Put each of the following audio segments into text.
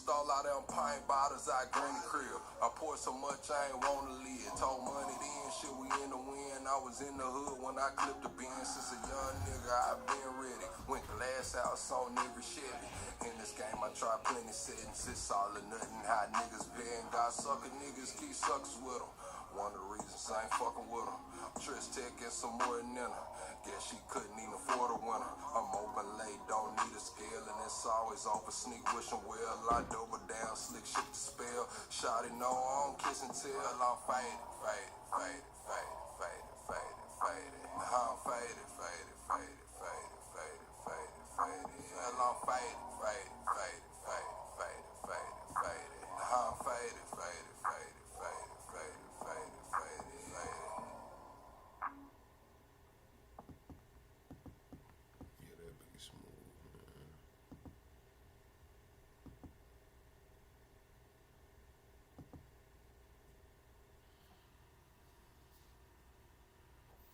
stall out them pint bottles out Granny crib. I poured so much I ain't wanna live. Told money then, shit we in the wind. I was in the hood when I clipped the bin. Since a young nigga I been ready. Went glass house on every Chevy. In this game I tried plenty settings. It's all or nothing how niggas been. God sucker niggas keep suckers with them. One of the reasons I ain't fucking with them. Trish Tech and some more than her. Guess she couldn't even afford a winner. I'm open late, don't need a scale, and it's always off a sneak wishing well. I double down, slick shit to spell. Shawty know I don't kiss and tell. I'm faded, faded, faded, faded, faded, faded, faded. I'm faded, faded, faded, faded, faded, faded, faded. I'm faded, faded, faded, faded, faded, faded, faded. I'm faded, faded, faded, faded, faded, faded, faded, faded.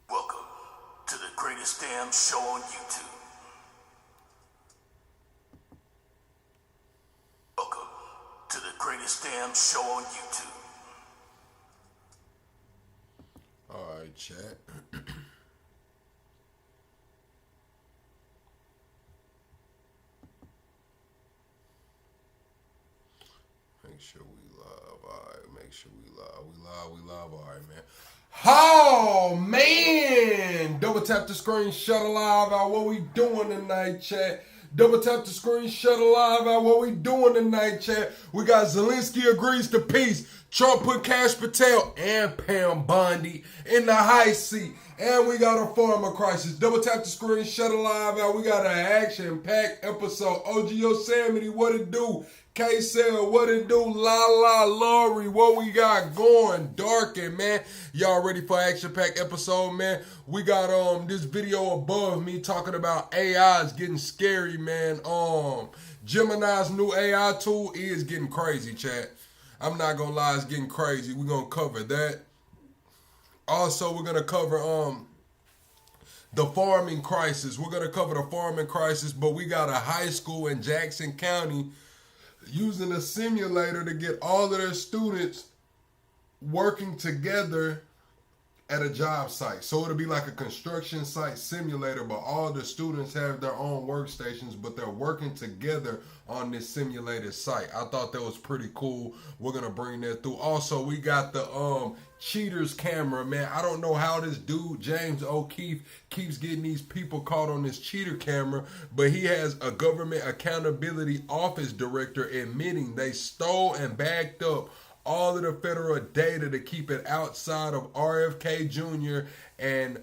Welcome to the greatest damn show on YouTube. Welcome to the greatest damn show on YouTube. Alright, chat. Make sure we live. Alright, make sure we live. We live. Alright, man. Oh, man. Double tap the screen, shut alive out. What we doing tonight, chat? Double tap the screen, shut alive out. What we doing tonight, chat? We got Zelensky agrees to peace. Trump put Kash Patel and Pam Bondi in the high seat. And we got a farmer crisis. Double tap the screen, shut alive out. We got an action-packed episode. OG Yosemite, what it do? K-Cell, what it do? La Laurie, what we got going? Darkin, man. Y'all ready for action-packed episode, man? We got this video above me talking about AI is getting scary, man. Gemini's new AI tool is getting crazy, chat. I'm not gonna lie, it's getting crazy. We're gonna cover that. Also, we're gonna cover the farming crisis. We're gonna cover the farming crisis, but we got a high school in Jackson County using a simulator to get all of their students working together at a job site. So it'll be like a construction site simulator, but all the students have their own workstations, but they're working together on this simulated site. I thought that was pretty cool. We're gonna bring that through. Also, we got the cheaters camera, man. I don't know how this dude, James O'Keefe, keeps getting these people caught on this cheater camera, but he has a government accountability office director admitting they stole and backed up all of the federal data to keep it outside of RFK Jr. and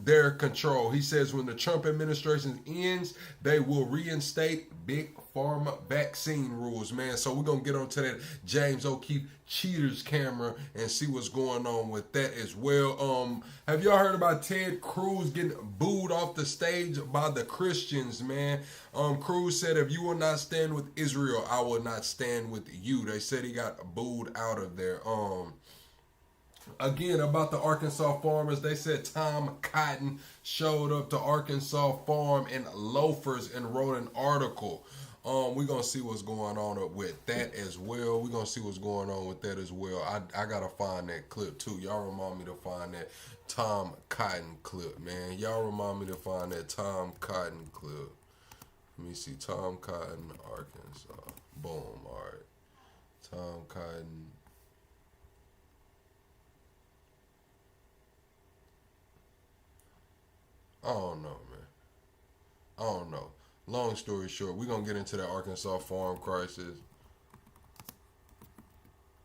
their control. He says when the Trump administration ends, they will reinstate big pharma vaccine rules, man. So we're going to get onto that James O'Keefe cheaters camera and see what's going on with that as well. Have y'all heard about Ted Cruz getting booed off the stage by the Christians, man? Cruz said, if you will not stand with Israel, I will not stand with you. They said he got booed out of there. Again, about the Arkansas farmers, they said Tom Cotton showed up to Arkansas farm in loafers and wrote an article. We're going to see what's going on with that as well. We're going to see what's going on with that as well. I got to find that clip too. Y'all remind me to find that Tom Cotton clip, man. Y'all remind me to find that Tom Cotton clip. Let me see. Tom Cotton, Arkansas. Boom. All right. Tom Cotton. I don't know, man. I don't know. Long story short, we're going to get into that Arkansas farm crisis.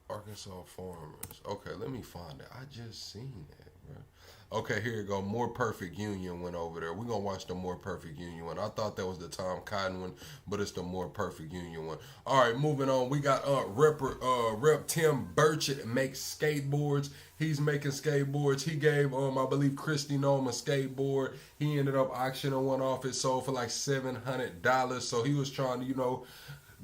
Arkansas farmers. Okay, let me find it. I just seen that, bro. Okay, here you go. More Perfect Union went over there. We're going to watch the More Perfect Union one. I thought that was the Tom Cotton one, but it's the More Perfect Union one. All right, moving on. We got Rep Tim Burchett makes skateboards. He's making skateboards. He gave, I believe, Christy Nome a skateboard. He ended up auctioning one off. It sold for like $700. So he was trying to,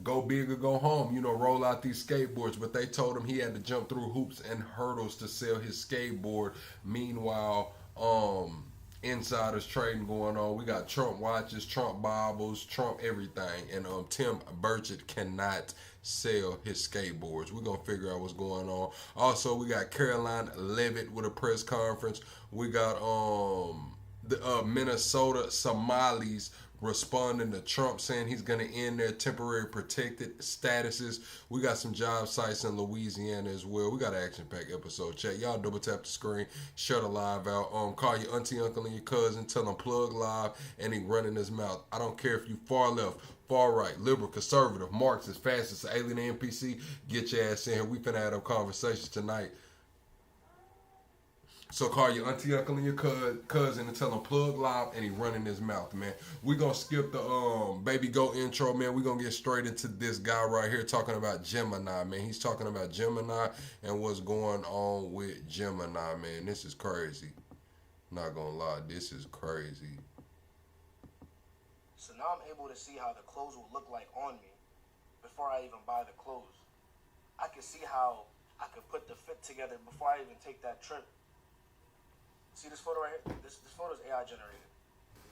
go big or go home, roll out these skateboards. But they told him he had to jump through hoops and hurdles to sell his skateboard. Meanwhile, insiders trading going on. We got Trump watches, Trump Bibles, Trump everything. And Tim Burchett cannot sell his skateboards. We're going to figure out what's going on. Also, we got Caroline Levitt with a press conference. We got the Minnesota Somalis responding to Trump saying he's going to end their temporary protected statuses. We got some job sites in Louisiana as well. We got an action-packed episode. Check. Y'all double tap the screen, shut the live out. Call your auntie, uncle, and your cousin. Tell them plug live, and he running his mouth. I don't care if you far left, far right, liberal, conservative, Marxist, fascist, alien, NPC. Get your ass in here. We finna have them conversations tonight. So call your auntie, uncle, and your cousin and tell them plug live, and he running his mouth, man. We gonna skip the baby go intro, man. We gonna get straight into this guy right here talking about Gemini, man. He's talking about Gemini and what's going on with Gemini, man. This is crazy. Not gonna lie, this is crazy. So now I'm able to see how the clothes will look like on me before I even buy the clothes. I can see how I could put the fit together before I even take that trip. See this photo right here? This photo is AI generated.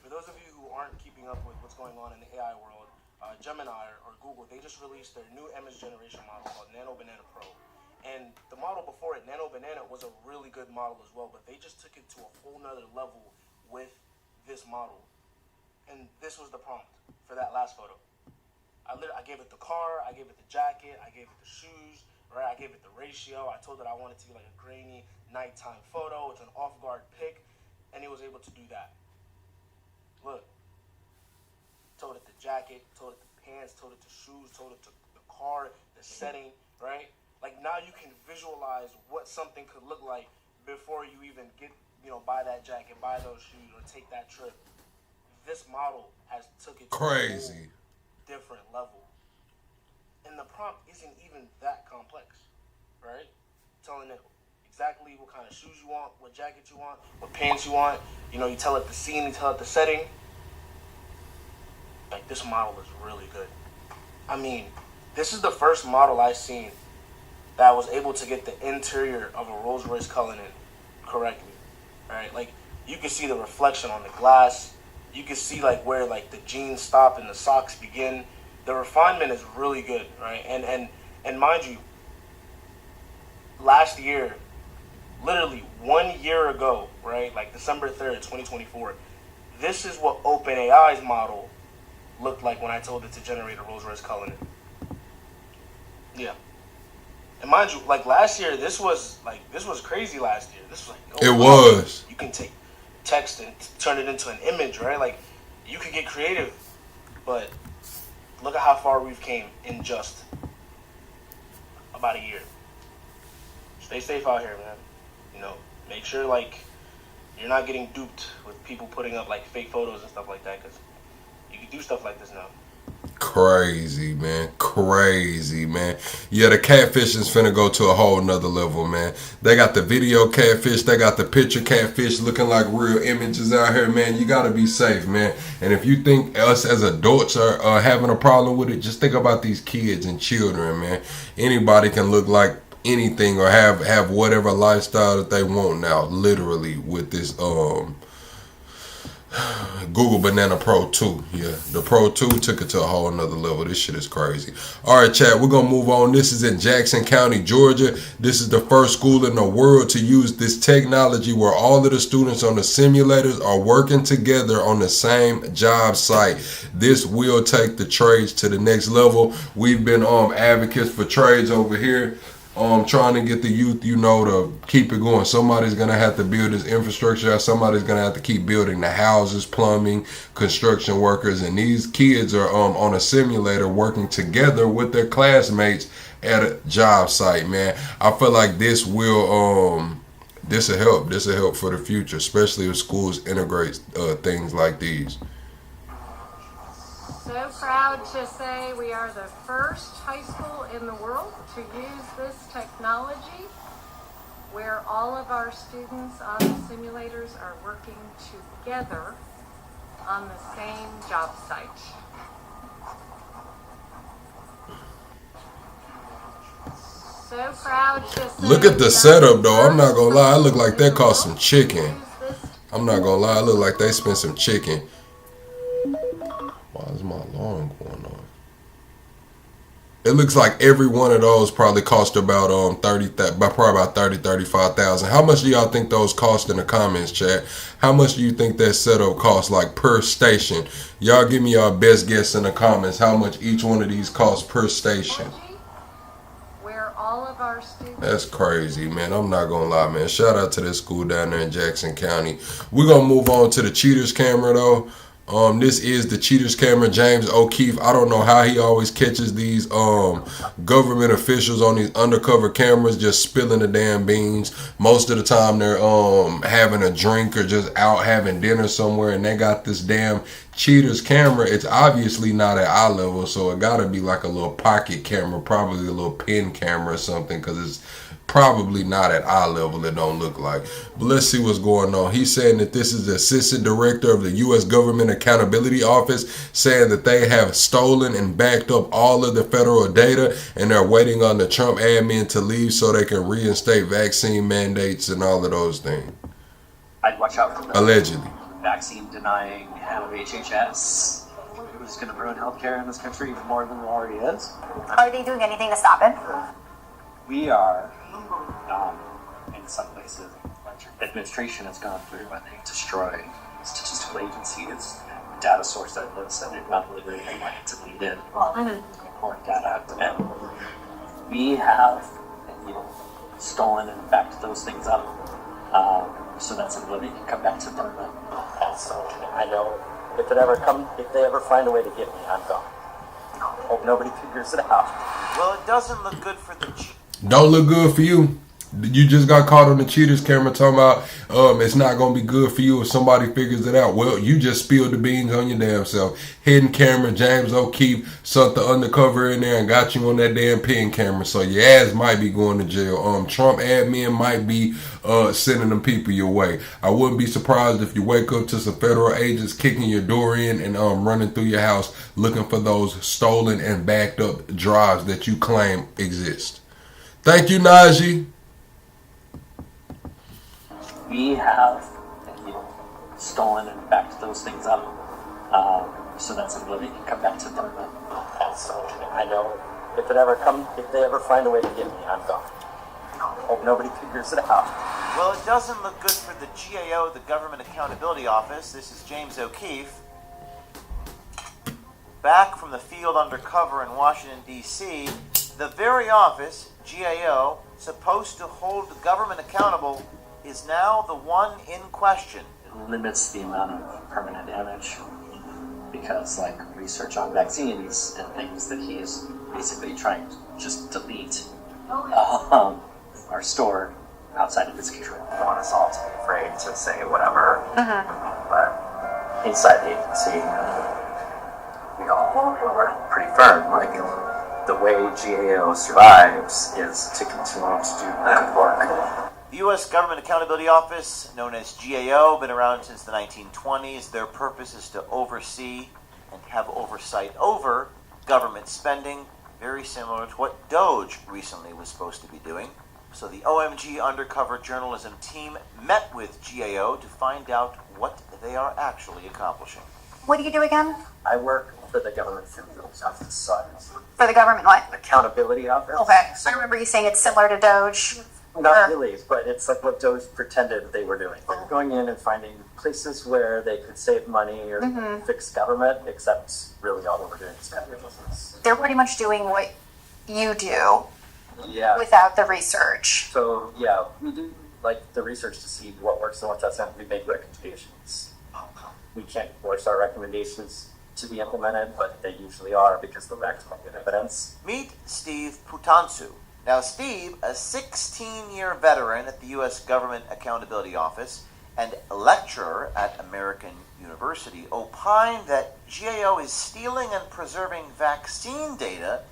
For those of you who aren't keeping up with what's going on in the AI world, Gemini or Google, they just released their new image generation model called Nano Banana Pro. And the model before it, Nano Banana, was a really good model as well, but they just took it to a whole nother level with this model. And this was the prompt for that last photo. I gave it the car, I gave it the jacket, I gave it the shoes, right? I gave it the ratio. I told it I wanted it to be like a grainy nighttime photo. It's an off-guard pic, and it was able to do that. Look, told it the jacket, told it the pants, told it the shoes, told it the car, the setting, right? Like now you can visualize what something could look like before you even get, buy that jacket, buy those shoes, or take that trip. This model has took it to crazy. A whole different level. And the prompt isn't even that complex, right? Telling it exactly what kind of shoes you want, what jacket you want, what pants you want. You tell it the scene, you tell it the setting. Like, this model is really good. I mean, this is the first model I've seen that was able to get the interior of a Rolls-Royce Cullinan correctly, right? Like, you can see the reflection on the glass. You can see, like, where, like, the jeans stop and the socks begin. The refinement is really good, right? And mind you, last year, literally 1 year ago, right, like December 3rd, 2024, this is what OpenAI's model looked like when I told it to generate a Rolls-Royce Cullinan. Yeah. And mind you, like last year, this was crazy last year. This was like, it was. You can take text and turn it into an image, right? Like, you could get creative, but look at how far we've came in just about a year. Stay safe out here, man. Make sure, like, you're not getting duped with people putting up, like, fake photos and stuff like that, because you can do stuff like this now. Crazy, man. Crazy, man. Yeah, the catfish is finna go to a whole nother level, man. They got the video catfish. They got the picture catfish looking like real images out here, man. You gotta be safe, man. And if you think us as adults are having a problem with it, just think about these kids and children, man. Anybody can look like anything or have whatever lifestyle that they want now, literally, with this Google Banana Pro 2. Yeah, the Pro 2 took it to a whole nother level. This shit is crazy. All right, chat, we're gonna move on. This is in Jackson County, Georgia. This is the first school in the world to use this technology where all of the students on the simulators are working together on the same job site. This will take the trades to the next level. We've been advocates for trades over here. Trying to get the youth, to keep it going. Somebody's going to have to build this infrastructure. Somebody's going to have to keep building the houses, plumbing, construction workers. And these kids are on a simulator working together with their classmates at a job site, man. I feel like this will help. This will help for the future, especially if schools integrate things like these. So proud to say we are the first high school in the world to use this technology where all of our students on the simulators are working together on the same job site. So proud to say. Look at the setup, though. I'm not gonna lie. It look like that cost some chicken. I'm not gonna lie. It look like they spent some chicken. Why is my alarm going on? It looks like every one of those probably cost about probably about 35,000. How much do y'all think those cost in the comments, chat? How much do you think that setup costs, like per station? Y'all give me your best guess in the comments. How much each one of these costs per station? Where all of our students. That's crazy, man. I'm not gonna lie, man. Shout out to this school down there in Jackson County. We're gonna move on to the cheaters camera though. This is the cheaters camera, James O'Keefe. I don't know how he always catches these government officials on these undercover cameras just spilling the damn beans. Most of the time they're having a drink or just out having dinner somewhere, and they got this damn cheaters camera. It's obviously not at eye level, so it gotta be like a little pocket camera, probably a little pen camera or something, because it's probably not at eye level, it don't look like. But let's see what's going on. He's saying that this is the assistant director of the U.S. Government Accountability Office, saying that they have stolen and backed up all of the federal data, and they're waiting on the Trump admin to leave so they can reinstate vaccine mandates and all of those things. I'd watch out for the allegedly vaccine denying head of HHS, who's going to ruin healthcare in this country even more than it already is. Are they doing anything to stop it? We are, in some places, administration has gone through and they destroy statistical agencies, data source outlets, and they've not really really wanted to lead in important data. And we have stolen and backed those things up so that somebody can come back to government. So I know if they ever find a way to get me, I'm gone. Hope nobody figures it out. Well, it doesn't look good for the Don't look good for you. You just got caught on the cheaters camera talking about it's not going to be good for you if somebody figures it out. Well, you just spilled the beans on your damn self. Hidden camera, James O'Keefe, sent the undercover in there and got you on that damn pen camera. So your ass might be going to jail. Trump admin might be sending them people your way. I wouldn't be surprised if you wake up to some federal agents kicking your door in and running through your house looking for those stolen and backed up drives that you claim exist. Thank you, Najee. We have stolen and backed those things up so that somebody can come back to government. So I know if they ever find a way to get me, I'm gone. Hope nobody figures it out. Well, it doesn't look good for the GAO, the Government Accountability Office. This is James O'Keefe. Back from the field undercover in Washington, D.C., the very office, GAO, supposed to hold the government accountable, is now the one in question. It limits the amount of permanent damage because, like, research on vaccines and things that he is basically trying to just delete are stored outside of his control. I want us all to be afraid to say whatever, but inside the agency, we all are pretty firm. Like, the way GAO survives is to continue to do good work. The U.S. Government Accountability Office, known as GAO, been around since the 1920s. Their purpose is to oversee and have oversight over government spending, very similar to what DOGE recently was supposed to be doing. So the OMG undercover journalism team met with GAO to find out what they are actually accomplishing. What do you do again? I work for the government office. For the government what? Accountability office. Okay. I remember you saying it's similar to Doge. Not really, but it's like what Doge pretended they were doing. They were going in and finding places where they could save money or fix government, except really all they were doing is government business. They're pretty much doing what you do without the research. So, yeah, we do like the research to see what works and what doesn't. We make recommendations. We can't force our recommendations to be implemented, but they usually are because they're backed by good evidence. Meet Steve Putansu. Now, Steve, a 16-year veteran at the U.S. Government Accountability Office and lecturer at American University, opined that GAO is stealing and preserving vaccine data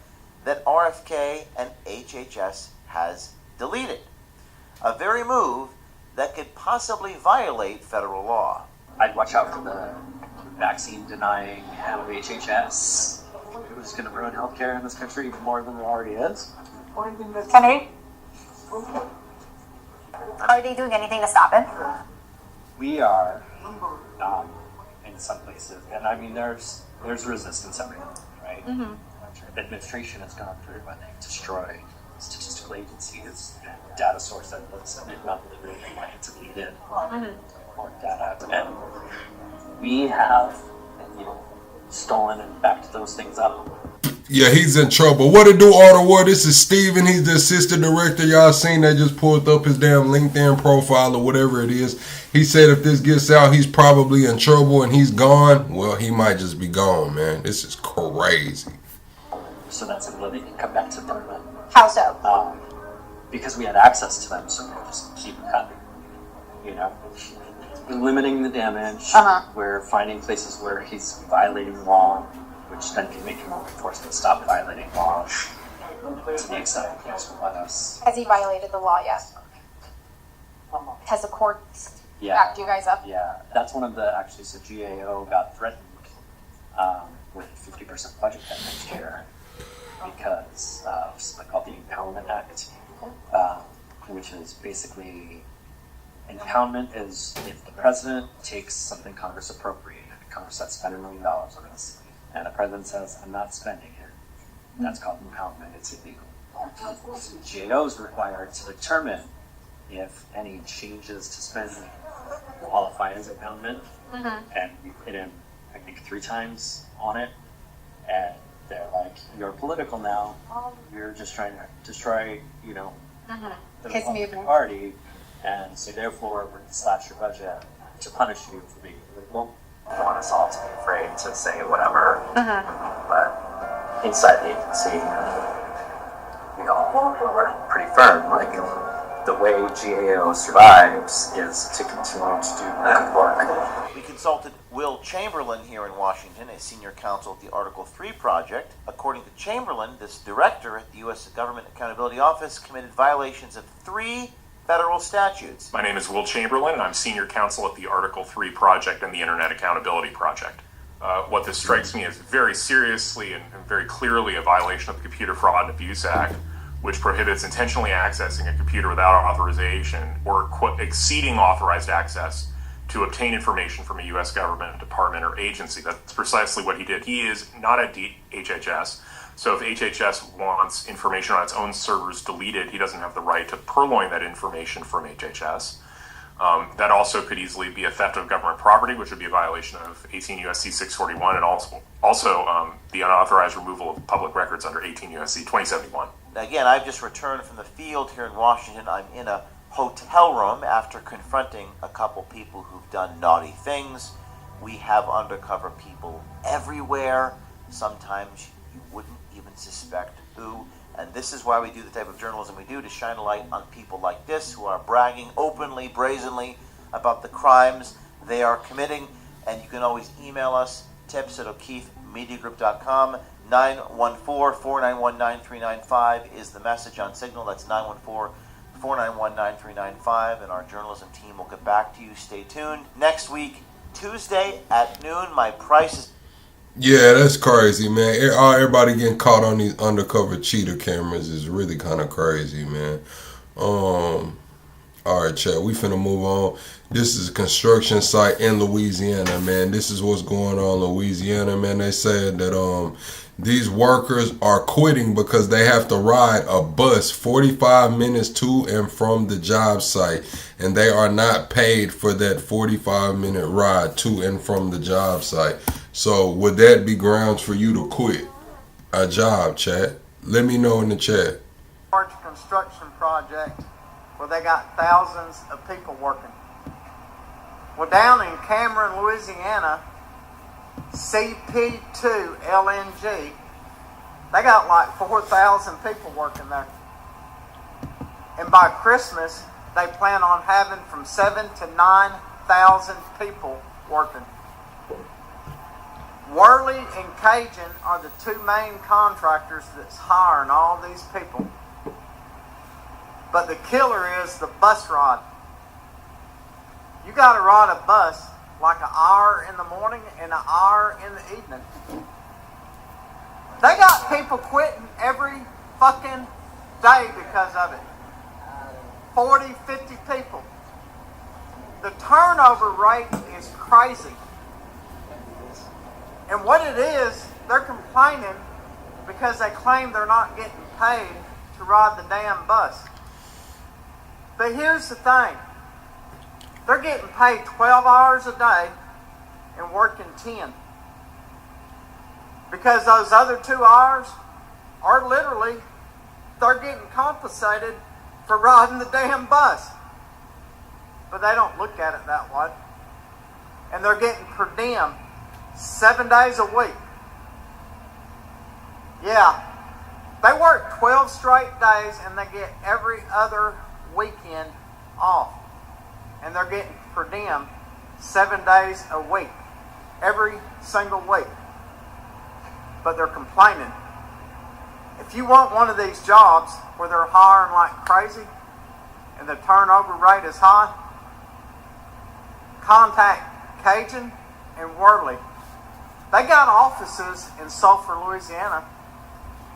that RFK and HHS has deleted. A very move that could possibly violate federal law. I'd watch out for the vaccine denying head of HHS, who's going to ruin healthcare in this country even more than it already is. Kennedy? Are they doing anything to stop it? We are, in some places, and I mean, there's resistance everywhere, right? administration has gone through when they destroy statistical agencies and data source that looks at it, not really wanting to lead in more data. And we have, stolen and backed those things up. Yeah, he's in trouble. What it do, Ottawa? This is Steven. He's the assistant director. Y'all seen that just pulled up his damn LinkedIn profile or whatever it is. He said if this gets out, he's probably in trouble and he's gone. Well, he might just be gone, man. This is crazy. So that's a they can come back to them. How so? Because we had access to them, so we'll just keep cutting. We're limiting the damage. We're finding places where he's violating law, which then can make law enforcement stop violating law to the extent that police will let us. Has he violated the law yet? Has the court backed you guys up? Yeah, that's one of the, so GAO got threatened with 50% budget cut next year because of something called the Impoundment Act, which is basically, impoundment is if the president takes something Congress appropriated, Congress has spent $1 million on this, and the president says, I'm not spending it. That's called impoundment. It's illegal. GAO is required to determine if any changes to spending qualify as impoundment, and we put in, I think, 3 times on it, and they're like, you're political now. You're just trying to destroy, the Republican Party, and so therefore we're going to slash your budget to punish you for being political. I want us all to be afraid to say whatever, but inside the agency, we all were pretty firm. Like, the way GAO survives is to continue to do good work. We consulted Will Chamberlain here in Washington, a senior counsel at the Article 3 Project. According to Chamberlain, this director at the U.S. Government Accountability Office committed violations of 3 federal statutes. My name is Will Chamberlain, and I'm senior counsel at the Article 3 Project and the Internet Accountability Project. What this strikes me as very seriously and very clearly a violation of the Computer Fraud and Abuse Act, which prohibits intentionally accessing a computer without authorization or exceeding authorized access to obtain information from a U.S. government department or agency. That's precisely what he did. He is not at HHS, so if HHS wants information on its own servers deleted, he doesn't have the right to purloin that information from HHS. That also could easily be a theft of government property, which would be a violation of 18 U.S.C. 641, and also the unauthorized removal of public records under 18 U.S.C. 2071. Again, I've just returned from the field here in Washington. I'm in a hotel room after confronting a couple people who've done naughty things. We have undercover people everywhere. Sometimes you wouldn't even suspect who. And this is why we do the type of journalism we do, to shine a light on people like this who are bragging openly, brazenly about the crimes they are committing. And you can always email us, tips@o'keefemediagroup.com. 914-491-9395 is the message on Signal. That's 914-491-9395. And our journalism team will get back to you. Stay tuned. Next week, Tuesday at noon, my price is... Yeah, that's crazy, man. Everybody getting caught on these undercover cheater cameras is really kind of crazy, man. All right, chat. We finna move on. This is a construction site in Louisiana, man. This is what's going on in Louisiana, man. They said that these workers are quitting because they have to ride a bus 45 minutes to and from the job site, and they are not paid for that 45-minute ride to and from the job site. So would that be grounds for you to quit a job, chat? Let me know in the chat. Large construction project where they got thousands of people working. Well, down in Cameron, Louisiana, CP2 LNG, they got like 4,000 people working there. And by Christmas, they plan on having from 7,000 to 9,000 people working. Worley and Cajun are the 2 main contractors that's hiring all these people. But the killer is the bus ride. You got to ride a bus like an hour in the morning and an hour in the evening. They got people quitting every fucking day because of it. 40, 50 people. The turnover rate is crazy. And what it is, they're complaining because they claim they're not getting paid to ride the damn bus. But here's the thing. They're getting paid 12 hours a day and working 10. Because those other 2 hours are literally, they're getting compensated for riding the damn bus. But they don't look at it that way. And they're getting per diem 7 days a week. Yeah. They work 12 straight days and they get every other weekend off. And they're getting per diem 7 days a week. Every single week. But they're complaining. If you want one of these jobs where they're hiring like crazy and the turnover rate is high, contact Cajun and Worley. They got offices in Sulphur, Louisiana.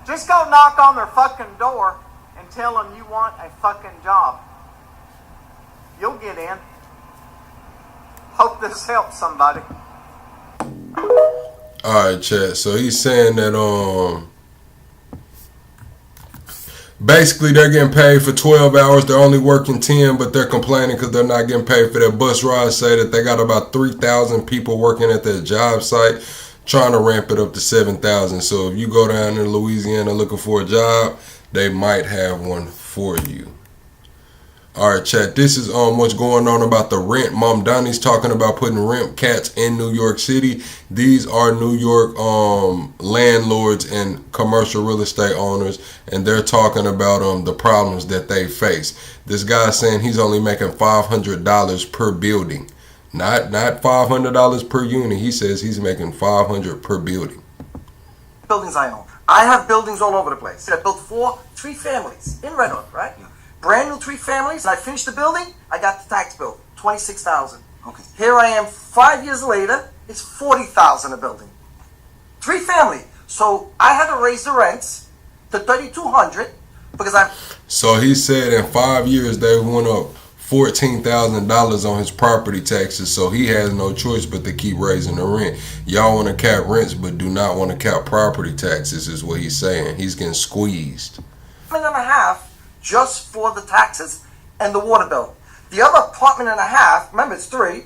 Just go knock on their fucking door and tell them you want a fucking job. You'll get in. Hope this helps somebody. Alright, chat. So he's saying that basically they're getting paid for 12 hours. They're only working 10, but they're complaining because they're not getting paid for their bus ride. Say that they got about 3,000 people working at their job site, trying to ramp it up to 7,000. So if you go down to Louisiana looking for a job, they might have one for you. Alright, chat, this is what's going on about the rent. Mom Donnie's talking about putting rent cats in New York City. These are New York landlords and commercial real estate owners, and they're talking about the problems that they face. This guy's saying he's only making $500 per building. Not $500 per unit. He says he's making $500 per building. Buildings I own. I have buildings all over the place. I built 3 families in Red Hook, right? Yeah. Brand new 3 families. And I finished the building. I got the tax bill, $26,000. Okay. Here I am 5 years later. It's $40,000 a building. 3 family. So I had to raise the rents to $3,200 because I'm. So he said in 5 years they went up $14,000 on his property taxes, so he has no choice but to keep raising the rent. Y'all want to cap rents but do not want to cap property taxes is what he's saying. He's getting squeezed. $1.5 just for the taxes and the water bill. The other $1.5, remember it's 3,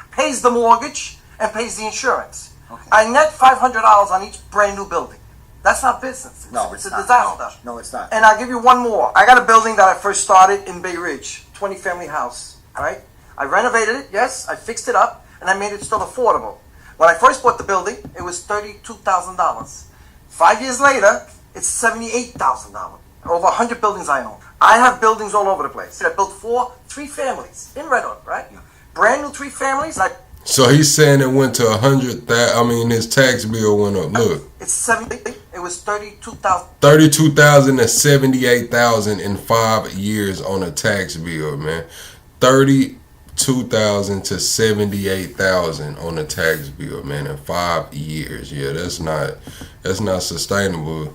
pays the mortgage and pays the insurance. Okay. I net $500 on each brand new building. That's not business. It's a disaster. No, it's not. And I'll give you one more. I got a building that I first started in Bay Ridge, 20-family house. All right, I renovated it. Yes, I fixed it up, and I made it still affordable. When I first bought the building, it was $32,000. 5 years later, it's $78,000. Over 100 buildings I own. I have buildings all over the place. I built 3 families in Red Hook, right? Yeah. Brand new 3 families. So he's saying it went to 100,000. I mean, his tax bill went up. Look, it's 70. It was 32,000. 32,000 to 78,000 in 5 years on a tax bill, man. 32,000 to 78,000 on a tax bill, man, in 5 years. Yeah, that's not sustainable.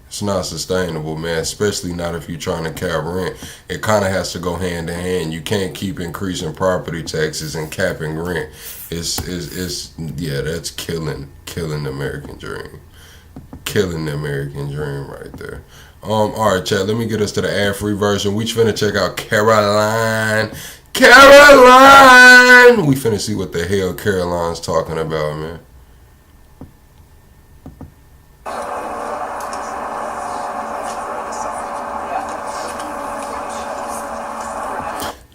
It's not sustainable, man, especially not if you're trying to cap rent. It kind of has to go hand in hand. You can't keep increasing property taxes and capping rent. Yeah, that's killing the American dream. Killing the American dream right there. All right, chat, let me get us to the ad-free version. We finna check out Caroline. We finna see what the hell Caroline's talking about, man.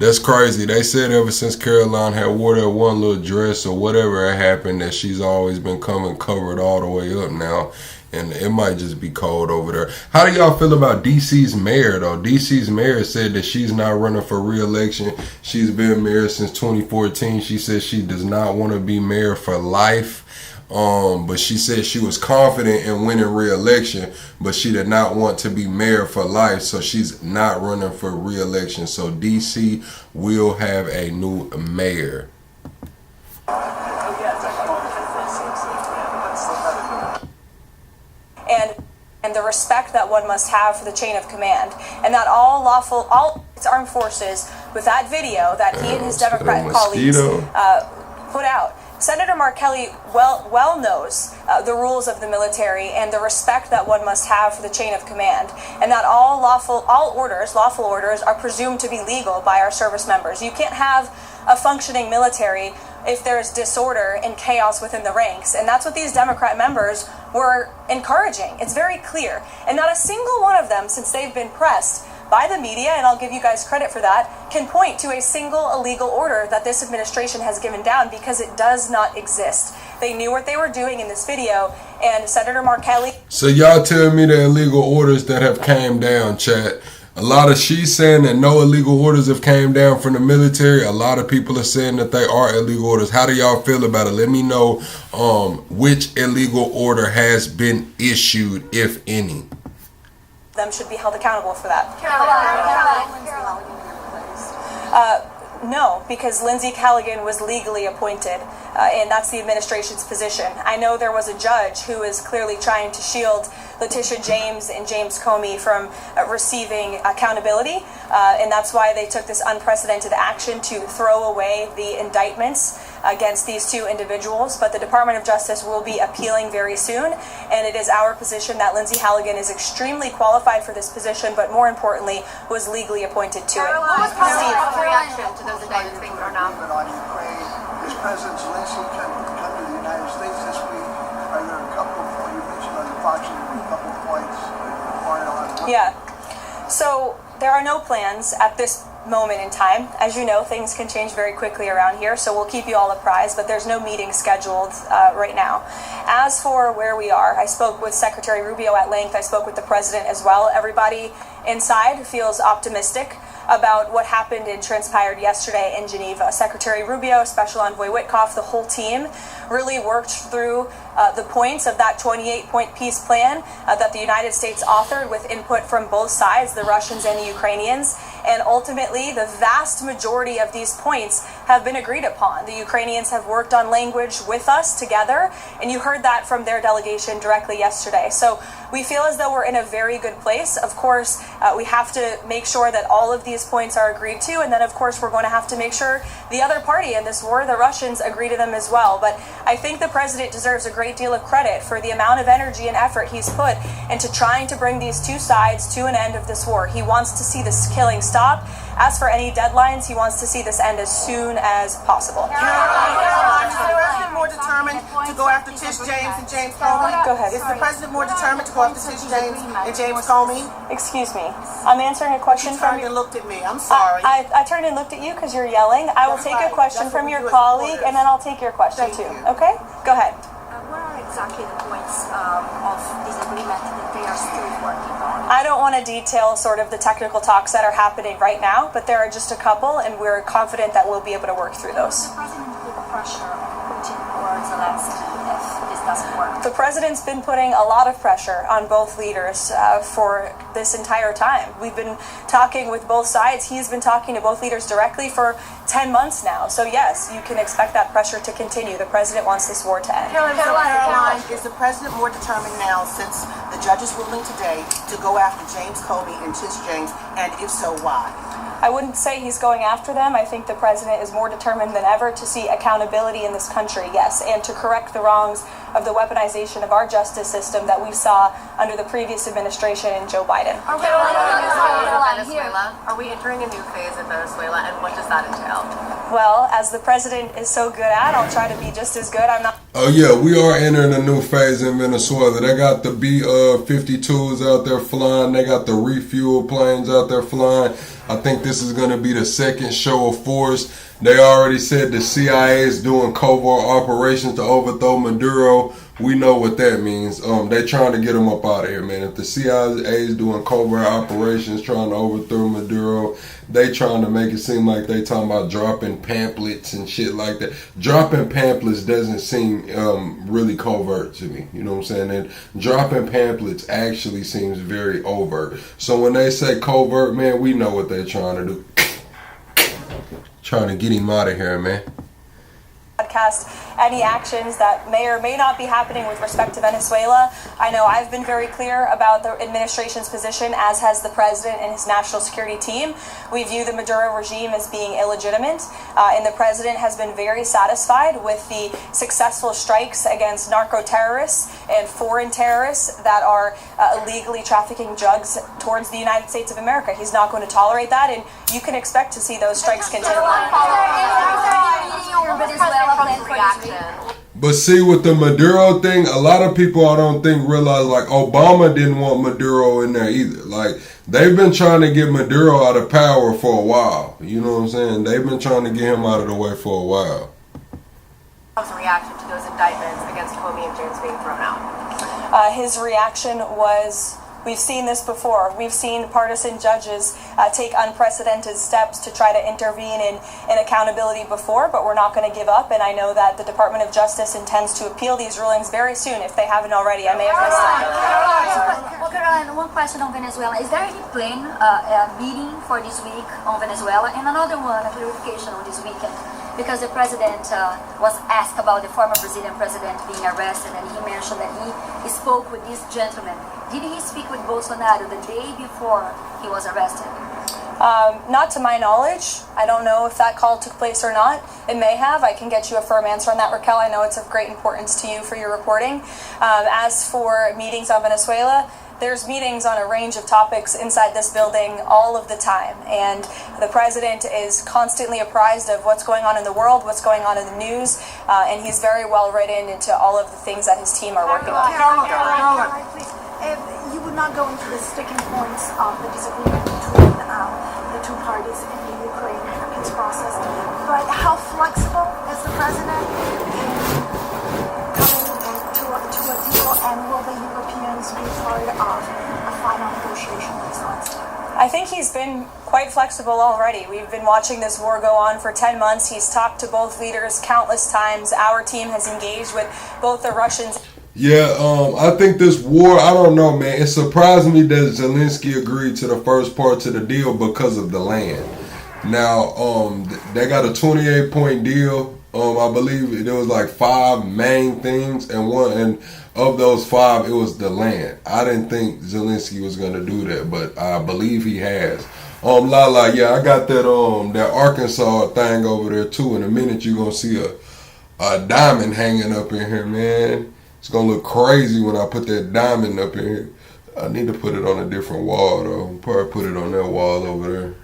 That's crazy. They said ever since Caroline had wore that one little dress or whatever happened that she's always been coming covered all the way up now. And it might just be cold over there. How do y'all feel about DC's mayor, though? DC's mayor said that she's not running for re-election. She's been mayor since 2014. She said she does not want to be mayor for life. But she said she was confident in winning re-election, but she did not want to be mayor for life, so she's not running for re-election. So DC will have a new mayor. And the respect that one must have for the chain of command, and that all its armed forces, with that video that he and his Democrat colleagues put out, Senator Mark Kelly well knows the rules of the military and the respect that one must have for the chain of command, and that all lawful orders are presumed to be legal by our service members. You can't have a functioning military if there's disorder and chaos within the ranks, and that's what these Democrat members were encouraging. It's very clear, and not a single one of them, since they've been pressed by the media, and I'll give you guys credit for that, can point to a single illegal order that this administration has given down, because it does not exist. They knew what they were doing in this video, and Senator Mark Kelly... So y'all tell me the illegal orders that have came down, chat. She's saying that no illegal orders have came down from the military. A lot of people are saying that they are illegal orders. How do y'all feel about it? Let me know which illegal order has been issued, if any. Them should be held accountable for that. No, because Lindsey Callaghan was legally appointed, and that's the administration's position. I know there was a judge who is clearly trying to shield Letitia James and James Comey from receiving accountability, and that's why they took this unprecedented action to throw away the indictments against these two individuals. But the Department of Justice will be appealing very soon, and it is our position that Lindsey Callaghan is extremely qualified for this position, but more importantly, was legally appointed to it. What was President's reaction to those indictments being thrown out? On Ukraine, is President Zelensky come to the United States this week? Are there a couple of points you mentioned on the Fox interview, a couple of points on? Yeah. So there are no plans at this moment in time. As you know, things can change very quickly around here, so we'll keep you all apprised, but there's no meeting scheduled right now. As for where we are, I spoke with Secretary Rubio at length. I spoke with the president as well. Everybody inside feels optimistic about what happened and transpired yesterday in Geneva. Secretary Rubio, Special Envoy Witkoff, the whole team really worked through the points of that 28-point peace plan that the United States authored with input from both sides, the Russians and the Ukrainians. And ultimately, the vast majority of these points have been agreed upon. The Ukrainians have worked on language with us together, and you heard that from their delegation directly yesterday. So we feel as though we're in a very good place. Of course, we have to make sure that all of these points are agreed to, and then of course we're going to have to make sure the other party in this war, the Russians, agree to them as well. But I think the president deserves a great deal of credit for the amount of energy and effort he's put into trying to bring these two sides to an end of this war. He wants to see this killing stop. As for any deadlines, he wants to see this end as soon as possible. Is the president more determined to go after Tish James and James Comey? Go ahead. Is the president more determined to go after Tish James and James Comey? Excuse me. I'm answering a question from you. You turned and looked at me. I'm sorry. I turned and looked at you because you're yelling. I will take a question from your colleague, and then I'll take your question too. Okay? Go ahead. What are exactly the points of disagreement that they are still working on? I don't want to detail sort of the technical talks that are happening right now, but there are just a couple, and we're confident that we'll be able to work through those. The president put pressure on Putin or Zelensky if this doesn't work? The president's been putting a lot of pressure on both leaders for this entire time. We've been talking with both sides. He's been talking to both leaders directly for 10 months now. So yes, you can expect that pressure to continue. The president wants this war to end. Caroline, is the president more determined now, since the judge's ruling today, to go after James Comey and Tish James, and if so, why? I wouldn't say he's going after them. I think the president is more determined than ever to see accountability in this country, yes, and to correct the wrongs of the weaponization of our justice system that we saw under the previous administration and Joe Biden. Are we entering a new phase in Venezuela, and what does that entail? Well, as the president is so good at, I'll try to be just as good. I'm not... Oh yeah, we are entering a new phase in Venezuela. They got the B-52s out there flying. They got the refuel planes out there flying. I think this is going to be the second show of force. They already said the CIA is doing covert operations to overthrow Maduro. We know what that means. They're trying to get him up out of here, man. If the CIA is doing covert operations trying to overthrow Maduro, they trying to make it seem like they talking about dropping pamphlets and shit like that. Dropping pamphlets doesn't seem really covert to me. You know what I'm saying? And dropping pamphlets actually seems very overt. So when they say covert, man, we know what they're trying to do. Trying to get him out of here, man. broadcast any actions that may or may not be happening with respect to Venezuela. I know I've been very clear about the administration's position, as has the president and his national security team. We view the Maduro regime as being illegitimate, and the president has been very satisfied with the successful strikes against narco-terrorists and foreign terrorists that are illegally trafficking drugs towards the United States of America. He's not going to tolerate that, and you can expect to see those strikes continue. But see, with the Maduro thing, a lot of people I don't think realize, like, Obama didn't want Maduro in there either. Like, they've been trying to get Maduro out of power for a while. You know what I'm saying? They've been trying to get him out of the way for a while. How's the reaction to those indictments against Comey and James being thrown out? His reaction was, we've seen this before. We've seen partisan judges take unprecedented steps to try to intervene in accountability before, but we're not going to give up. And I know that the Department of Justice intends to appeal these rulings very soon if they haven't already. I may have missed it. Well, Caroline, one question on Venezuela. Is there any plan, meeting for this week on Venezuela? And another one, a clarification on this weekend. Because the president was asked about the former Brazilian president being arrested, and he mentioned that he spoke with this gentleman. Did he speak with Bolsonaro the day before he was arrested? Not to my knowledge. I don't know if that call took place or not. It may have. I can get you a firm answer on that, Raquel. I know it's of great importance to you for your reporting. As for meetings on Venezuela, there's meetings on a range of topics inside this building all of the time, and the president is constantly apprised of what's going on in the world, what's going on in the news, and he's very well written into all of the things that his team are working on. Caroline, please. You would not go into the sticking points of the disagreement between the two parties in the Ukraine peace process, but how flexible is the president in coming to a deal, and will the Europeans be part of a final negotiation with Zelensky? I think he's been quite flexible already. We've been watching this war go on for 10 months. He's talked to both leaders countless times. Our team has engaged with both the Russians. Yeah, I think this war, I don't know, man. It surprised me that Zelensky agreed to the first part to the deal because of the land. Now, they got a 28-point deal. I believe there was like 5 main things, and of those 5, it was the land. I didn't think Zelensky was gonna do that, but I believe he has. Lala, yeah, I got that Arkansas thing over there too. In a minute, you're gonna see a diamond hanging up in here, man. It's gonna look crazy when I put that diamond up in here. I need to put it on a different wall though. Probably put it on that wall over there.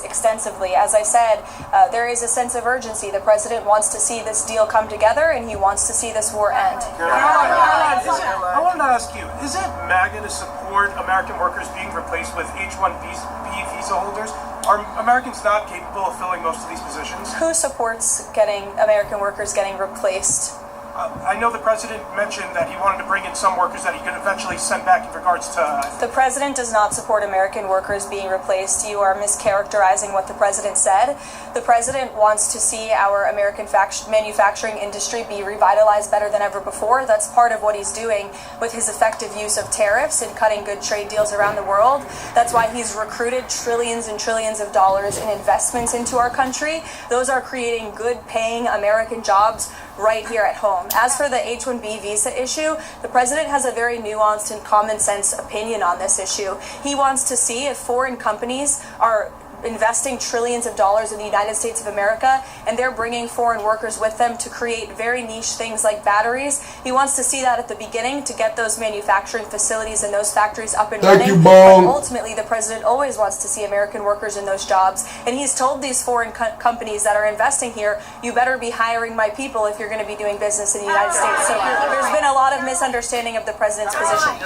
Extensively. As I said, there is a sense of urgency. The president wants to see this deal come together, and he wants to see this war end. I wanted to ask you, is it MAGA to support American workers being replaced with H-1B visa holders? Are Americans not capable of filling most of these positions? Who supports getting American workers getting replaced? I know the president mentioned that he wanted to bring in some workers that he could eventually send back in regards to... The president does not support American workers being replaced. You are mischaracterizing what the president said. The president wants to see our American manufacturing industry be revitalized better than ever before. That's part of what he's doing with his effective use of tariffs and cutting good trade deals around the world. That's why he's recruited trillions and trillions of dollars in investments into our country. Those are creating good paying American jobs right here at home. As for the H-1B visa issue, the president has a very nuanced and common sense opinion on this issue. He wants to see if foreign companies are investing trillions of dollars in the United States of America, and they're bringing foreign workers with them to create very niche things like batteries. He wants to see that at the beginning to get those manufacturing facilities and those factories up and running. But ultimately, the president always wants to see American workers in those jobs, and he's told these foreign companies that are investing here, you better be hiring my people if you're going to be doing business in the United States. So there's been a lot of misunderstanding of the president's position.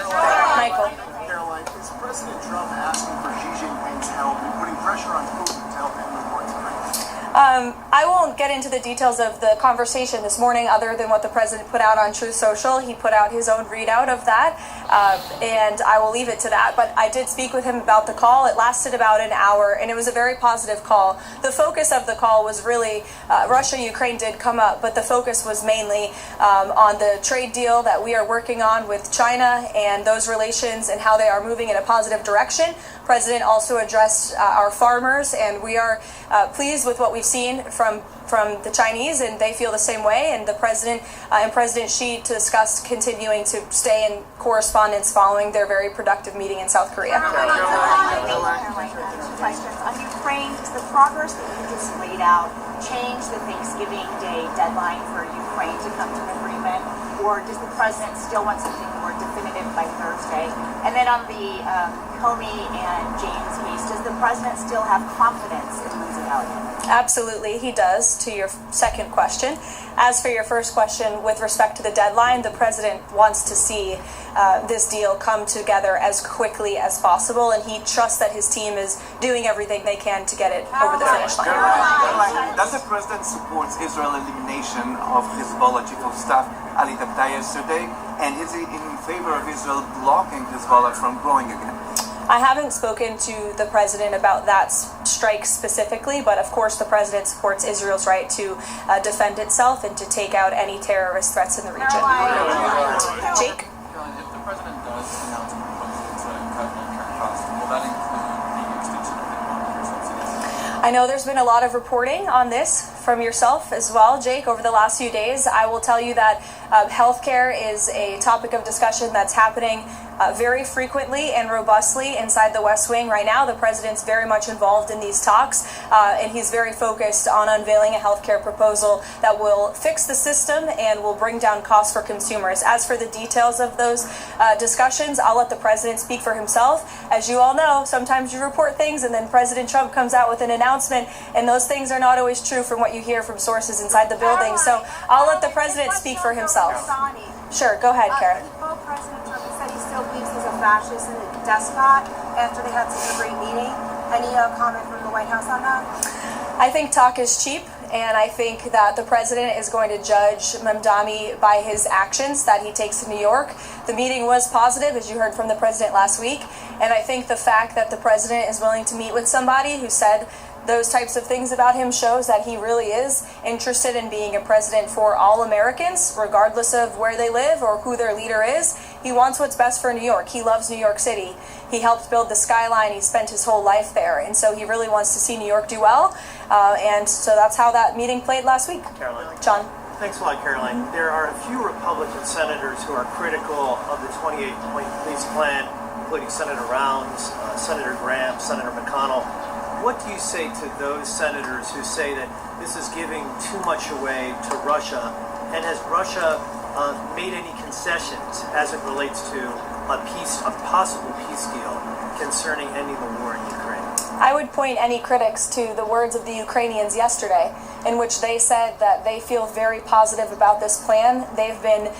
Michael. Caroline, is President Trump asking for Xi Jinping's help and putting pressure on Putin to help him report to I won't get into the details of the conversation this morning other than what the president put out on Truth Social. He put out his own readout of that, and I will leave it to that. But I did speak with him about the call. It lasted about an hour, and it was a very positive call. The focus of the call was really Russia-Ukraine did come up, but the focus was mainly on the trade deal that we are working on with China and those relations and how they are moving in a positive direction. President also addressed our farmers, and we are pleased with what we've we've seen from the Chinese, and they feel the same way. And the president and President Xi discussed continuing to stay in correspondence following their very productive meeting in South Korea. Questions on Ukraine. Does the progress that you just laid out change the Thanksgiving Day deadline for Ukraine to come to an agreement, or does the president still want something more definitive by Thursday? And then on the Comey and James case, does the president still have confidence in Lindsey Elliott? Absolutely, he does, to your second question. As for your first question, with respect to the deadline, the president wants to see this deal come together as quickly as possible, and he trusts that his team is doing everything they can to get it over the finish line. Does the president support Israel's elimination of Hezbollah chief of staff Ali Tabtai yesterday, and is he in favor of Israel blocking Hezbollah from growing again? I haven't spoken to the president about that strike specifically, but of course the president supports Israel's right to defend itself and to take out any terrorist threats in the region. Jake? If the president does announce a proposal to cut healthcare costs, will that include the extension of the subsidies? I know there's been a lot of reporting on this from yourself as well, Jake, over the last few days. I will tell you that healthcare is a topic of discussion that's happening very frequently and robustly inside the West Wing right now. The president's very much involved in these talks, and he's very focused on unveiling a healthcare proposal that will fix the system and will bring down costs for consumers. As for the details of those discussions, I'll let the president speak for himself. As you all know, sometimes you report things and then President Trump comes out with an announcement, and those things are not always true from what you hear from sources inside the building. So I'll let the president speak for himself. Sure, go ahead, Karen. President Trump said he still believes he's a fascist and a despot after they had such a great meeting. Any comment from the White House on that? I think talk is cheap, and I think that the president is going to judge Mamdani by his actions that he takes in New York. The meeting was positive, as you heard from the president last week, and I think the fact that the president is willing to meet with somebody who said those types of things about him shows that he really is interested in being a president for all Americans, regardless of where they live or who their leader is. He wants what's best for New York. He loves New York City. He helped build the skyline. He spent his whole life there. And so he really wants to see New York do well. And so that's how that meeting played last week. Caroline. John. Thanks a lot, Caroline. There are a few Republican senators who are critical of the 28-point police plan, including Senator Rounds, Senator Graham, Senator McConnell. What do you say to those senators who say that this is giving too much away to Russia? And has Russia made any concessions as it relates to a possible peace deal concerning ending the war in Ukraine? I would point any critics to the words of the Ukrainians yesterday, in which they said that they feel very positive about this plan. They've been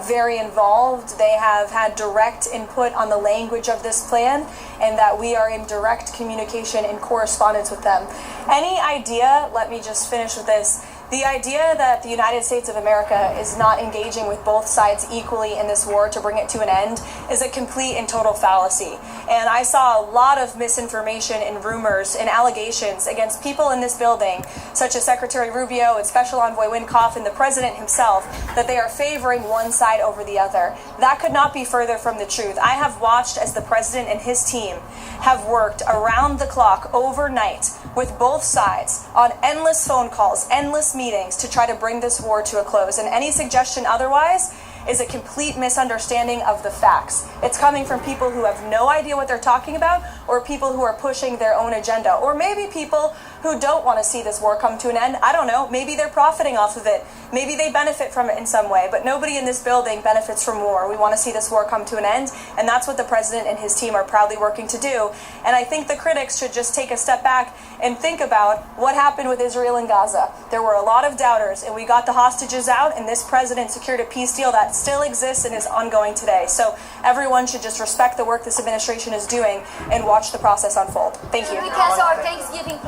very involved. They have had direct input on the language of this plan, and that we are in direct communication and correspondence with them. Any idea, let me just finish with this, the idea that the United States of America is not engaging with both sides equally in this war to bring it to an end is a complete and total fallacy. And I saw a lot of misinformation and rumors and allegations against people in this building, such as Secretary Rubio and Special Envoy Wynkoff and the President himself, that they are favoring one side over the other. That could not be further from the truth. I have watched as the President and his team have worked around the clock overnight with both sides on endless phone calls, endless meetings to try to bring this war to a close. And any suggestion otherwise is a complete misunderstanding of the facts. It's coming from people who have no idea what they're talking about, or people who are pushing their own agenda, or maybe people who don't want to see this war come to an end. I don't know. Maybe they're profiting off of it. Maybe they benefit from it in some way, but nobody in this building benefits from war. We want to see this war come to an end, and that's what the president and his team are proudly working to do. And I think the critics should just take a step back and think about what happened with Israel and Gaza. There were a lot of doubters, and we got the hostages out, and this president secured a peace deal that still exists and is ongoing today. So everyone should just respect the work this administration is doing and watch the process unfold. Thank you. We cancel our Thanksgiving.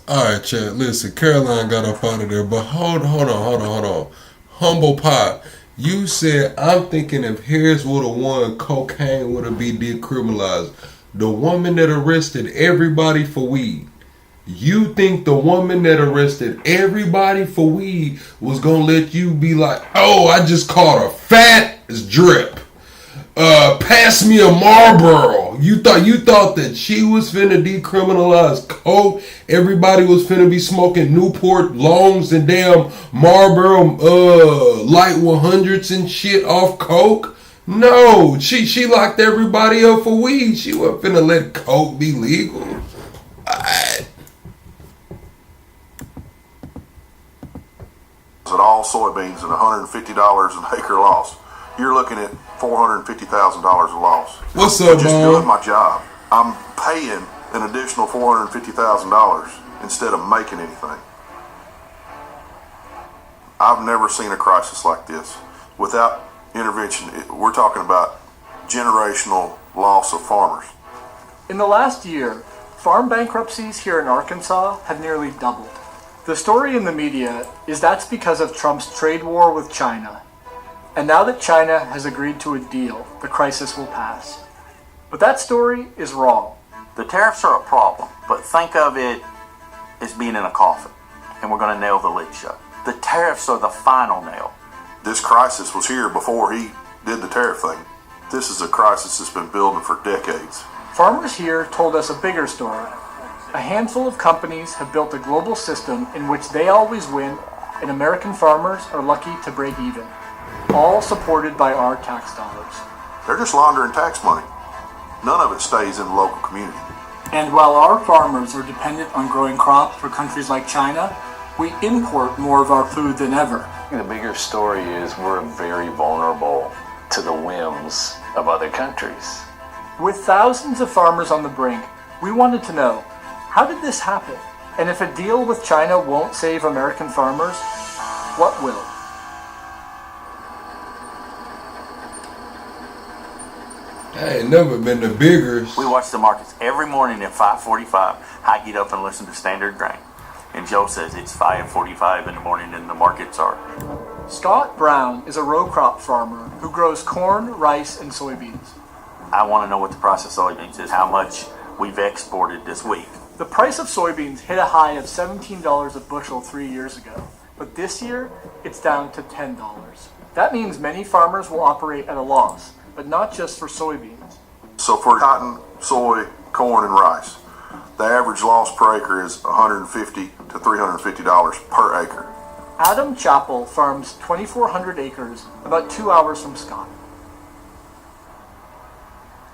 Alright, Chad, listen, Caroline got up out of there, but hold on. Humble Pie, you said, I'm thinking if Harris would have won, cocaine would have been decriminalized. The woman that arrested everybody for weed, you think the woman that arrested everybody for weed was going to let you be like, oh, I just caught a fat drip. Pass me a Marlboro. You thought that she was finna decriminalize coke. Everybody was finna be smoking Newport Longs and damn Marlboro Light 100s and shit off coke. No, she locked everybody up for weed. She wasn't finna let coke be legal. At all soybeans and $150 an acre loss. You're looking at $450,000 of loss. What's up, just man? doing my job. I'm paying an additional $450,000 instead of making anything. I've never seen a crisis like this without intervention. We're talking about generational loss of farmers. In the last year, farm bankruptcies here in Arkansas have nearly doubled. The story in the media is that's because of Trump's trade war with China. And now that China has agreed to a deal, the crisis will pass. But that story is wrong. The tariffs are a problem, but think of it as being in a coffin, and we're going to nail the lid shut. The tariffs are the final nail. This crisis was here before he did the tariff thing. This is a crisis that's been building for decades. Farmers here told us a bigger story. A handful of companies have built a global system in which they always win, and American farmers are lucky to break even. All supported by our tax dollars. They're just laundering tax money. None of it stays in the local community. And while our farmers are dependent on growing crops for countries like China, we import more of our food than ever. The bigger story is we're very vulnerable to the whims of other countries. With thousands of farmers on the brink, we wanted to know, how did this happen? And if a deal with China won't save American farmers, what will? I ain't never been the biggest. We watch the markets every morning at 5:45. I get up and listen to Standard Grain. And Joe says it's 5:45 in the morning and the markets are. Scott Brown is a row crop farmer who grows corn, rice, and soybeans. I want to know what the price of soybeans is, how much we've exported this week. The price of soybeans hit a high of $17 a bushel 3 years ago, but this year it's down to $10. That means many farmers will operate at a loss, but not just for soybeans. So for cotton, soy, corn, and rice, the average loss per acre is $150 to $350 per acre. Adam Chappell farms 2,400 acres about 2 hours from Scott.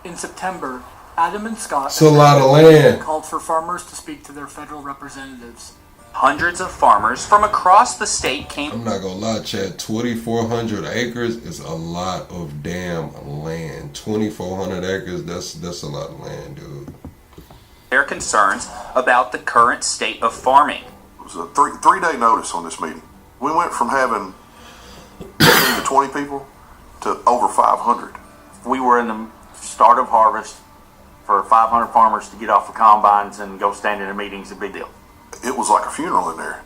In September, Adam and Scott It's a lot of land. called for farmers to speak to their federal representatives. Hundreds of farmers from across the state came. I'm not gonna lie, Chad. 2,400 acres is a lot of damn land. 2,400 acres, that's a lot of land, dude. Their concerns about the current state of farming. It was a three-day notice on this meeting. We went from having 15 to 20 people to over 500. We were in the start of harvest. For 500 farmers to get off the combines and go stand in the meetings, a big deal. It was like a funeral in there.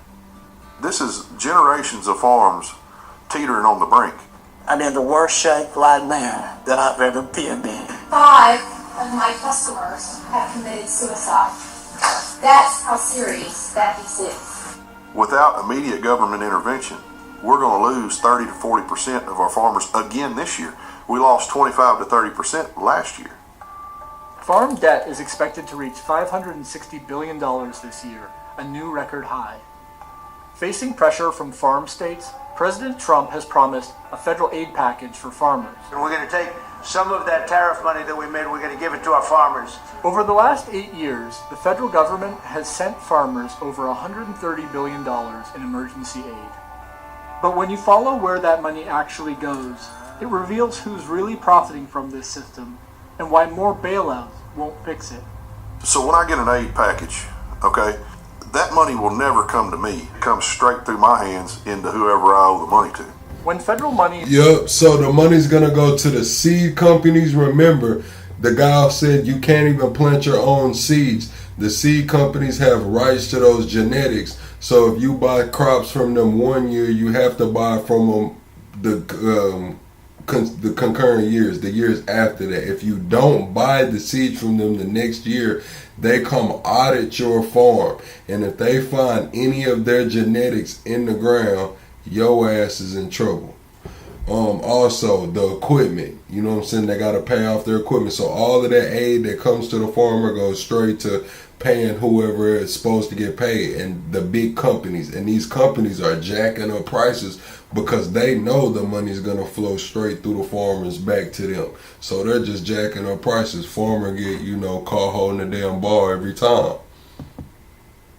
This is generations of farms teetering on the brink. I'm in the worst shape right now that I've ever been in. 5 of my customers have committed suicide. That's how serious that is. Without immediate government intervention, we're going to lose 30 to 40% of our farmers again this year. We lost 25 to 30% last year. Farm debt is expected to reach $560 billion this year, a new record high. Facing pressure from farm states, President Trump has promised a federal aid package for farmers. And we're going to take some of that tariff money that we made, we're going to give it to our farmers. Over the last 8 years, the federal government has sent farmers over $130 billion in emergency aid. But when you follow where that money actually goes, it reveals who's really profiting from this system and why more bailouts won't fix it. So when I get an aid package, okay, that money will never come to me. It comes straight through my hands into whoever I owe the money to. When federal money... Yup, so the money's going to go to the seed companies. Remember, the guy said you can't even plant your own seeds. The seed companies have rights to those genetics. So if you buy crops from them one year, you have to buy from them the concurrent years, the years after that. If you don't buy the seeds from them the next year, they come audit your farm. And if they find any of their genetics in the ground, your ass is in trouble. Also the equipment, you know what I'm saying, they got to pay off their equipment. So all of that aid that comes to the farmer goes straight to paying whoever is supposed to get paid, and the big companies. And these companies are jacking up prices because they know the money's going to flow straight through the farmers back to them. So they're just jacking up prices. Farmer get, caught holding the damn ball every time.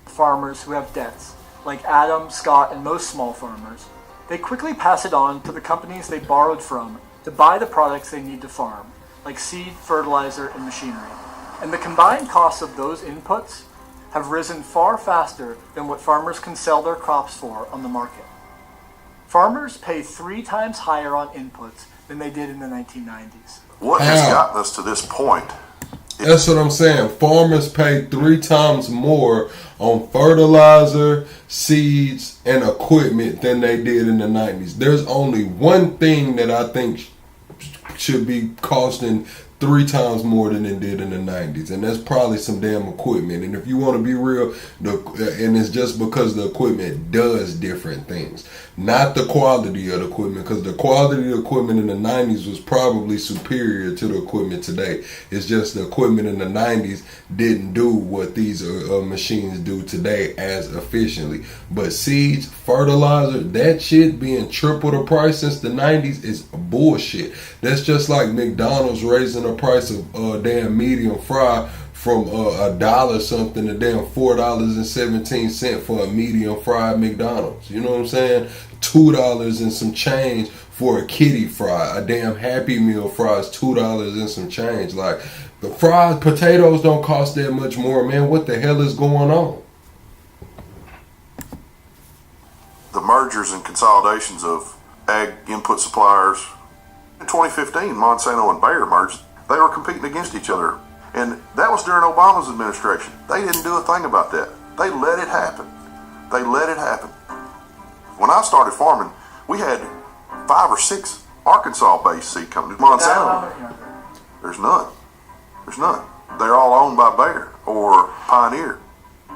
Farmers who have debts, like Adam, Scott, and most small farmers, they quickly pass it on to the companies they borrowed from to buy the products they need to farm, like seed, fertilizer, and machinery. And the combined costs of those inputs have risen far faster than what farmers can sell their crops for on the market. Farmers pay 3 times higher on inputs than they did in the 1990s. What has gotten us to this point? That's what I'm saying. Farmers pay 3 times more on fertilizer, seeds, and equipment than they did in the 90s. There's only one thing that I think should be costing 3 times more than it did in the 90s, and that's probably some damn equipment. And if you want to be real, and it's just because the equipment does different things, not the quality of the equipment, because the quality of the equipment in the 90s was probably superior to the equipment today. It's just the equipment in the 90s didn't do what these machines do today as efficiently. But seeds, fertilizer, that shit being triple the price since the 90s is bullshit. That's just like McDonald's raising the price of damn medium fry from $1 something to damn $4.17 for a medium fried McDonald's. You know what I'm saying? $2 and some change for a kitty fry. A damn Happy Meal fry is $2 and some change. Like, the fried potatoes don't cost that much more, man. What the hell is going on? The mergers and consolidations of ag input suppliers. In 2015, Monsanto and Bayer merged. They were competing against each other. And that was during Obama's administration. They didn't do a thing about that. They let it happen. They let it happen. When I started farming, we had 5 or 6 Arkansas-based seed companies. Monsanto, there's none. There's none. They're all owned by Bayer or Pioneer.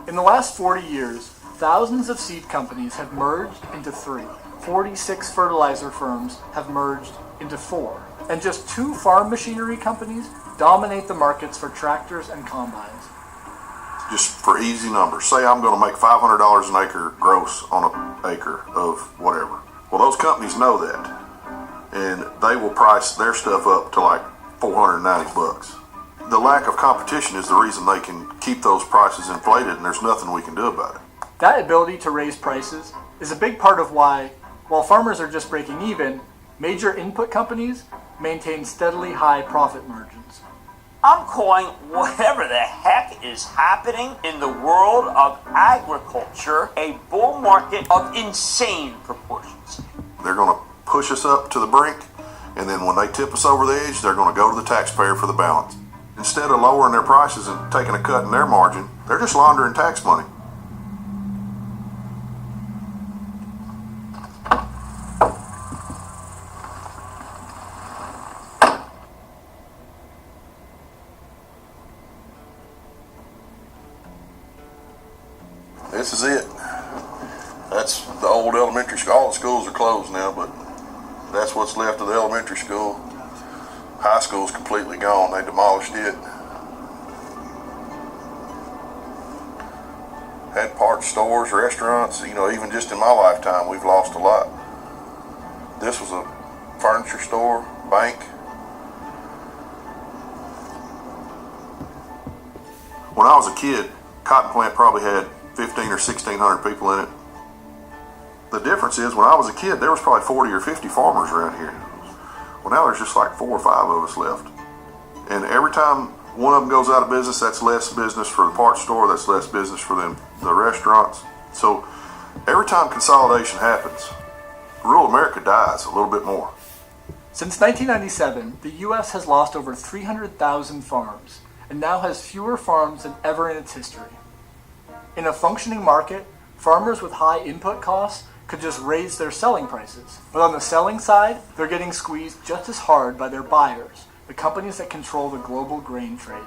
In the last 40 years, thousands of seed companies have merged into 3. 46 fertilizer firms have merged into 4. And just 2 farm machinery companies dominate the markets for tractors and combines. Just for easy numbers, say I'm going to make $500 an acre gross on an acre of whatever. Well, those companies know that, and they will price their stuff up to like $490. The lack of competition is the reason they can keep those prices inflated, and there's nothing we can do about it. That ability to raise prices is a big part of why, while farmers are just breaking even, major input companies maintain steadily high profit margins. I'm calling whatever the heck is happening in the world of agriculture a bull market of insane proportions. They're going to push us up to the brink, and then when they tip us over the edge, they're going to go to the taxpayer for the balance. Instead of lowering their prices and taking a cut in their margin, they're just laundering tax money. This is it. That's the old elementary school. All the schools are closed now, but that's what's left of the elementary school. High school's completely gone. They demolished it. Had parts stores, restaurants. Even just in my lifetime, we've lost a lot. This was a furniture store, bank. When I was a kid, cotton plant probably had 1,500 or 1,600 people in it. The difference is, when I was a kid, there was probably 40 or 50 farmers around here. Well, now there's just like 4 or 5 of us left. And every time one of them goes out of business, that's less business for the parts store, that's less business for the restaurants. So every time consolidation happens, rural America dies a little bit more. Since 1997, the U.S. has lost over 300,000 farms and now has fewer farms than ever in its history. In a functioning market, farmers with high input costs could just raise their selling prices. But on the selling side, they're getting squeezed just as hard by their buyers, the companies that control the global grain trade.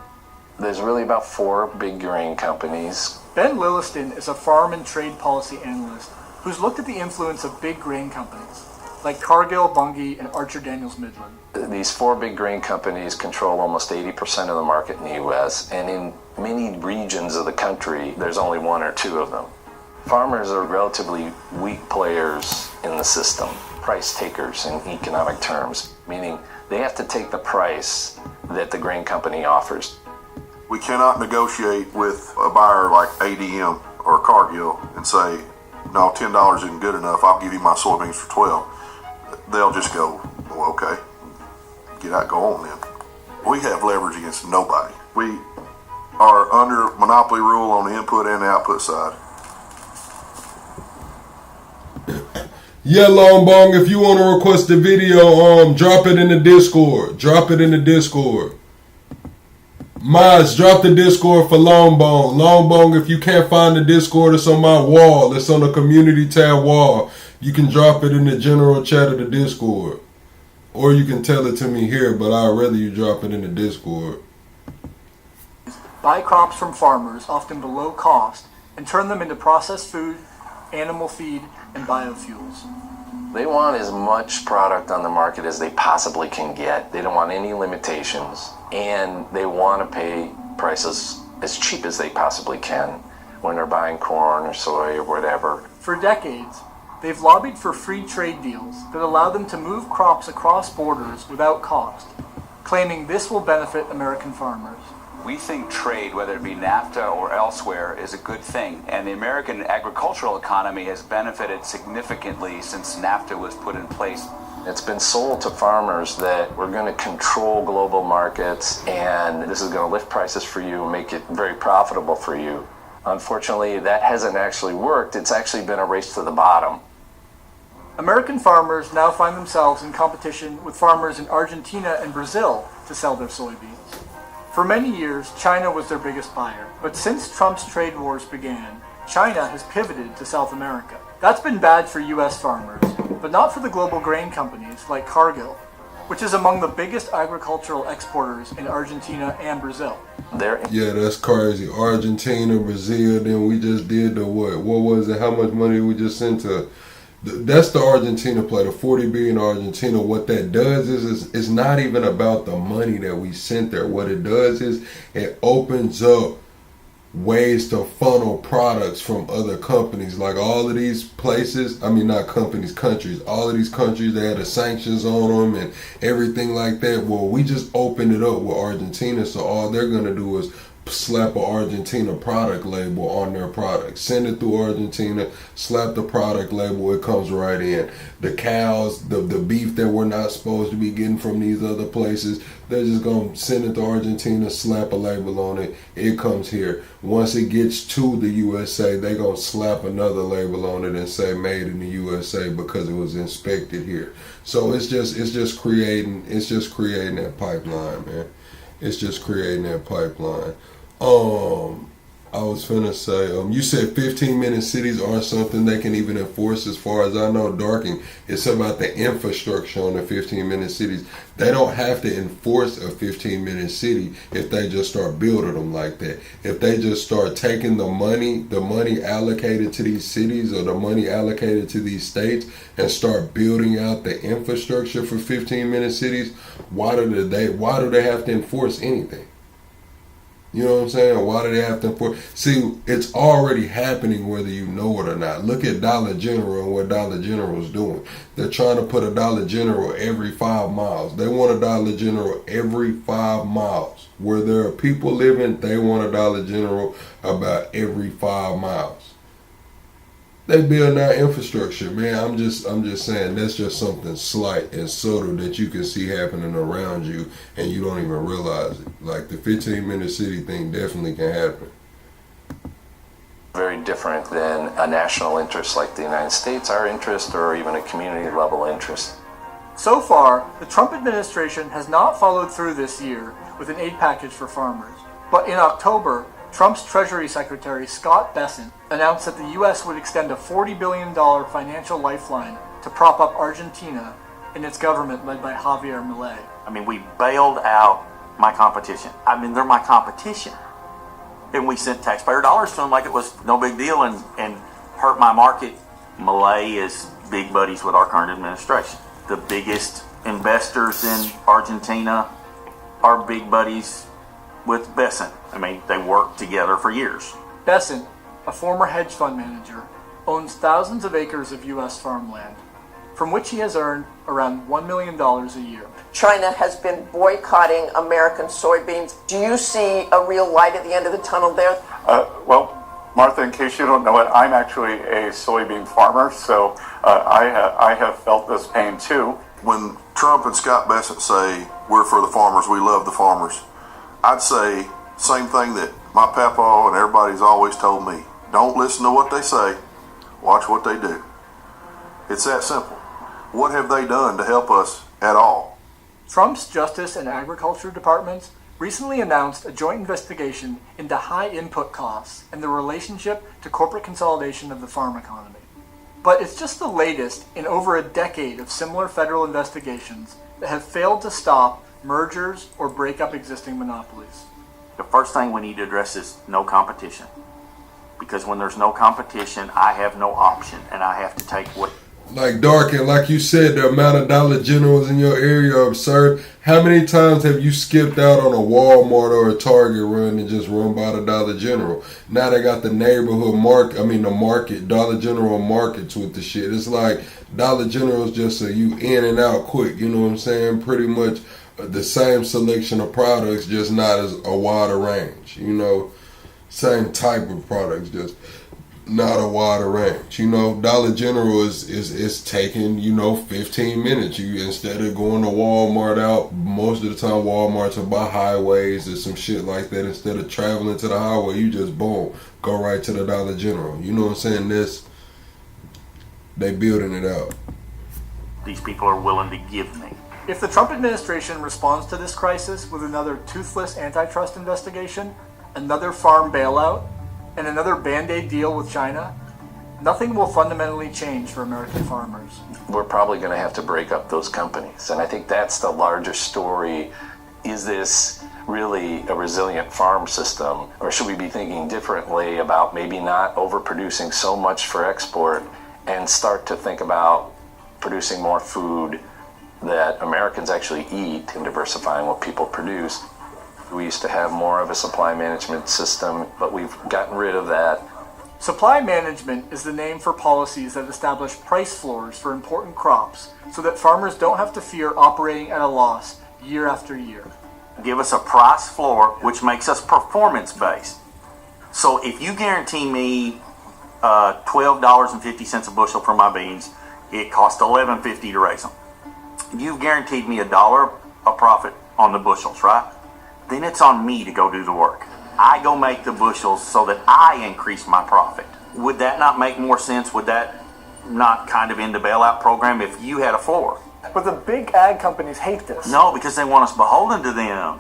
There's really about 4 big grain companies. Ben Lilliston is a farm and trade policy analyst who's looked at the influence of big grain companies. like Cargill, Bunge, and Archer Daniels Midland. These four big grain companies control almost 80% of the market in the U.S., and in many regions of the country, there's only one or two of them. Farmers are relatively weak players in the system, price takers in economic terms, meaning they have to take the price that the grain company offers. We cannot negotiate with a buyer like ADM or Cargill and say, no, $10 isn't good enough, I'll give you my soybeans for 12. They'll just go, well, okay, get out, go on then. We have leverage against nobody. We are under monopoly rule on the input and the output side. Yeah, Long Bong, if you want to request a video, drop it in the Discord. Drop it in the Discord. Mods, drop the Discord for Long Bong. Long Bong, if you can't find the Discord, it's on my wall. It's on the community tab wall. You can drop it in the general chat of the Discord. Or you can tell it to me here, but I'd rather you drop it in the Discord. Buy crops from farmers, often below cost, and turn them into processed food, animal feed, and biofuels. They want as much product on the market as they possibly can get. They don't want any limitations, and they want to pay prices as cheap as they possibly can when they're buying corn or soy or whatever. For decades, they've lobbied for free trade deals that allow them to move crops across borders without cost, claiming this will benefit American farmers. We think trade, whether it be NAFTA or elsewhere, is a good thing, and the American agricultural economy has benefited significantly since NAFTA was put in place. It's been sold to farmers that we're going to control global markets and this is going to lift prices for you and make it very profitable for you. Unfortunately, that hasn't actually worked. It's actually been a race to the bottom. American farmers now find themselves in competition with farmers in Argentina and Brazil to sell their soybeans. For many years, China was their biggest buyer, but since Trump's trade wars began, China has pivoted to South America. That's been bad for U.S. farmers, but not for the global grain companies like Cargill, which is among the biggest agricultural exporters in Argentina and Brazil. Yeah, that's crazy. Argentina, Brazil, then we just did the what? What was it? How much money we just sent to? That's the Argentina play, the 40 billion Argentina. What that does is it's not even about the money that we sent there. What it does is it opens up ways to funnel products from other companies. Like all of these places, I mean not companies, countries, all of these countries, they had the sanctions on them and everything like that. Well, we just opened it up with Argentina, so all they're going to do is slap an Argentina product label on their product, send it through Argentina, slap the product label, it comes right in. The cows, the beef that we're not supposed to be getting from these other places, they're just going to send it to Argentina, slap a label on it, it comes here. Once it gets to the USA, they're going to slap another label on it and say made in the USA because it was inspected here. So it's just creating that pipeline, man. It's just creating that pipeline. I was finna say, you said 15-minute cities aren't something they can even enforce. As far as I know, Darking, it's about the infrastructure on the 15-minute cities. They don't have to enforce a 15-minute city if they just start building them like that. If they just start taking the money allocated to these cities or the money allocated to these states and start building out the infrastructure for 15-minute cities, why do they have to enforce anything? You know what I'm saying? Why do they have to enforce? See, it's already happening whether you know it or not. Look at Dollar General and what Dollar General is doing. They're trying to put a Dollar General every 5 miles. They want a Dollar General every 5 miles. Where there are people living, they want a Dollar General about every 5 miles. They build our infrastructure, man. I'm just saying that's just something slight and subtle that you can see happening around you and you don't even realize it. Like the 15-minute city thing definitely can happen. Very different than a national interest like the United States, our interest, or even a community level interest. So far, the Trump administration has not followed through this year with an aid package for farmers. But in October, Trump's Treasury Secretary Scott Bessent announced that the U.S. would extend a $40 billion financial lifeline to prop up Argentina and its government led by Javier Milei. I mean, we bailed out my competition. I mean, they're my competition. And we sent taxpayer dollars to them like it was no big deal and hurt my market. Milei is big buddies with our current administration. The biggest investors in Argentina are big buddies with Besant. I mean, they worked together for years. Besant, a former hedge fund manager, owns thousands of acres of U.S. farmland, from which he has earned around $1 million a year. China has been boycotting American soybeans. Do you see a real light at the end of the tunnel there? Well, Martha, in case you don't know it, I'm actually a soybean farmer, so I have felt this pain too. When Trump and Scott Bessent say, we're for the farmers, we love the farmers, I'd say same thing that my papa and everybody's always told me. Don't listen to what they say, watch what they do. It's that simple. What have they done to help us at all? Trump's Justice and Agriculture departments recently announced a joint investigation into high input costs and the relationship to corporate consolidation of the farm economy. But it's just the latest in over a decade of similar federal investigations that have failed to stop mergers or break up existing monopolies. The first thing we need to address is no competition. Because when there's no competition, I have no option, and I have to take what... Like Dark, and like you said, the amount of Dollar Generals in your area are absurd. How many times have you skipped out on a Walmart or a Target run and just run by the Dollar General? Now they got the neighborhood market, the market, Dollar General markets with the shit. It's like Dollar General's just a you in and out quick, you know what I'm saying? Pretty much the same selection of products, just not as a wider range, you know? Same type of products, just not a wider range. You know, Dollar General is taking, 15 minutes. You instead of going to Walmart out, most of the time Walmart's are by highways or some shit like that. Instead of traveling to the highway, you just boom, go right to the Dollar General. You know what I'm saying? They building it out. These people are willing to give me. If the Trump administration responds to this crisis with another toothless antitrust investigation, another farm bailout, and another Band-Aid deal with China, nothing will fundamentally change for American farmers. We're probably going to have to break up those companies. And I think that's the larger story. Is this really a resilient farm system? Or should we be thinking differently about maybe not overproducing so much for export and start to think about producing more food that Americans actually eat and diversifying what people produce? We used to have more of a supply management system, but we've gotten rid of that. Supply management is the name for policies that establish price floors for important crops so that farmers don't have to fear operating at a loss year after year. Give us a price floor, which makes us performance-based. So if you guarantee me $12.50 a bushel for my beans, it costs $11.50 to raise them. You've guaranteed me $1 a profit on the bushels, right? Then it's on me to go do the work. I go make the bushels so that I increase my profit. Would that not make more sense? Would that not kind of end the bailout program if you had a floor? But the big ag companies hate this. No, because they want us beholden to them.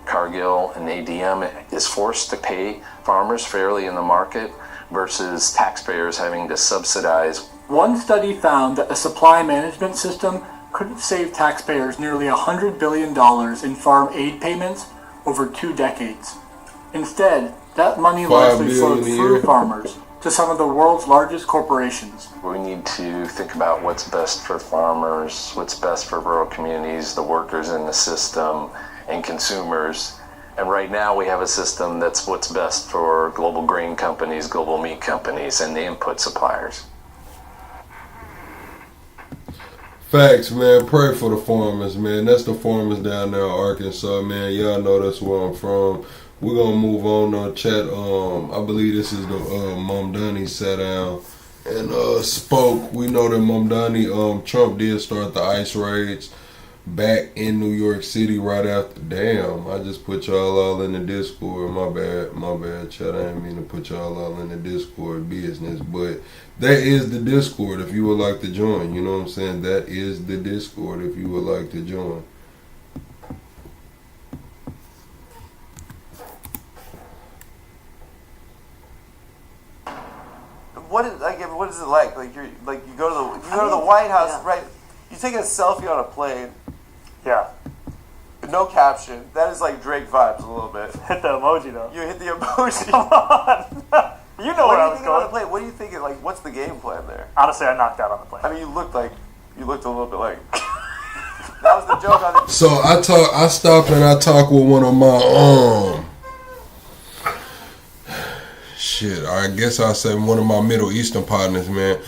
Cargill and ADM is forced to pay farmers fairly in the market versus taxpayers having to subsidize. One study found that a supply management system could have saved taxpayers nearly $100 billion in farm aid payments over 2 decades. Instead, that money largely flowed through farmers to some of the world's largest corporations. We need to think about what's best for farmers, what's best for rural communities, the workers in the system, and consumers. And right now we have a system that's what's best for global grain companies, global meat companies, and the input suppliers. Facts, man. Pray for the farmers, man. That's the farmers down there in Arkansas, man. Y'all know that's where I'm from. We're gonna move on chat. I believe this is the Mamdani sat down and spoke. We know that Mamdani, Trump did start the ICE raids back in New York City right after. Damn, I just put y'all all in the Discord. My bad, chat. I didn't mean to put y'all all in the Discord business, but that is the Discord if you would like to join. You know what I'm saying? That is the Discord if you would like to join. What is it like? Like you go to the White House, right? You take a selfie on a plane. Yeah. No caption. That is like Drake vibes a little bit. Hit the emoji though. You hit the emoji. Come on. You know where I was on the going. plane? What do you think? Like, what's the game plan there? Honestly, I knocked out on the plane. I mean, you looked a little bit like. That was the joke on the. So I stopped and I talked with one of my shit. I guess I say one of my Middle Eastern partners, man.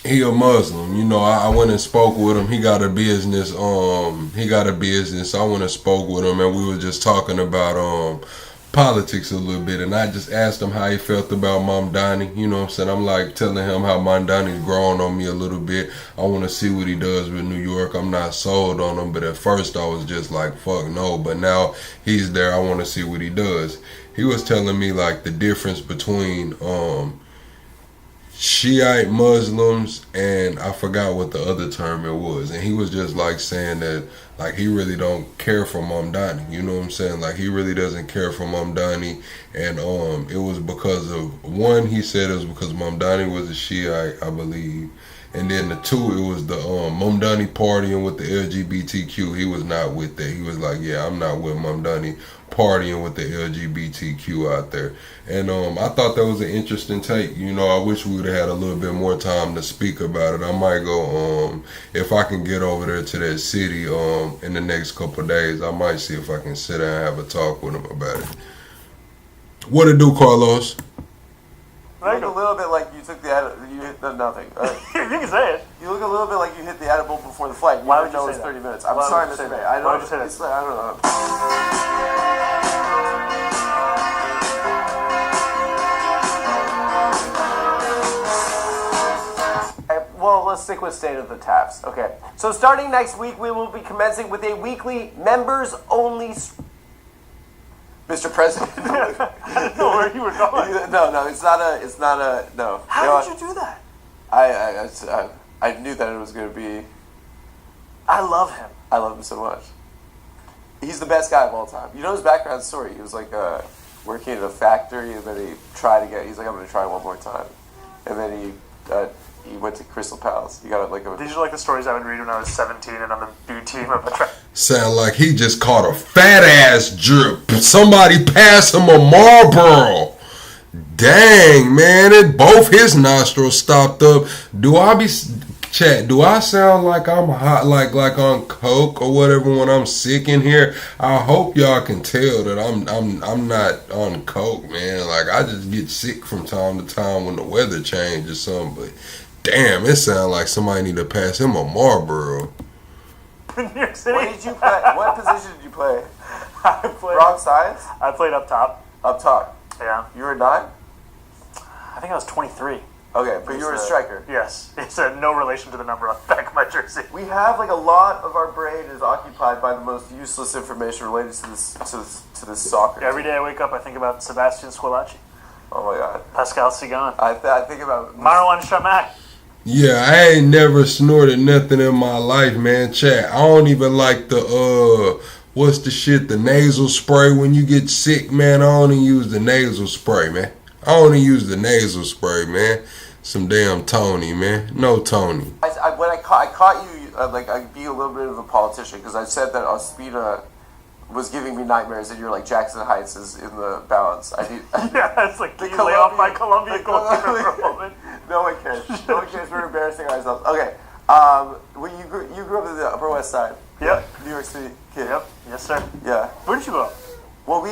He a Muslim. You know, I went and spoke with him. He got a business. I went and spoke with him, and we were just talking about politics a little bit. And I just asked him how he felt about Mamdani. You know what I'm saying? I'm like telling him how Mamdani's growing on me a little bit. I want to see what he does with New York. I'm not sold on him, but at first I was just like, fuck no. But now he's there. I want to see what he does. He was telling me like the difference between Shiite Muslims and I forgot what the other term it was, and he was just like saying that like he really don't care for Mamdani, you know what I'm saying? Like he really doesn't care for Mamdani, and it was because of one, he said it was because Mamdani was a Shiite, I believe, and then the two, it was the Mamdani partying with the LGBTQ. He was not with that. He was like, yeah, I'm not with Mamdani partying with the LGBTQ out there. And I thought that was an interesting take. You know, I wish we would have had a little bit more time to speak about it. I might go, if I can get over there to that city in the next couple of days, I might see if I can sit down and have a talk with him about it. What it do, Carlos? You look a little bit like you took the you hit nothing. You can say it. You look a little bit like you hit the edible before the flight. Why would you know say it's that? 30 minutes. I'm Why sorry, would you Mr. say May. that? I don't Why would you say that? it's like, I don't know. Well, let's stick with State of the Taps. Okay. So starting next week, we will be commencing with a weekly members-only. Mr. President. I know where you were going. No, it's not a. No. How did you do that? I knew that it was going to be. I love him. I love him so much. He's the best guy of all time. You know his background story. He was like working at a factory, and then he tried to get. He's like, I'm going to try one more time, and then he went to Crystal Palace. He got like a. These are like the stories I would read when I was 17 and on the B team of a track. Sound like he just caught a fat ass drip. Somebody pass him a Marlboro. Dang, man, both his nostrils stopped up. Do I sound like I'm hot, like on coke or whatever when I'm sick in here? I hope y'all can tell that I'm not on coke, man. Like I just get sick from time to time when the weather changes or something. But damn, it sounds like somebody need to pass him a Marlboro. In New York City. What did you play? What position did you play? I played wrong sides. I played up top. Up top. Yeah. You were 9. I think I was 23. Okay, but you were a striker. Yes, it's no relation to the number on the back of my jersey. We have like a lot of our brain is occupied by the most useless information related to this soccer. Every day I wake up, I think about Sebastian Squillaci. Oh my God. Pascal Sigan. I think about Marwan Shamak. Yeah, I ain't never snorted nothing in my life, man. Chat, I don't even like the what's the shit, the nasal spray when you get sick, man. I only use the nasal spray, man. I only use the nasal spray, man. Some damn Tony, man. No Tony. When I caught you, like I'd be a little bit of a politician because I said that Ospina was giving me nightmares and you're like Jackson Heights is in the balance. Yeah, it's like, can you lay off my Colombian goalkeeper for a moment? No one cares. No one cares. We're embarrassing ourselves. Okay. When you grew up in the Upper West Side. Yep. New York City kid. Yep. Yes, sir. Yeah. Where did you grow up? Well, we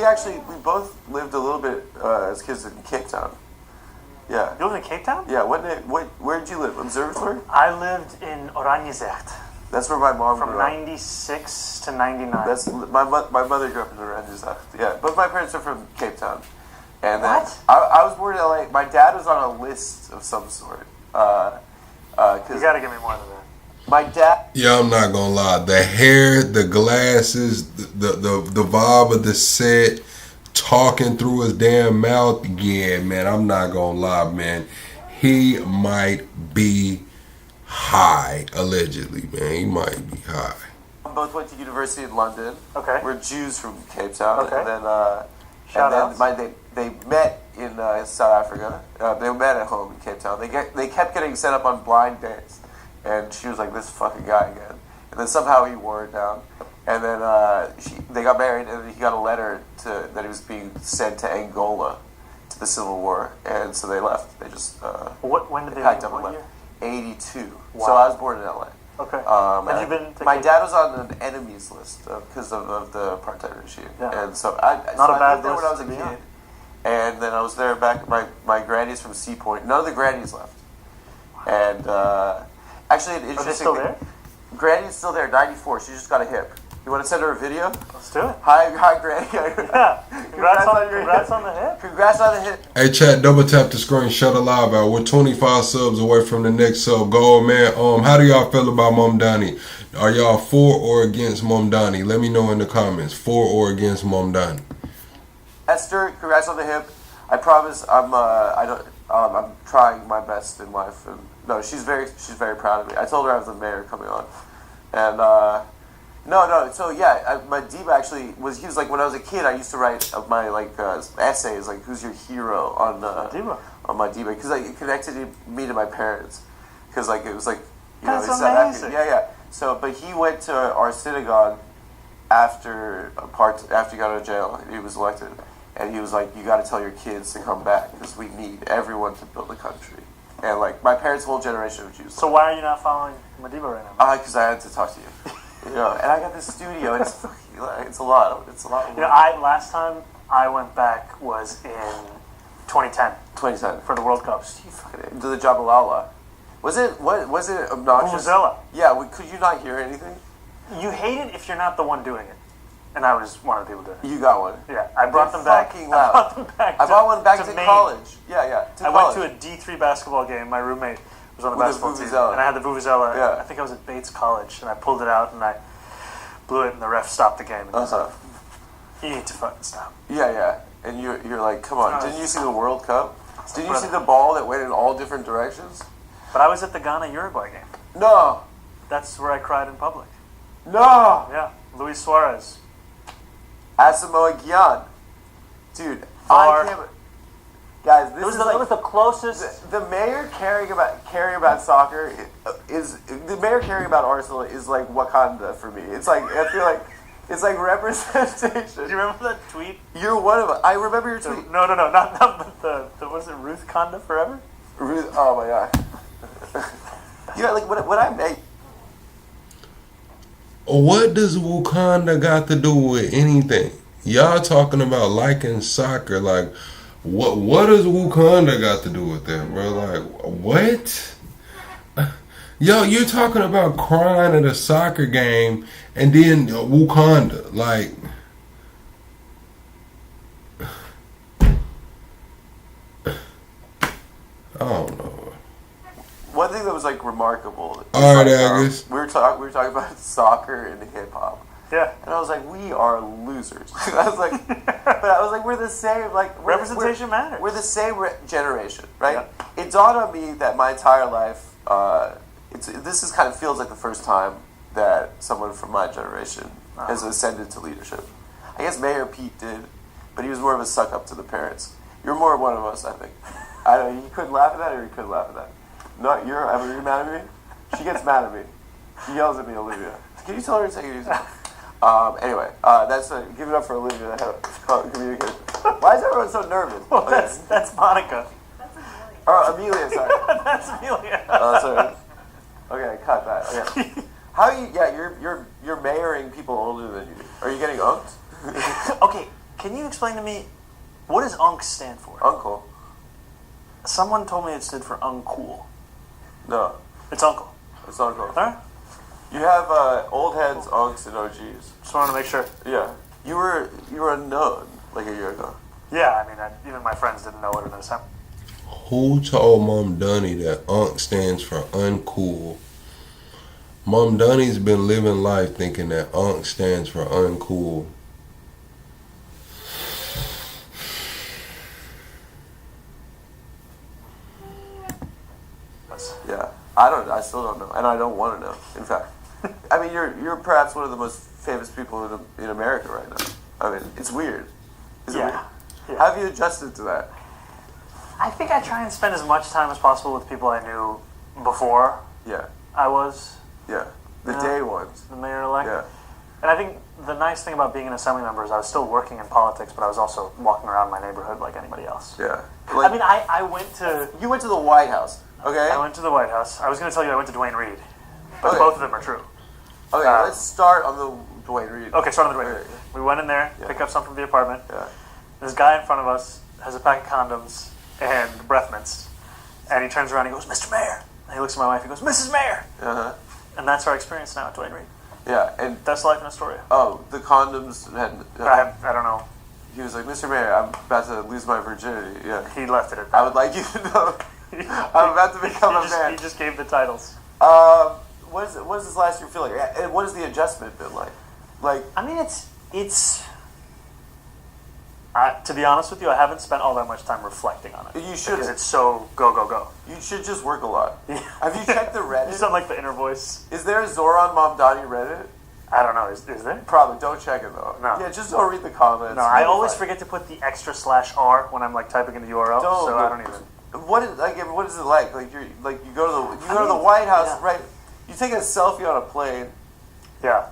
both lived a little bit as kids in Cape Town. Yeah. You lived in Cape Town? Yeah. Where did you live? Observatory? I lived in Oranjezert. That's where my mom From grew up. 96 to 99. That's my mother grew up in Oranjezert. Yeah, but my parents are from Cape Town. And then What? I was born in LA. My dad was on a list of some sort. You gotta give me more than that. My dad. Yeah, I'm not gonna lie. The hair, the glasses, the vibe of the set, talking through his damn mouth. Yeah, man, I'm not gonna lie, man. He might be high, allegedly, man. He might be high. Both went to university in London. Okay. We're Jews from Cape Town. Okay. And then, Shout outs. they met in South Africa. They met at home in Cape Town. They kept getting set up on blind dates. And she was like, this fucking guy again. And then somehow he wore it down. And then they got married, and he got a letter that he was being sent to Angola to the Civil War, and so they left. They just when did they packed leave? up and What left. year? 82. Wow. So I was born in LA. Okay. Have you been to my Cape- dad was on an enemies list because of the apartheid regime, Yeah. and so I Not a bad lived there when I was a list to be kid, on. and then I was there back. My granny's from Sea Point. None of the grannies left, and actually, Are they interesting. still there? Granny's still there. 94. She just got a hip. You want to send her a video? Let's do it. Hi, Granny. Yeah. Congrats on the hit. Congrats on the hit. Hey, chat, double tap the screen, shut a live out. We're 25 subs away from the next sub goal, man. How do y'all feel about Mamdani? Are y'all for or against Mamdani? Let me know in the comments. For or against Mamdani? Esther, congrats on the hip. I promise I'm trying my best in life. And no, she's very proud of me. I told her I was the mayor coming on, and no. So yeah, my Diva actually he was like, when I was a kid, I used to write my essays like, who's your hero on my Diva, because like it connected me to my parents, because like it was like That's he said amazing. yeah. So but he went to our synagogue after he got out of jail. He was elected, and he was like, you got to tell your kids to come back because we need everyone to build a country. And like my parents' whole generation of Jews. So why are you not following Madiba right now? Because I had to talk to you. And I got this studio, and it's a lot. It's a lot of work. Last time I went back was in 2010. 2010 for the World Cup. You fucking did the Jabalala. Was it obnoxious? Vuvuzela. Yeah. Could you not hear anything? You hate it if you're not the one doing it, and I was one of the people doing it. You got one. Yeah, I brought them back. Fucking loud. I brought them back. I brought one back to Maine. college. Yeah. I went to a D3 basketball game. My roommate was on the With basketball the team, vuvuzela. and I had the vuvuzela. Yeah. I think I was at Bates College, and I pulled it out and I blew it, and the ref stopped the game. And he was like, "You need to fucking stop." Yeah. And you're like, come on! Didn't you see the World Cup? Didn't you Brother. see the ball that went in all different directions? But I was at the Ghana-Uruguay game. No. That's where I cried in public. No. Yeah, Luis Suarez. Asamoah Gyan. Dude, VAR. I can't. Guys, this It was the closest. The mayor caring about soccer is the mayor caring about Arsenal is like Wakanda for me. It's like I feel like it's like representation. Do you remember that tweet? You're one of them. I remember your tweet. No, not the was it Ruth Conda Forever? Ruth, oh my god. Yeah, like what I make. What does Wakanda got to do with anything? Y'all talking about liking soccer, like what does Wakanda got to do with that, bro? Like what? Yo, you're talking about crying at a soccer game and then Wakanda, like I don't know. One thing that was like remarkable. All right, like, Agus. we were talking about soccer and hip hop. Yeah. And I was like, we are losers. I was like, but I was like, we're the same. Like Representation matters. We're the same generation, right? Yeah. It dawned on me that my entire life, this is kind of feels like the first time that someone from my generation has ascended to leadership. I guess Mayor Pete did, but he was more of a suck up to the parents. You're more one of us, I think. I don't know. You couldn't laugh at that, or you could laugh at that. No, are you mad at me? She gets mad at me. She yells at me, Olivia. Can you tell her to take it easy? Anyway, that's give it up for Olivia. Communication. Why is everyone so nervous? Well, that's Monica. Or Amelia, sorry. That's Amelia. Oh, sorry. Okay, cut that. Okay. How are you? Yeah, you're mayoring people older than you. Are you getting unked? Okay, can you explain to me what does UNC stand for? Uncle. Someone told me it stood for uncool. No. It's uncle. It's uncle. All right. You have old heads, unks, and OGs. Just wanted to make sure. Yeah. You were unknown like a year ago. Yeah, I mean, even my friends didn't know what it was. Who told Mom Dunny that UNC stands for uncool? Mom Dunny's been living life thinking that UNC stands for uncool. Yeah, I still don't know, and I don't want to know. In fact, I mean, you're perhaps one of the most famous people in America right now. I mean, it's weird. Is it weird? Yeah. How have you adjusted to that? I think I try and spend as much time as possible with people I knew before. Yeah. I was. Yeah. The day ones. The mayor-elect. Yeah. And I think the nice thing about being an assembly member is I was still working in politics, but I was also walking around my neighborhood like anybody else. Yeah. I mean, I went to... You went to the White House, okay? I went to the White House. I was going to tell you I went to Dwayne Reed, but Okay. both of them are true. Okay, let's start on the Dwayne Reed. Okay, start on the Dwayne Reed. We went in there, Yeah. picked up something from the apartment. Yeah. This guy in front of us has a pack of condoms and breath mints, and he turns around and he goes, "Mr. Mayor." And he looks at my wife, he goes, "Mrs. Mayor." Uh-huh. And that's our experience now at Dwayne Reed. Yeah, and That's life in Astoria. oh, the condoms had. I don't know. He was like, "Mr. Mayor, I'm about to lose my virginity." Yeah. He left it at that. I would like you to know, I'm about to become a man. He just gave the titles. What is this last year feel like? And what has the adjustment been like? Like, I mean, it's. To be honest with you, I haven't spent all that much time reflecting on it. You should. Because it's so go, go, go. You should just work a lot. Have you checked the Reddit? You sound like the inner voice. Is there a Zoran Mamdani Reddit? I don't know. Is there? Probably. Don't check it though. No. Yeah, just don't read the comments. No, I You'll always find- forget to put the extra /R when I'm like typing in the URL, Don't, so I don't even. What is it like? Like you go to the White House, yeah. right? You take a selfie on a plane, Yeah.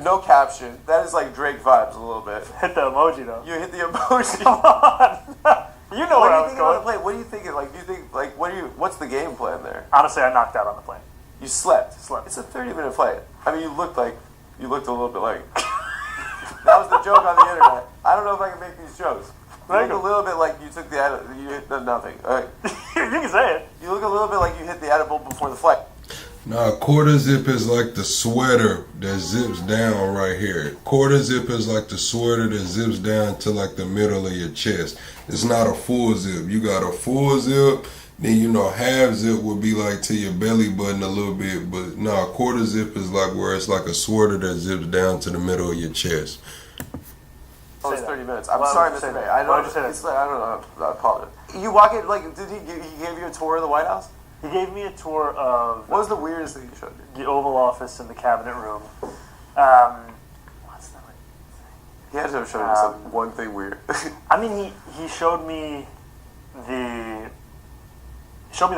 no caption. That is like Drake vibes a little bit. Hit the emoji though. You hit the emoji. Come on. You know What where are I you was thinking on the going. plane? What are you thinking? Like, do you think like what's the game plan there? Honestly, I knocked out on the plane. You slept. Slept. It's a 30-minute flight. I mean, you looked a little bit like. That was the joke on the internet. I don't know if I can make these jokes. You look a little bit like you took you hit nothing. All right. You can say it. You look a little bit like you hit the edible before the flight. Nah, quarter zip is like the sweater that zips down right here. Quarter zip is like the sweater that zips down to like the middle of your chest. It's not a full zip. You got a full zip, then half zip would be like to your belly button a little bit. But nah, quarter zip is like where it's like a sweater that zips down to the middle of your chest. Oh, it's 30 minutes. I'm Why sorry, would you Mr. say May. that? I know. Why would you say that? It's like, I don't know. I apologize. You walk in, like, did he gave you a tour of the White House? He gave me a tour of What was the weirdest thing he showed you? the Oval Office and the Cabinet Room. What's that? He had to have shown you some one thing weird. I mean, he showed me the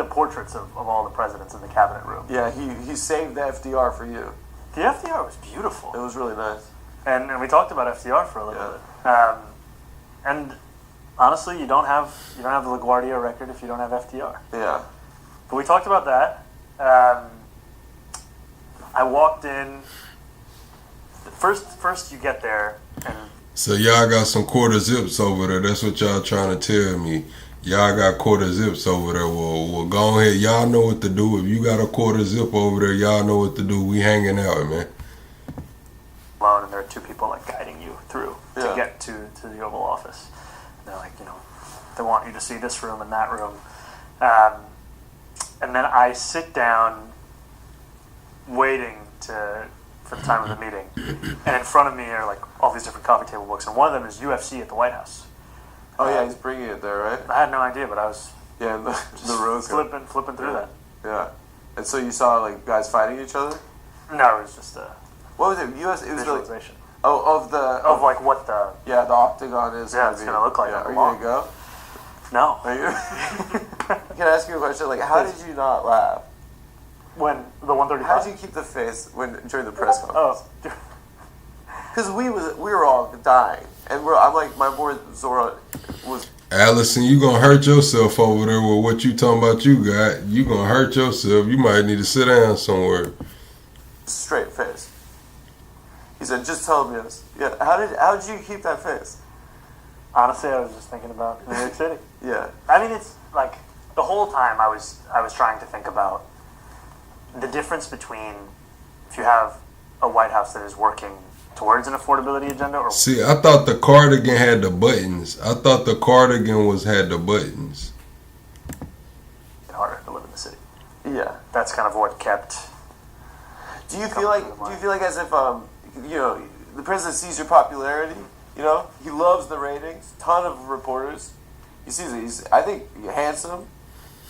portraits of all the presidents in the Cabinet Room. Yeah, he saved the FDR for you. The FDR was beautiful. It was really nice. And we talked about FDR for a little bit. And honestly, you don't have the LaGuardia record if you don't have FDR. Yeah. But we talked about that. I walked in. First you get there, and So y'all got some quarter zips over there. That's what y'all trying to tell me. Y'all got quarter zips over there. Well, go ahead. Y'all know what to do. If you got a quarter zip over there, y'all know what to do. We hanging out, man. alone, and there are two people like guiding you through to Yeah. get to the Oval Office. And they're like, they want you to see this room and that room. And then I sit down waiting for the time of the meeting. And in front of me are like all these different coffee table books, and one of them is UFC at the White House. Oh yeah, he's bringing it there, right? I had no idea, but I was the rose flipping through that. Yeah, and so you saw like guys fighting each other. No, it was just a what was it? US. It was visualization. Of like what the the octagon is. Yeah, it's gonna look like. Yeah. Are you gonna go? No. Are you? Can I ask you a question? Like, how did you not laugh when the 135? How did you keep the face during the press conference? Oh. Because we were all dying, and I'm like, my boy Zora was. Allison, you gonna hurt yourself over there with what you talking about you got. You gonna hurt yourself. You might need to sit down somewhere. Straight face. He said, just tell me this. Yeah, how did you keep that face? Honestly, I was just thinking about New York City. Yeah. I mean, it's like the whole time I was trying to think about the difference between if you have a White House that is working towards an affordability agenda or... See, I thought the cardigan had the buttons. I thought the cardigan had the buttons. It's harder to live in the city. Yeah. That's kind of what kept... Do you feel like as if the president sees your popularity? He loves the ratings. Ton of reporters. He sees it. He's, I think, handsome.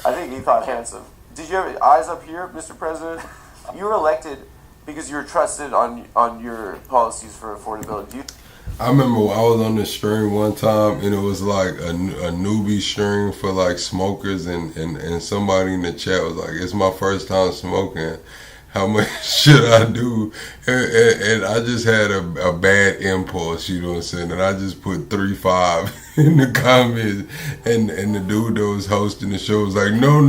I think he thought handsome. Did you have eyes up here, Mr. President? You were elected because you were trusted on your policies for affordability. I remember I was on this stream one time, and it was like a newbie stream for like smokers, and somebody in the chat was like, "It's my first time smoking," how much should I do? And I just had a bad impulse, you know what I'm saying? And I just put 3-5 in the comments. And the dude that was hosting the show was like, no,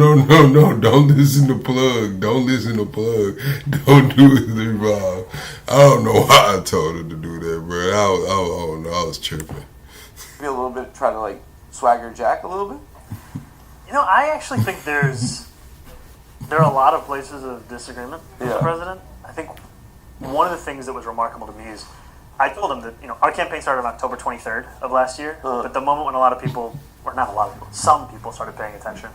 don't listen to Plug. Don't listen to Plug. Don't do it 3-5. I don't know why I told her to do that, bro. I was tripping. Be a little bit trying to like swagger Jack a little bit. You know, I actually think there are a lot of places of disagreement with the president. I think one of the things that was remarkable to me is I told him that, you know, our campaign started on October 23rd of last year, but the moment when a lot of people, or not a lot of people, some people started paying attention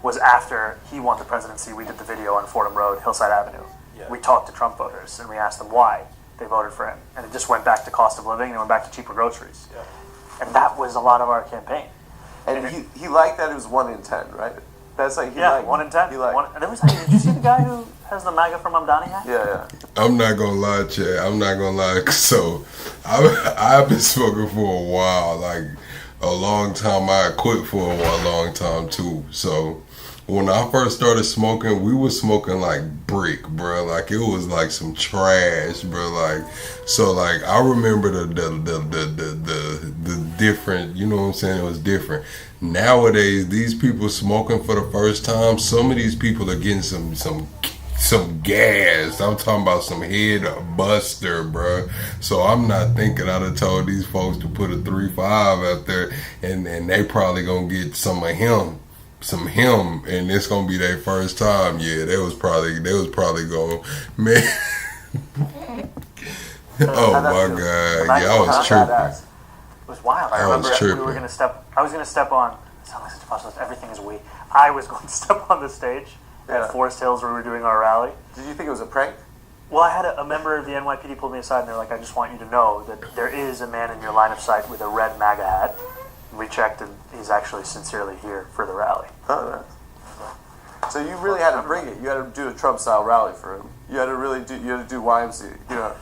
was after he won the presidency. We did the video on Fordham Road, Hillside Avenue. Yeah. We talked to Trump voters and we asked them why they voted for him. And it just went back to cost of living and it went back to cheaper groceries. Yeah. And that was a lot of our campaign. And he liked that it was 1 in 10, right? That's like, he liked 1 in 10. Did you see the guy who has the MAGA from Mamdani hat? Yeah. I'm not gonna lie, Chad. I'm not gonna lie. So I've been smoking for a while, like a long time. I quit for a long time too. So when I first started smoking, we was smoking like brick, bro. Like it was like some trash, bro. Like so, like I remember the different. You know what I'm saying? It was different. Nowadays, these people smoking for the first time. Some of these people are getting some gas. I'm talking about some head buster, bro. So I'm not thinking I'd have told these folks to put a 3-5 out there, and they probably gonna get some of him. And it's gonna be their first time. Yeah, they was probably going, man. Oh my god, yeah, I was tripping. It was wild. I remember I was gonna step on. It sounds like such a possibility. Everything is we. I was going to step on the stage at Forest Hills where we were doing our rally. Did you think it was a prank? Well, I had a member of the NYPD pull me aside and they're like, I just want you to know that there is a man in your line of sight with a red MAGA hat. We checked and he's actually sincerely here for the rally. Oh, nice. So you really had to bring it. You had to do a Trump-style rally for him. You had to do YMC. You know,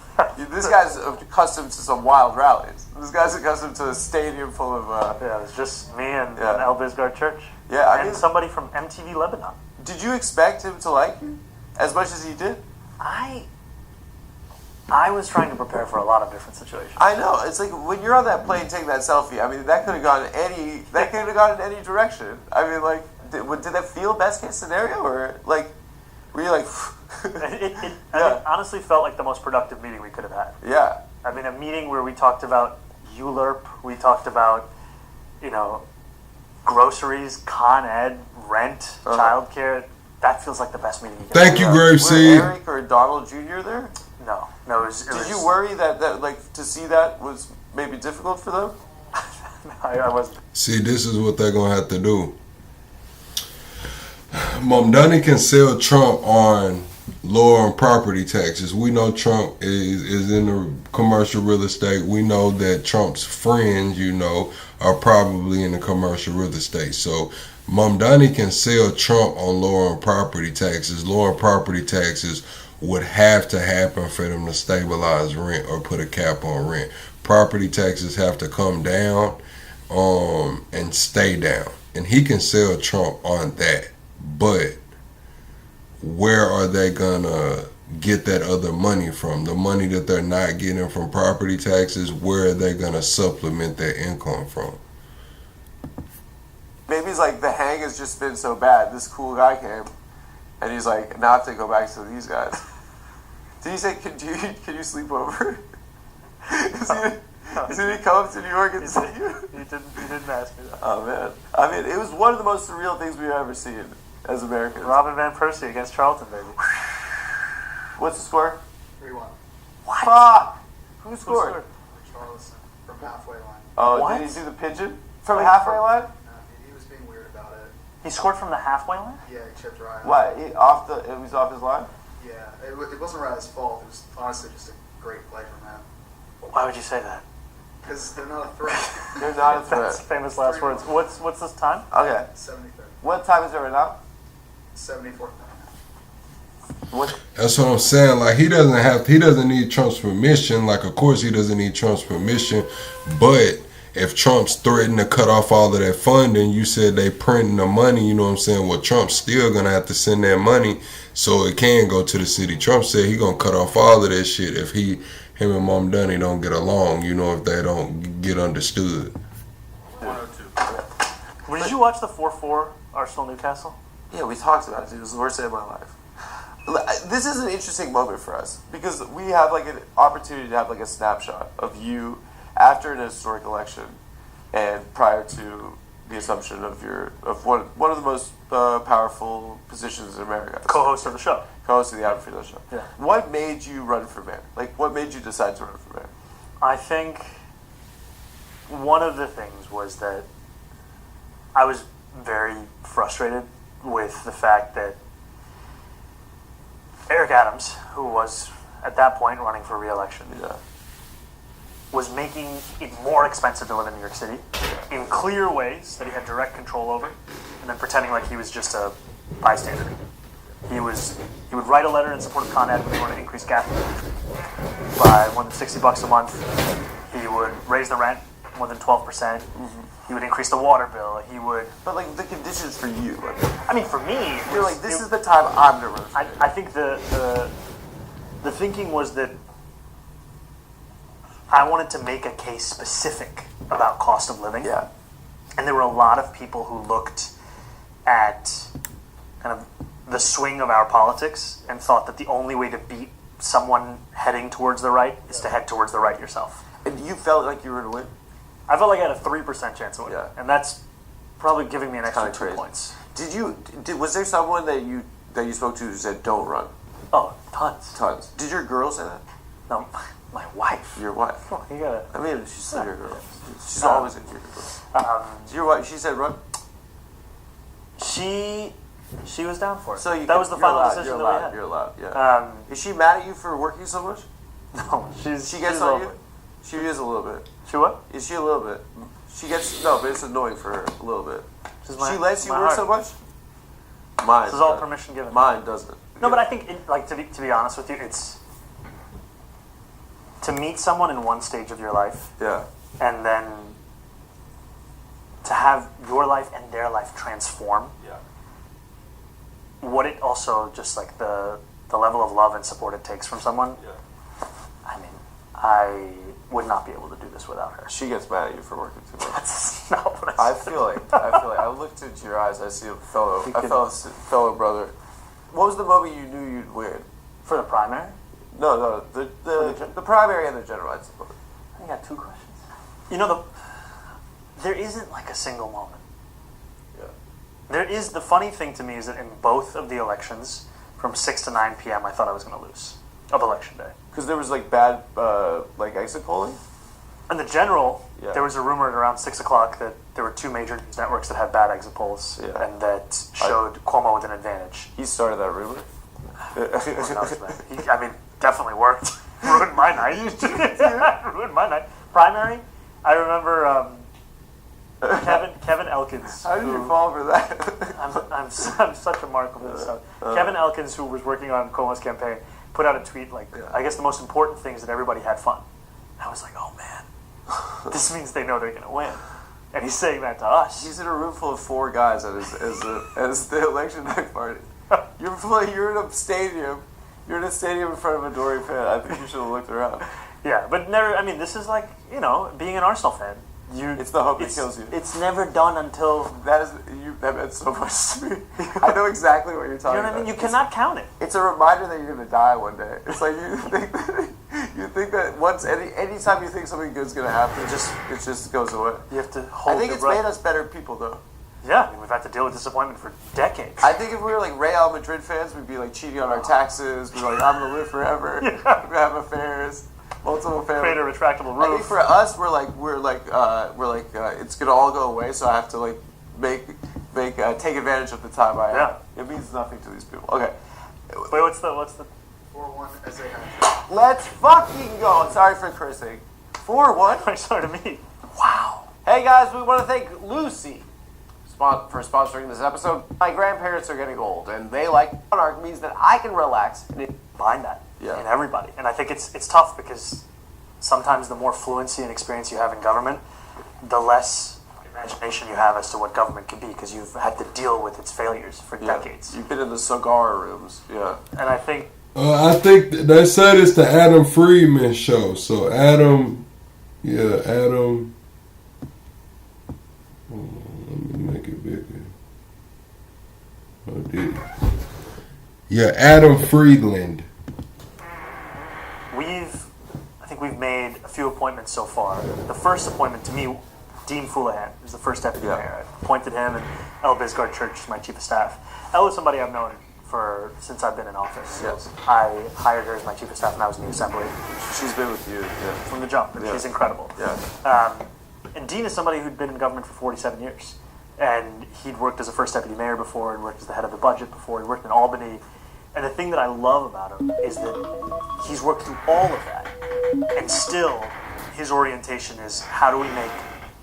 this guy's accustomed to some wild rallies. This guy's accustomed to a stadium full of. Yeah, it was just me and El Bizgar Church. Yeah, and somebody from MTV Lebanon. Did you expect him to like you as much as he did? I was trying to prepare for a lot of different situations. I know. It's like when you're on that plane taking that selfie. I mean, that could have gone in any direction. I mean, like, did that feel best case scenario, or like, were you like? It honestly felt like the most productive meeting we could have had. Yeah. I mean, a meeting where we talked about ULERP, we talked about, groceries, Con Ed, rent, childcare. That feels like the best meeting you could have. Thank you, Grapeseed. Were Eric or Donald Jr. there? No, it was. Did you worry that like to see that was maybe difficult for them? No, I wasn't. See, this is what they're gonna have to do. Mamdani can sell Trump on lowering property taxes. We know Trump is in the commercial real estate. We know that Trump's friends, are probably in the commercial real estate. So Mamdani can sell Trump on lowering property taxes. Lowering property taxes would have to happen for them to stabilize rent or put a cap on rent. Property taxes have to come down and stay down. And he can sell Trump on that. But where are they gonna get that other money from? The money that they're not getting from property taxes, where are they gonna supplement their income from? Maybe it's like the hang has just been so bad. This cool guy came, and he's like, now I have to go back to these guys. Did he say, can you sleep over? Is he come up to New York and see you? He didn't ask me that. Oh, man. I mean, it was one of the most surreal things we've ever seen as Americans. Robin Van Persie against Charlton, baby. What's the score? 3-1. What? Fuck! Who scored? Charleston from halfway line. Oh, What? did he do the pigeon? From halfway line? No, he was being weird about it. He scored from the halfway line? Yeah, he chipped Ryan. What? It was off his line? Yeah, it wasn't Ryan's fault. It was honestly just a great play from him. Why would you say that? Because they're not a threat. They're not a threat. That's famous last words. What's this time? Okay. 73rd. What time is it right now? 74th. That's what I'm saying. Like he doesn't need Trump's permission. Like of course he doesn't need Trump's permission, but if Trump's threatened to cut off all of that funding, you said they printing the money, you know what I'm saying? Well, Trump's still going to have to send that money so it can go to the city. Trump said he going to cut off all of that shit if him and Mom Dunny don't get along, you know, if they don't get understood. 102. Did you watch the 4-4 Arsenal Newcastle? Yeah, we talked about it. It was the worst day of my life. This is an interesting moment for us because we have like an opportunity to have like a snapshot of you after an historic election and prior to the assumption of one of the most powerful positions in America. Co-host of the show. Co-host of the Adam Friedland show. Yeah. What made you run for mayor? Like, what made you decide to run for mayor? I think one of the things was that I was very frustrated with the fact that Eric Adams, who was at that point running for re-election, was making it more expensive to live in New York City in clear ways that he had direct control over, and then pretending like he was just a bystander. He would write a letter in support of Con Ed when they wanted to increase gas by more than $60 a month. He would raise the rent more than 12%. He would increase the water bill. He would. But like the conditions for you. I mean, for me, you're like, this is the time I'm gonna run. I think the thinking was that I wanted to make a case specific about cost of living. Yeah. And there were a lot of people who looked at kind of the swing of our politics and thought that the only way to beat someone heading towards the right is to head towards the right yourself. And you felt like you were going to win? I felt like I had a 3% chance of winning. Yeah. And that's probably giving me an extra 2 points. Was there someone that you spoke to who said don't run? Oh, tons. Tons. Did your girl say that? No, my wife. Your wife? Oh, you gotta. I mean, she's still your girl. She's always your girl. Your wife, she said run? She was down for it. So that was the final decision that we had. You're allowed, yeah. Is she mad at you for working so much? No, she gets on you? She is a little bit. She what? Is she a little bit? She gets, no, but it's annoying for her a little bit. She lets you work heart. so much? Mine. This is all permission given. Mine doesn't. No, but I think, to be honest with you, it's to meet someone in one stage of your life. Yeah. And then to have your life and their life transform. Yeah. What it also, just like the level of love and support it takes from someone. Yeah. I mean, I would not be able to do this without her. She gets mad at you for working too much. That's not what I said. I looked into your eyes. I see a fellow brother. What was the moment you knew you'd win? For the primary? No, the primary and the general. I suppose. I got 2 questions. You know, there isn't like a single moment. Yeah. There is, the funny thing to me is that in both of the elections, from 6 to 9 p.m., I thought I was going to lose of election day. Because there was like bad, like exit polling? In the general, there was a rumor at around 6 o'clock that there were 2 major news networks that had bad exit polls and that showed Cuomo with an advantage. He started that rumor? Who knows, man? I mean, definitely worked. Ruined my night. Ruined my night. Primary, I remember Kevin Elkins. How did you fall for that? I'm such a mark of this stuff. Kevin Elkins, who was working on Cuomo's campaign, put out a tweet like, I guess the most important thing is that everybody had fun. I was like, oh man, this means they know they're going to win. And he's saying that to us. He's in a room full of 4 guys as the election night party. You're in a stadium. You're in a stadium in front of a Dory fan. I think you should have looked around. Yeah, but never. I mean, this is like, you know, being an Arsenal fan. It's the hope that kills you. It's never done until that meant so much to me. I know exactly what you're talking about. You know what I mean? You cannot count it. It's a reminder that you're going to die one day. It's like you think that once anytime you think something good's going to happen, it just goes away. You have to hold. I think it's made us better people, though. Yeah, I mean, we've had to deal with disappointment for decades. I think if we were like Real Madrid fans, we'd be like cheating on our taxes. We'd be like, I'm going to live forever. We're going to have affairs. Multiple families. Create a retractable roof. I think for us, we're like it's gonna all go away. So I have to like take advantage of the time I have. It means nothing to these people. Okay. Wait, what's the 4-1 as they have. Let's fucking go. Sorry for cursing. 4-1. Sorry to me. Wow. Hey guys, we want to thank Lucy for sponsoring this episode. My grandparents are getting old, and they like Monarch means that I can relax and find that. Yeah. In everybody. And I think it's tough because sometimes the more fluency and experience you have in government, the less imagination you have as to what government can be, because you've had to deal with its failures for decades. You've been in the cigar rooms, And I think they said it's the Adam Friedman show. So Adam. Hold on, let me make it bigger. Oh, did it? Yeah, Adam Friedland. I think we've made a few appointments so far. The first appointment to me, Dean Foulahan, is the first deputy mayor. I appointed him, and El Bisgard Church is my chief of staff. El is somebody I've known since I've been in office. Yes. I hired her as my chief of staff when I was in the assembly. She's been with you from the jump. And she's incredible. And Dean is somebody who'd been in government for 47 years. And he'd worked as a first deputy mayor before, and worked as the head of the budget before. He worked in Albany. And the thing that I love about him is that he's worked through all of that. And still, his orientation is, how do we make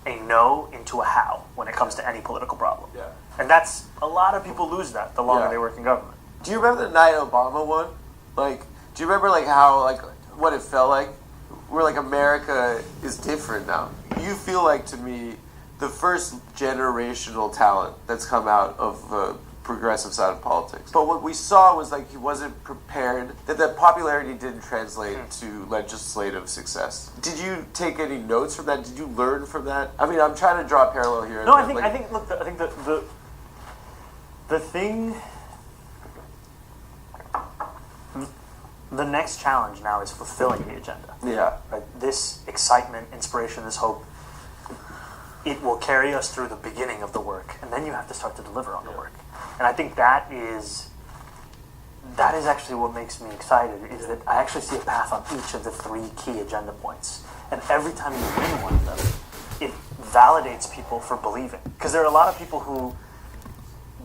a no into a how when it comes to any political problem? And that's, a lot of people lose that the longer they work in government. Do you remember the night Obama won? Like, do you remember how what it felt like? Where America is different now. You feel like, to me, the first generational talent that's come out of the progressive side of politics. But what we saw was he wasn't prepared, that popularity didn't translate to legislative success. Did you take any notes from that? Did you learn from that? I mean, I'm trying to draw a parallel here. No, I think the thing, the next challenge now is fulfilling the agenda. Right? This excitement, inspiration, this hope, it will carry us through the beginning of the work, and then you have to start to deliver on the work. And I think that is actually what makes me excited, is that I actually see a path on each of the 3 key agenda points. And every time you win one of them, it validates people for believing. Because there are a lot of people who,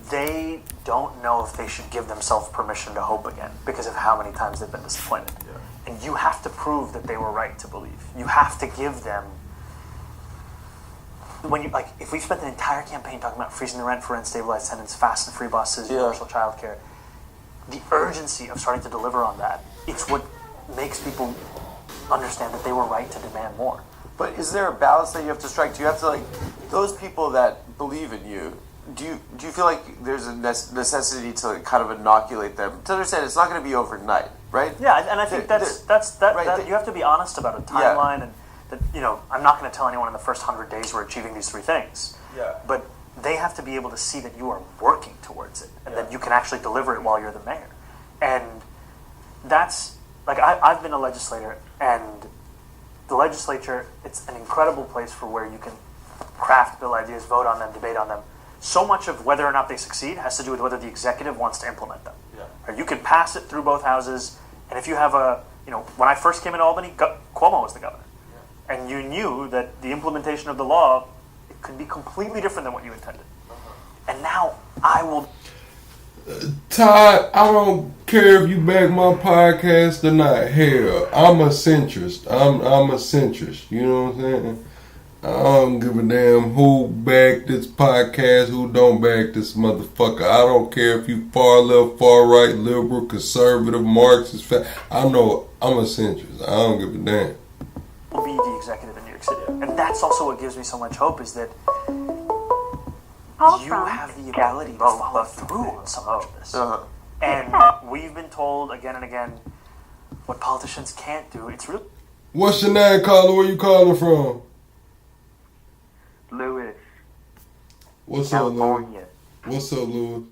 they don't know if they should give themselves permission to hope again because of how many times they've been disappointed. And you have to prove that they were right to believe. You have to give them, if we spent an entire campaign talking about freezing the rent for rent-stabilized tenants, fast and free buses, universal childcare, the urgency of starting to deliver on that, it's what makes people understand that they were right to demand more. But is there a balance that you have to strike? Do you have to, those people that believe in you, do you feel like there's a necessity to kind of inoculate them, to understand it's not going to be overnight, right? Yeah, and I think that you have to be honest about a timeline, and that, I'm not going to tell anyone in the first 100 days we're achieving these 3 things. But they have to be able to see that you are working towards it, and that you can actually deliver it while you're the mayor. And that's, I've been a legislator, and the legislature, it's an incredible place for where you can craft bill ideas, vote on them, debate on them. So much of whether or not they succeed has to do with whether the executive wants to implement them. Or you can pass it through both houses, and if you have when I first came into Albany, Cuomo was the governor. And you knew that the implementation of the law, it could be completely different than what you intended. And now I will... Todd, I don't care if you back my podcast or not. Hell, I'm a centrist. I'm a centrist. You know what I'm saying? I don't give a damn who back this podcast, who don't back this motherfucker. I don't care if you far left, far right, liberal, conservative, Marxist. I know I'm a centrist. I don't give a damn. Will be the executive in New York City. And that's also what gives me so much hope, is that you have the ability to follow through on so much of this. And we've been told again and again what politicians can't do. It's really... What's your name, caller? Where you calling from? Louis. What's California. up, Louis? What's up, Louis?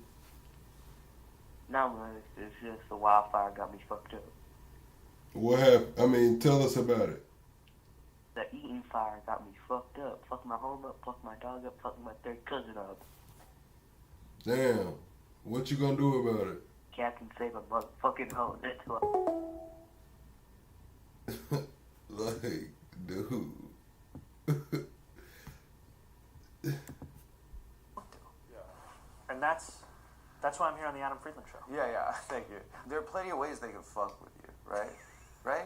Not much. It's just the wildfire got me fucked up. What happened? Tell us about it. The eating fire got me fucked up. Fucked my home up, fucked my dog up, fucked my third cousin up. Damn. What you gonna do about it? Captain save a motherfucking home. That's what. Dude. And that's why I'm here on the Adam Friedland Show. Yeah, thank you. There are plenty of ways they can fuck with you, right?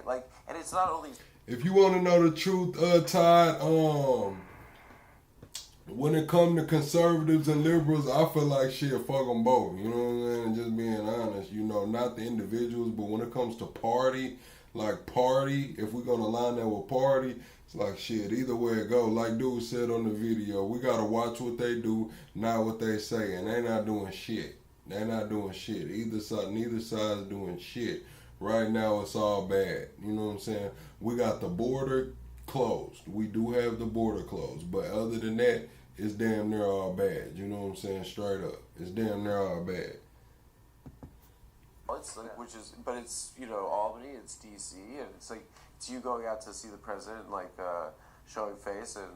Right? And it's not only... If you want to know the truth, Todd, when it comes to conservatives and liberals, I feel like shit, fuck them both. You know what I'm saying? Just being honest, not the individuals, but when it comes to party, like party, if we're gonna line that with party, it's like shit, either way it go. Like dude said on the video, we gotta watch what they do, not what they say, and they not doing shit. They're not doing shit. Neither side's doing shit. Right now it's all bad. You know what I'm saying? We got the border closed. We do have the border closed, but other than that, it's damn near all bad. You know what I'm saying? Straight up, it's damn near all bad. It's like, but it's Albany, it's DC, and it's like it's you going out to see the president, like showing face and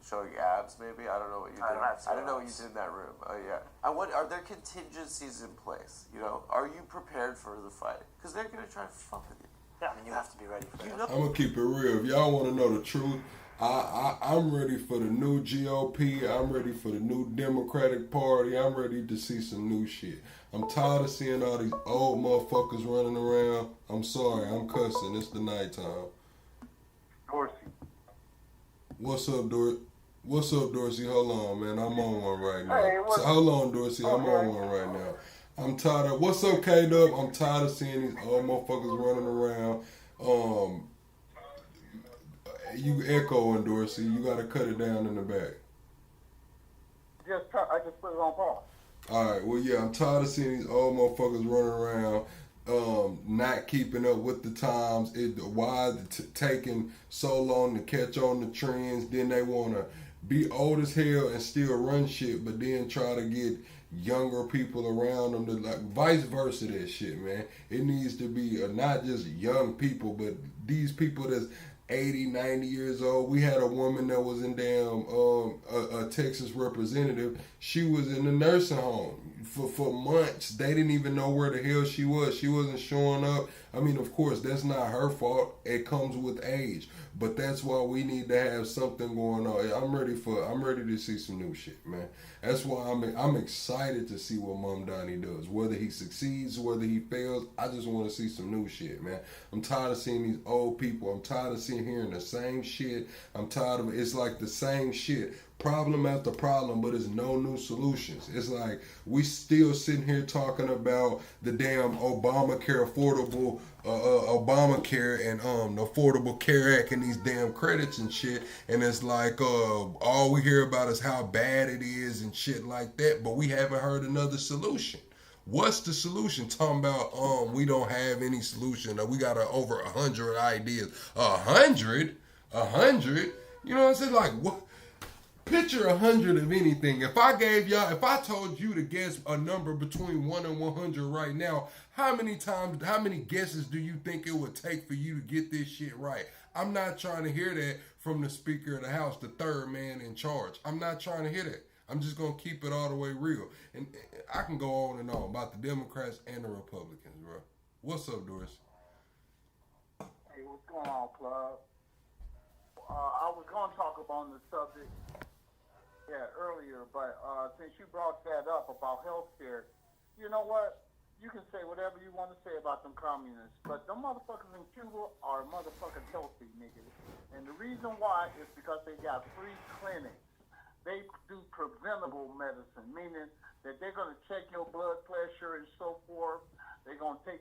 showing abs. Maybe I don't know what you did. I don't know what you did in that room. Oh yeah. I wonder, are there contingencies in place? Are you prepared for the fight? Because they're gonna try to fuck with you. Yeah, I mean you have to be ready for that. I'm gonna keep it real. If y'all want to know the truth, I'm ready for the new GOP. I'm ready for the new Democratic Party. I'm ready to see some new shit. I'm tired of seeing all these old motherfuckers running around. I'm sorry, I'm cussing. It's the nighttime. Dorsey. What's up, Dorsey? Hold on, man. I'm on one right now. Hey, Hold on, Dorsey. I'm on one right now. I'm tired of. What's up, K-Dub? I'm tired of seeing these old motherfuckers running around. You echoing, Dorsey. You got to cut it down in the back. I just put it on pause. All right. Well, yeah, I'm tired of seeing these old motherfuckers running around, not keeping up with the times. Why is taking so long to catch on the trends? Then they want to be old as hell and still run shit, but then try to get younger people around them to like vice versa. That shit, man. It needs to be not just young people, but these people that's 80, 90 years old. We had a woman that was in a Texas representative. She was in the nursing home for months. They didn't even know where the hell she was. She wasn't showing up. I mean, of course, that's not her fault. It comes with age. But that's why we need to have something going on. I'm ready to see some new shit, man. That's why I'm excited to see what Mom Donnie does. Whether he succeeds, whether he fails, I just want to see some new shit, man. I'm tired of seeing these old people. I'm tired of hearing the same shit. I'm tired of it. It's like the same shit. Problem after problem, but it's no new solutions. It's like we still sitting here talking about the damn Obamacare and the Affordable Care Act and these damn credits and shit. And it's like all we hear about is how bad it is and shit like that. But we haven't heard another solution. What's the solution? Talking about we don't have any solution. We got over 100 ideas. 100? 100? You know what I'm saying? Like what? Picture 100 of anything. If I told you to guess a number between 1 and 100 right now, how many guesses do you think it would take for you to get this shit right? I'm not trying to hear that from the Speaker of the House, the third man in charge. I'm not trying to hear that. I'm just going to keep it all the way real. And I can go on and on about the Democrats and the Republicans, bro. What's up, Doris? Hey, what's going on, Club? I was going to talk about the subject earlier, but since you brought that up about healthcare, you know what? You can say whatever you want to say about them communists, but them motherfuckers in Cuba are motherfucking healthy, niggas. And the reason why is because they got free clinics. They do preventable medicine, meaning that they're going to check your blood pressure and so forth. They're going to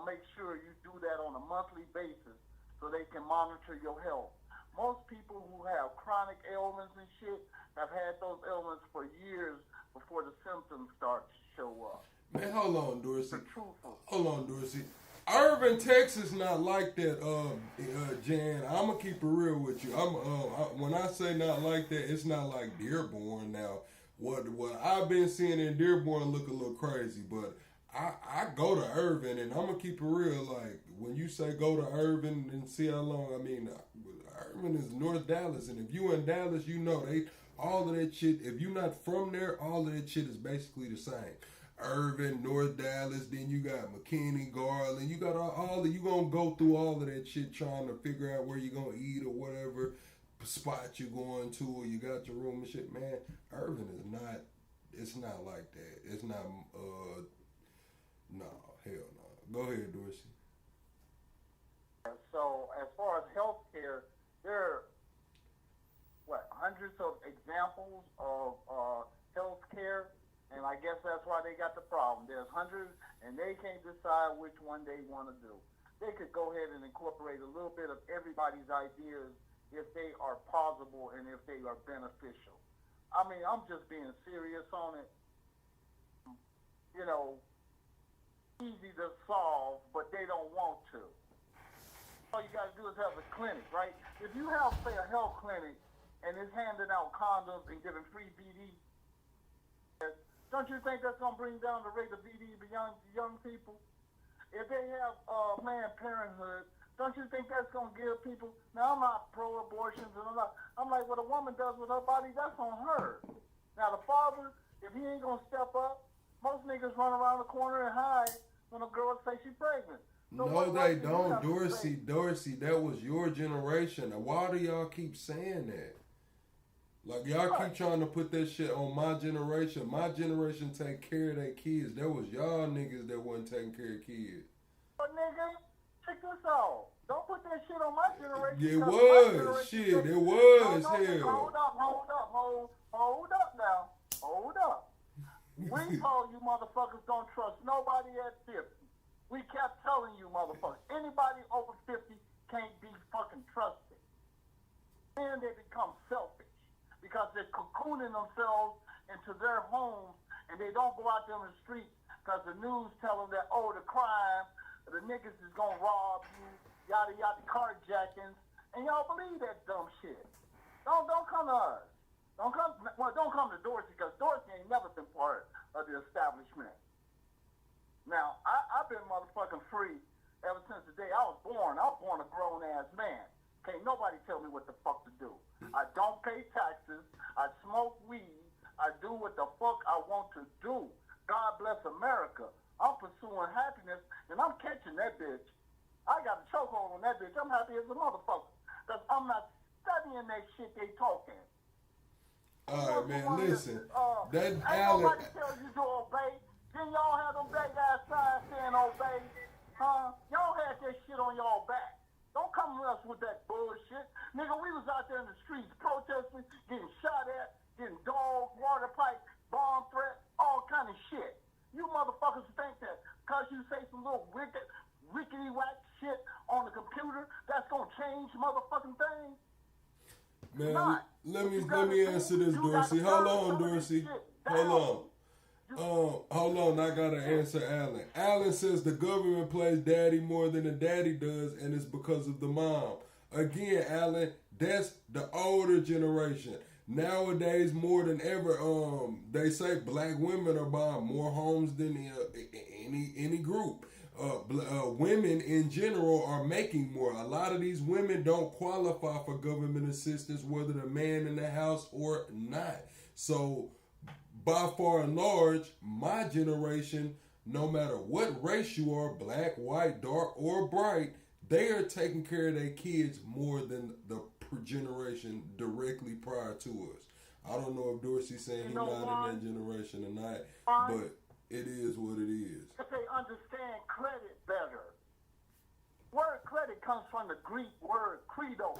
make sure you do that on a monthly basis so they can monitor your health. Most people who have chronic ailments and shit have had those ailments for years before the symptoms start to show up. Man, hold on, Dorsey. Hold on, Dorsey. Irving, Texas, not like that, Jan. I'm gonna keep it real with you. When I say not like that, it's not like Dearborn. Now, what I've been seeing in Dearborn look a little crazy, but I go to Irving, and I'm gonna keep it real. Like when you say go to Irving and see how long, I mean, Irving is North Dallas, and if you in Dallas, you know all of that shit. If you're not from there, all of that shit is basically the same. Irving, North Dallas, then you got McKinney, Garland, you got all you gonna go through all of that shit trying to figure out where you gonna eat or whatever spot you going to, or you got your room and shit, man. Irving is not, it's not like that. It's not, no, hell no. Go ahead, Dorsey. So as far as healthcare, there are, hundreds of examples of healthcare. And I guess that's why they got the problem. There's hundreds, and they can't decide which one they want to do. they could go ahead and incorporate a little bit of everybody's ideas if they are plausible and if they are beneficial. I mean, I'm just being serious on it. You know, easy to solve, but they don't want to. All you got to do is have a clinic, right? If you have, say, a health clinic and it's handing out condoms and giving free BD, don't you think that's going to bring down the rate of BD beyond young people? If they have Planned Parenthood, don't you think that's going to give people... Now, I'm not pro-abortions, and I'm like, what a woman does with her body, that's on her. Now, the father, if he ain't going to step up, most niggas run around the corner and hide when a girl say she's pregnant. So no, they don't, Dorsey, that was your generation. Why do y'all keep saying that? Like, y'all keep trying to put that shit on my generation. My generation take care of their kids. That was y'all niggas that wasn't taking care of kids. But nigga, check this out. Don't put that shit on my generation. It was. Shit, it was. No, hell. Hold up now. Hold up. We told you motherfuckers don't trust nobody at 50. We kept telling you motherfuckers, anybody over 50 can't be fucking trusted. And they become selfish because they're cocooning themselves into their homes and they don't go out there in the streets because the news tell them that, oh, the crime, the niggas is gonna rob you, yada yada, carjackings, and y'all believe that dumb shit. Don't come to us. Don't come to Dorsey because Dorsey ain't never been part of the establishment. Now, I've been motherfucking free ever since the day I was born. I was born a grown-ass man. Can't nobody tell me what the fuck to do. I don't pay taxes. I smoke weed. I do what the fuck I want to do. God bless America. I'm pursuing happiness, and I'm catching that bitch. I got a chokehold on that bitch. I'm happy as a motherfucker. Because I'm not studying that shit they talking. All right, man, listen. That ain't Allen... nobody tell you to obey. Then y'all have them big ass signs saying obey. Huh? Y'all had that shit on y'all back. Don't come to us with that bullshit. Nigga, we was out there in the streets protesting, getting shot at, getting dogged, water pipe, bomb threats, all kind of shit. You motherfuckers think that because you say some little wickety-whack shit on the computer, that's going to change motherfucking things? Man, let me answer this, Dorsey. Hold on, Dorsey. Hold on, I gotta answer Allen. Allen says the government plays daddy more than the daddy does, and it's because of the mom. Again, Allen, that's the older generation. Nowadays, more than ever, they say black women are buying more homes than any group. Women in general are making more. A lot of these women don't qualify for government assistance, whether the man in the house or not. So, by far and large, my generation, no matter what race you are, black, white, dark, or bright, they are taking care of their kids more than the generation directly prior to us. I don't know if Dorsey's saying he's not in that generation or not, but it is what it is. If they understand credit better. Word credit comes from the Greek word credo.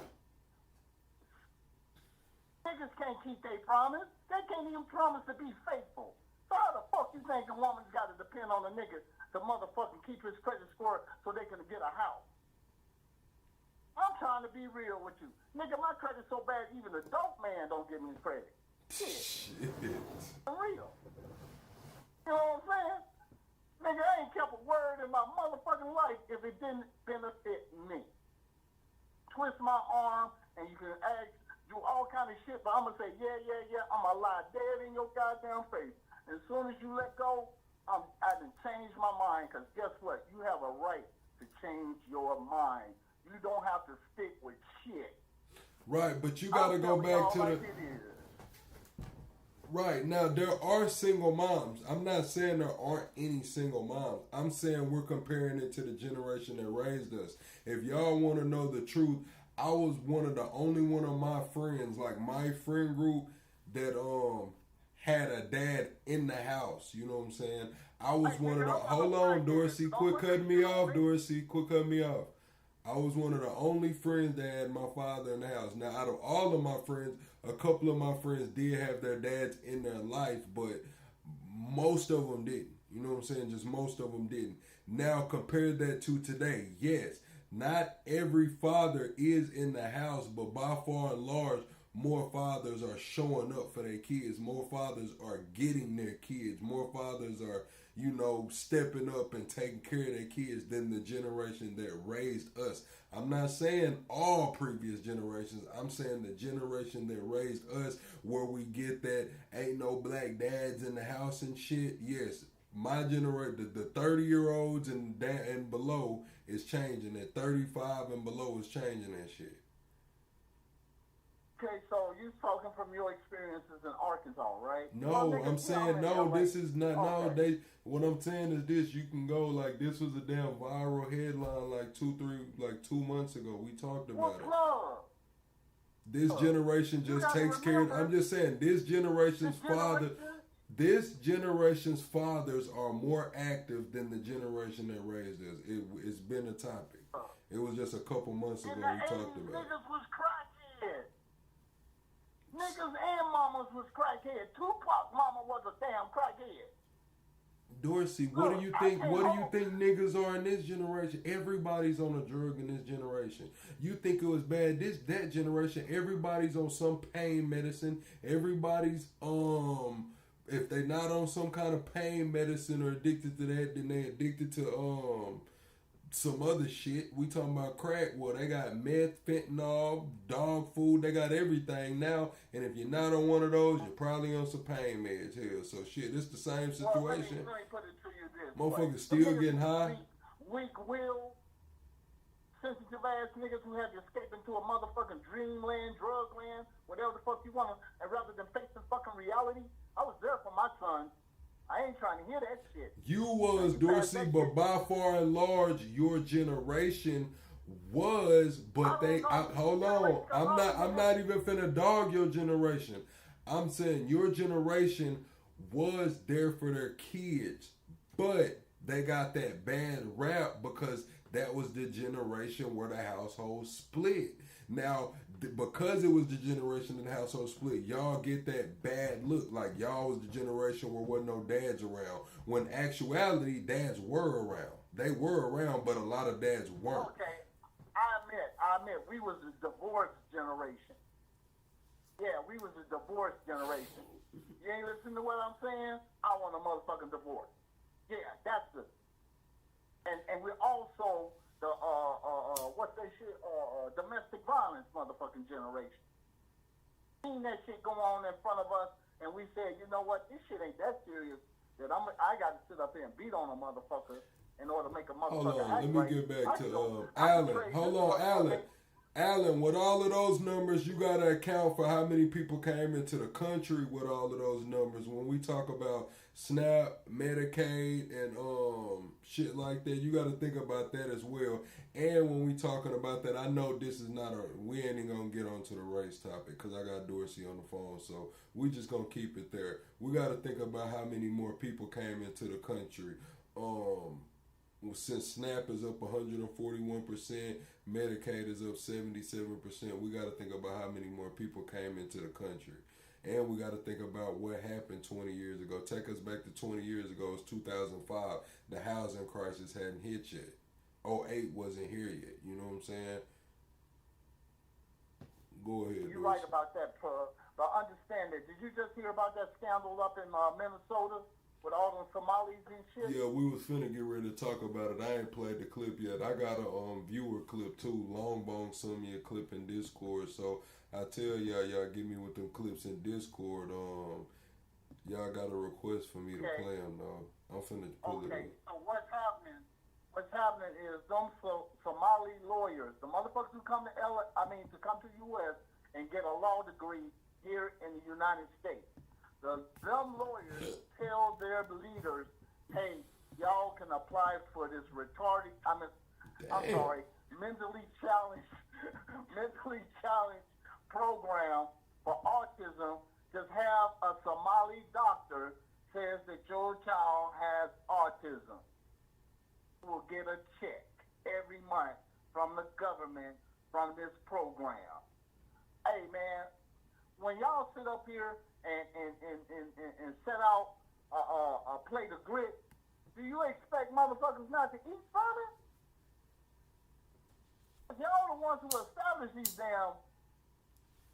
Niggas can't keep their promise. They can't even promise to be faithful. So how the fuck you think a woman's got to depend on a nigga to motherfucking keep his credit score so they can get a house? I'm trying to be real with you. Nigga, my credit's so bad even a dope man don't give me credit. Shit. I'm real. You know what I'm saying? Nigga, I ain't kept a word in my motherfucking life if it didn't benefit me. Twist my arm and you can ask, do all kind of shit, but I'm going to say, yeah, I'm going to lie dead in your goddamn face. And as soon as you let go, I done changed my mind, because guess what? You have a right to change your mind. You don't have to stick with shit. Right, but you got to go back to the... Right, now there are single moms. I'm not saying there aren't any single moms. I'm saying we're comparing it to the generation that raised us. If y'all want to know the truth, I was one of my friends, like my friend group, that had a dad in the house. You know what I'm saying? I was one of the... Hold on, Dorsey. Quit cutting me off, Dorsey. Quit cutting me off. I was one of the only friends that had my father in the house. Now, out of all of my friends, a couple of my friends did have their dads in their life, but most of them didn't. You know what I'm saying? Just most of them didn't. Now compare that to today. Yes, not every father is in the house, but by far and large, more fathers are showing up for their kids. More fathers are getting their kids. More fathers are, stepping up and taking care of their kids than the generation that raised us. I'm not saying all previous generations. I'm saying the generation that raised us, where we get that ain't no black dads in the house and shit. Yes, my generation, the 30-year-olds and below is changing. That 35 and below is changing that shit. Okay, so you're talking from your experiences in Arkansas, right? No, I'm saying no. This is not. No, what I'm saying is this. You can go like this was a damn viral headline like 2 months ago. We talked about it. This generation just takes care of. I'm just saying this generation's father. This generation's fathers are more active than the generation that raised us. It's been a topic. It was just a couple months ago we talked about it. Niggas was crackhead. Niggas and mamas was crackhead. Tupac mama was a damn crackhead. Dorsey, what do you think? What do you think niggas are in this generation? Everybody's on a drug in this generation. You think it was bad? That generation, everybody's on some pain medicine. Everybody's if they not on some kind of pain medicine or addicted to that, then they addicted to some other shit. We talking about crack. Well, they got meth, fentanyl, dog food. They got everything now. And if you're not on one of those, you're probably on some pain meds here. So shit, it's the same situation. Well, let me put it to you this motherfuckers still getting high. Weak will, sensitive ass niggas who have to escape into a motherfucking dreamland, drugland, whatever the fuck you want, and rather than face the fucking reality, I was there for my son. I ain't trying to hear that shit. You was, Dorsey, but by far and large, your generation was, but hold on. I'm not even finna dog your generation. I'm saying your generation was there for their kids, but they got that bad rap because that was the generation where the household split. Now, because it was the generation in the household split, y'all get that bad look. Like y'all was the generation where wasn't no dads around. When actuality, dads were around. They were around, but a lot of dads weren't. Okay, I admit, we was a divorced generation. Yeah, we was a divorced generation. You ain't listening to what I'm saying? I want a motherfucking divorce. Yeah, that's it. And we're also the domestic violence motherfucking generation. Seen that shit go on in front of us, and we said, you know what, this shit ain't that serious that I got to sit up here and beat on a motherfucker in order to make a motherfucker. Hold on, let me get back to Alan. Hold on, Alan. Alan, with all of those numbers, you got to account for how many people came into the country with all of those numbers. When we talk about SNAP, Medicaid, and shit like that, you got to think about that as well. And when we talking about that, I know this is not we ain't even going to get onto the race topic because I got Dorsey on the phone, so we just going to keep it there. We got to think about how many more people came into the country. Since SNAP is up 141%, Medicaid is up 77%, we got to think about how many more people came into the country. And we got to think about what happened 20 years ago. Take us back to 20 years ago. It's 2005. The housing crisis hadn't hit yet. 08 wasn't here yet. You know what I'm saying? Go ahead. You're right about that, but understand that. Did you just hear about that scandal up in Minnesota? With all the Somalis and shit? Yeah, we was finna get ready to talk about it. I ain't played the clip yet. I got a viewer clip too. Longbone sent me a clip in Discord. So I tell y'all give me with them clips in Discord. Y'all got a request for me to play them though. I'm finna pull it up. So what's happening? What's happening is them Somali lawyers, the motherfuckers who come to come to the U.S. and get a law degree here in the United States. Them lawyers tell their leaders, hey, y'all can apply for this mentally challenged program for autism. Just have a Somali doctor says that your child has autism. You will get a check every month from the government from this program. Hey, man, when y'all sit up here and set out a plate of grit, Do you expect motherfuckers not to eat from it? Y'all the ones who established these damn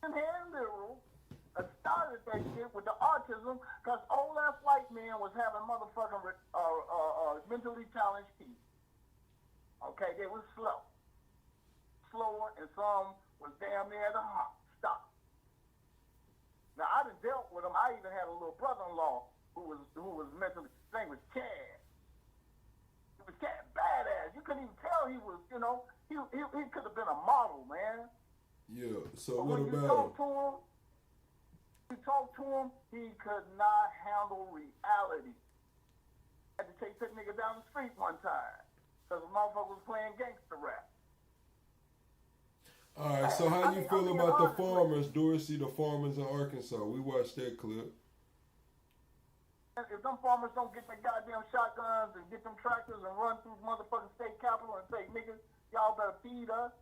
hand liberals started that shit with the autism because old ass white man was having motherfucking mentally challenged kids. Okay, they was slower, and some was damn near the stop. Now I done dealt with them. I even had a little brother-in-law who was mentally. His name was Chad. He was Chad, badass. You couldn't even tell he was. You know, he could have been a model, man. Yeah. So but what when about you talk to him, he could not handle reality. I had to take that nigga down the street one time because the motherfucker was playing gangster rap. All right, so how you feel about the farmers, Dorsey, the farmers in Arkansas? We watched that clip. If them farmers don't get their goddamn shotguns and get them tractors and run through motherfucking state capitol and say, niggas, y'all better feed us.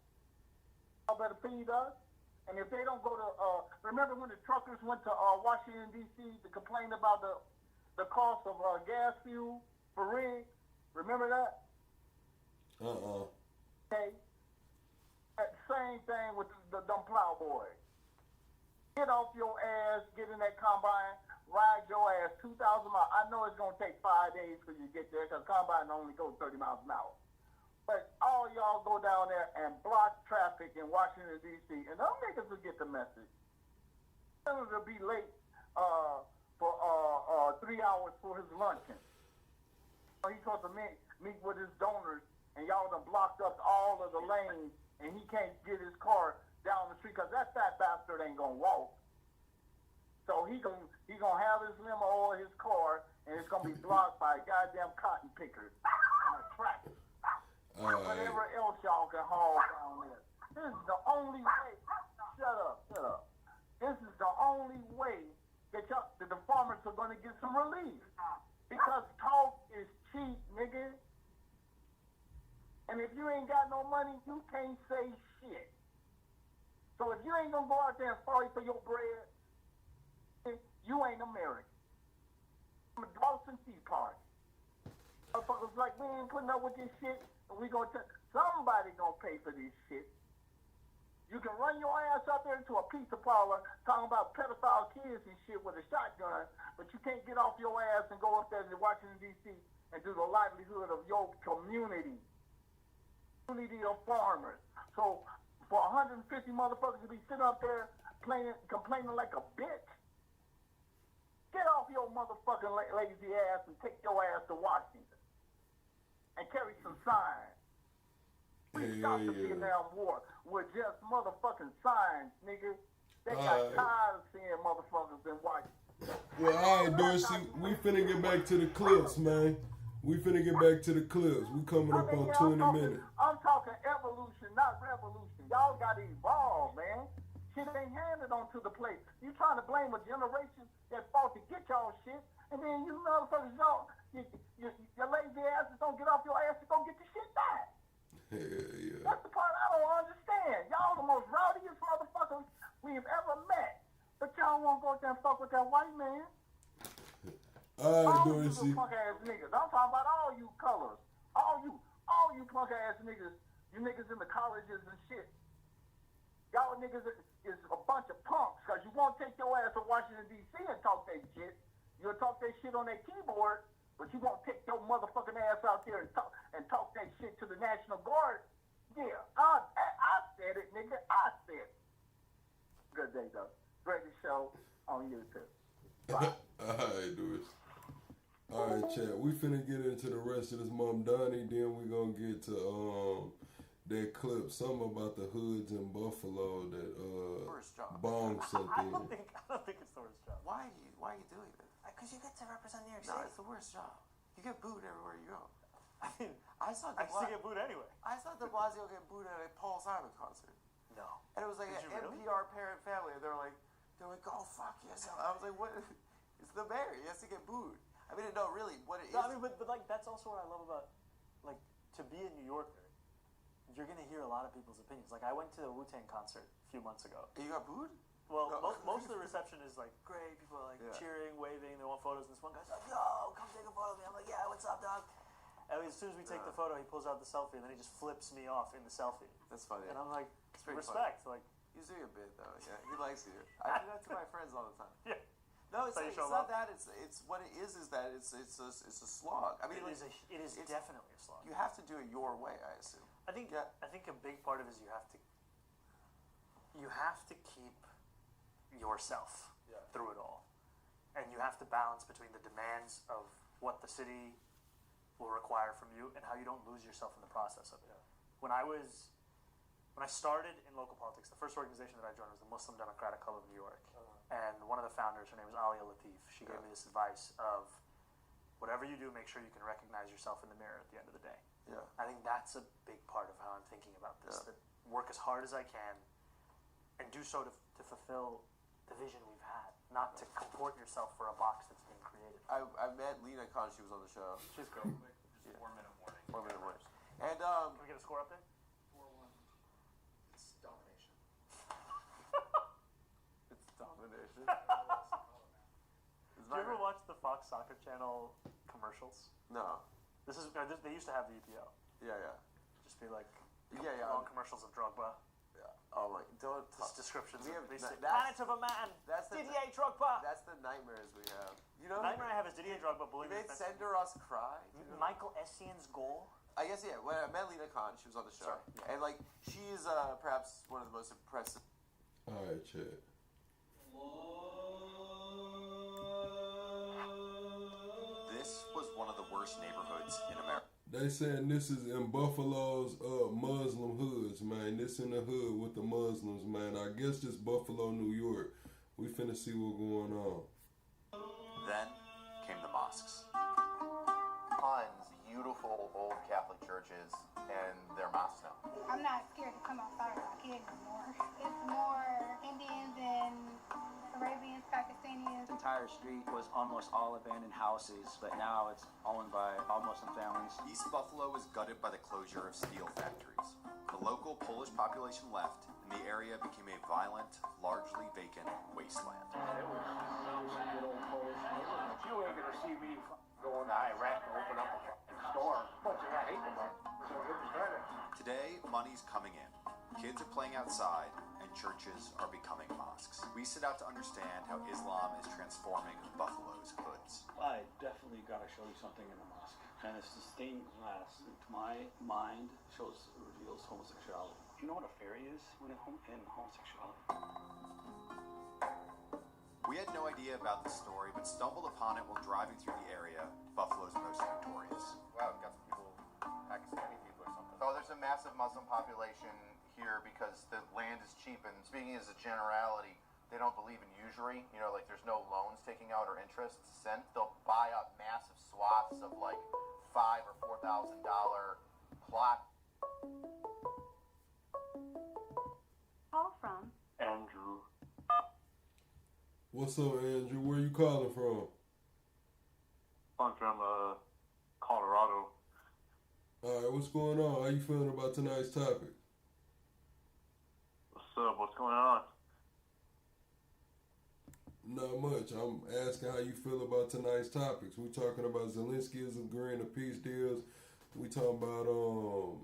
Y'all better feed us. And if they don't go to, remember when the truckers went to Washington, D.C. to complain about the cost of gas fuel for rigs? Remember that? Okay. Same thing with the dumb plowboys. Get off your ass, get in that combine, ride your ass 2,000 miles. I know it's going to take 5 days for you to get there because combine only goes 30 miles an hour. But all y'all go down there and block traffic in Washington, D.C., and them niggas will get the message. Senator will be late for 3 hours for his luncheon. He's supposed to meet with his donors, and y'all done blocked up all of the lanes, and he can't get his car down the street because that fat bastard ain't going to walk. So he gonna have his limo or his car, and it's going to be blocked by goddamn cotton pickers and a tractor. Whatever else y'all can haul down there. This is the only way. Shut up. This is the only way that the farmers are going to get some relief. Because talk is cheap, nigga. And if you ain't got no money, you can't say shit. So if you ain't going to go out there and fight for your bread, you ain't American. I'm a Dawson Tea Party. Motherfuckers like, we ain't putting up with this shit. And we gonna somebody gonna pay for this shit. You can run your ass up there into a pizza parlor talking about pedophile kids and shit with a shotgun, but you can't get off your ass and go up there to Washington, D.C. and do the livelihood of your community of farmers. So for 150 motherfuckers to be sitting up there complaining like a bitch, get off your motherfucking lazy ass and take your ass to Washington. And carry some signs. We stopped the Vietnam War with just motherfucking signs, nigga. They got tired of seeing motherfuckers in Washington. Well, all right, Dorsey, we finna get back to the clips, man. We coming up on 20 minutes. I'm talking evolution, not revolution. Y'all gotta evolve, man. Shit ain't handed onto the plate. You trying to blame a generation that fought to get y'all shit, and then you motherfuckers, your lazy asses don't get off your ass to go get your shit back. Yeah. That's the part I don't understand. Y'all the most rowdiest motherfuckers we've ever met. But y'all won't go out there and fuck with that white man. All right, Dorsey. Dorsey. You punk ass niggas. I'm talking about all you colors. All you punk ass niggas. You niggas in the colleges and shit. Y'all niggas is a bunch of punks because you won't take your ass to Washington, D.C. and talk that shit. You'll talk that shit on that keyboard, but you won't take your motherfucking ass out there and talk that shit to the National Guard. Yeah, I said it, nigga. I said it. Good day, though. Greatest show on YouTube. Bye. All right, Dorsey. All right, chat. We finna get into the rest of this Mom Donnie. Then we gonna get to that clip, something about the hoods in Buffalo that Bong sent I in. don't think it's the worst job. Why are you doing this? Because you get to represent New York City. No, it's the worst job. You get booed everywhere you go. I mean, I saw I used to get booed anyway. I saw De Blasio get booed at a Paul Simon concert. No. And it was like Did an you really? NPR parent family, and they're like, go fuck yourself. I was like, what? It's the mayor. He has to get booed. I mean, no, really, what it is. No, I mean, but like that's also what I love about, like, to be a New Yorker. You're gonna hear a lot of people's opinions. Like I went to a Wu-Tang concert a few months ago. You got booed? Well, most of the reception is like great. People are like cheering, waving. They want photos. And this one guy's like, "Yo, come take a photo of me." I'm like, "Yeah, what's up, dog?" And as soon as we take the photo, he pulls out the selfie, and then he just flips me off in the selfie. That's funny. And I'm like, pretty respect. funny. Like, he's doing a bit though. Yeah, he likes you. I do that to my friends all the time. Yeah. No, it's, So you it's show not love? that. It's what it is that it's a slog. I mean, it is definitely a slog. You have to do it your way, I assume. I think a big part of it is you have to keep yourself through it all, and you have to balance between the demands of what the city will require from you and how you don't lose yourself in the process of it. When I started in local politics, the first organization that I joined was the Muslim Democratic Club of New York, and one of the founders, her name was Alia Latif. She gave me this advice of whatever you do, make sure you can recognize yourself in the mirror at the end of the day. Yeah. I think that's a big part of how I'm thinking about this. That work as hard as I can and do so to fulfill the vision we've had, not to comport yourself for a box that's being created. I met Lena Khan. She was on the show. She's great. Just 4 minute warning. 4 minute warning. And can we get a score up there? 4-1. It's domination. It's domination. Did you ever watch the Fox Soccer Channel commercials? No. They used to have the EPO. Yeah. Just be like, long commercials of Drogba. Yeah. Oh my! Don't talk. Descriptions. We have Planet of a Man. That's Didier Drogba. That's the nightmares we have. You know, nightmare I have is Didier Drogba bullying. He made Senderos cry. Michael Essien's goal. I guess When I met Lena Khan, she was on the show, and like she is perhaps one of the most impressive. All right, Chad. This was one of the worst neighborhoods in America. They saying this is in Buffalo's Muslim hoods, man. This in the hood with the Muslims, man. I guess this Buffalo, New York. We finna see what's going on. Then came the mosques. Tons beautiful old Catholic churches and their mosques now. I'm not scared to come outside with my kids anymore. It's more Indians and Arabians, Pakistanis. The entire street was almost all abandoned houses, but now it's owned by all Muslim families. East Buffalo was gutted by the closure of steel factories. The local Polish population left, and the area became a violent, largely vacant wasteland. It was some good old Polish neighborhood. You ain't gonna see me going to Iraq and open up a store. Much as I hate them, so it was better. Today, money's coming in. Kids are playing outside, and churches are becoming mosques. We set out to understand how Islam is transforming Buffalo's hoods. I definitely got to show you something in the mosque. And it's the stained glass. To my mind, reveals homosexuality. Do you know what a fairy is when in homosexuality? We had no idea about the story, but stumbled upon it while driving through the area, Buffalo's most notorious. Wow, we've got some people, Pakistani people or something. Oh, there's a massive Muslim population here because the land is cheap, and speaking as a generality, they don't believe in usury. You know, like there's no loans taking out or interest sent. They'll buy up massive swaths of like $5,000 or $4,000 plot. Call from Andrew. What's up, Andrew? Where you calling from? I'm from Colorado. All right, what's going on? How you feeling about tonight's topic? What's up? What's going on? Not much. I'm asking how you feel about tonight's topics. We talking about Zelensky is agreeing to peace deals. We talking about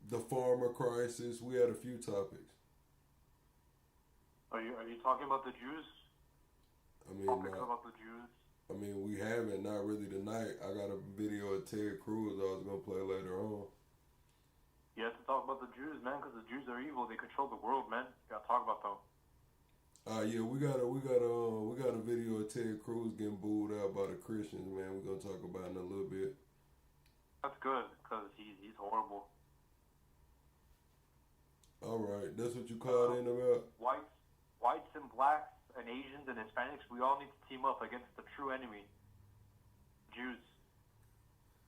the farmer crisis. We had a few topics. Are you talking about the Jews? I mean, about the Jews. I mean, we haven't. Not really tonight. I got a video of Ted Cruz I was gonna play later on. You have to talk about the Jews, man, because the Jews are evil. They control the world, man. You gotta talk about them. Yeah, we got a video of Ted Cruz getting booed out by the Christians, man. We're gonna talk about it in a little bit. That's good, because he's horrible. All right, that's what you called in about. Whites and blacks and Asians and Hispanics, we all need to team up against the true enemy, Jews.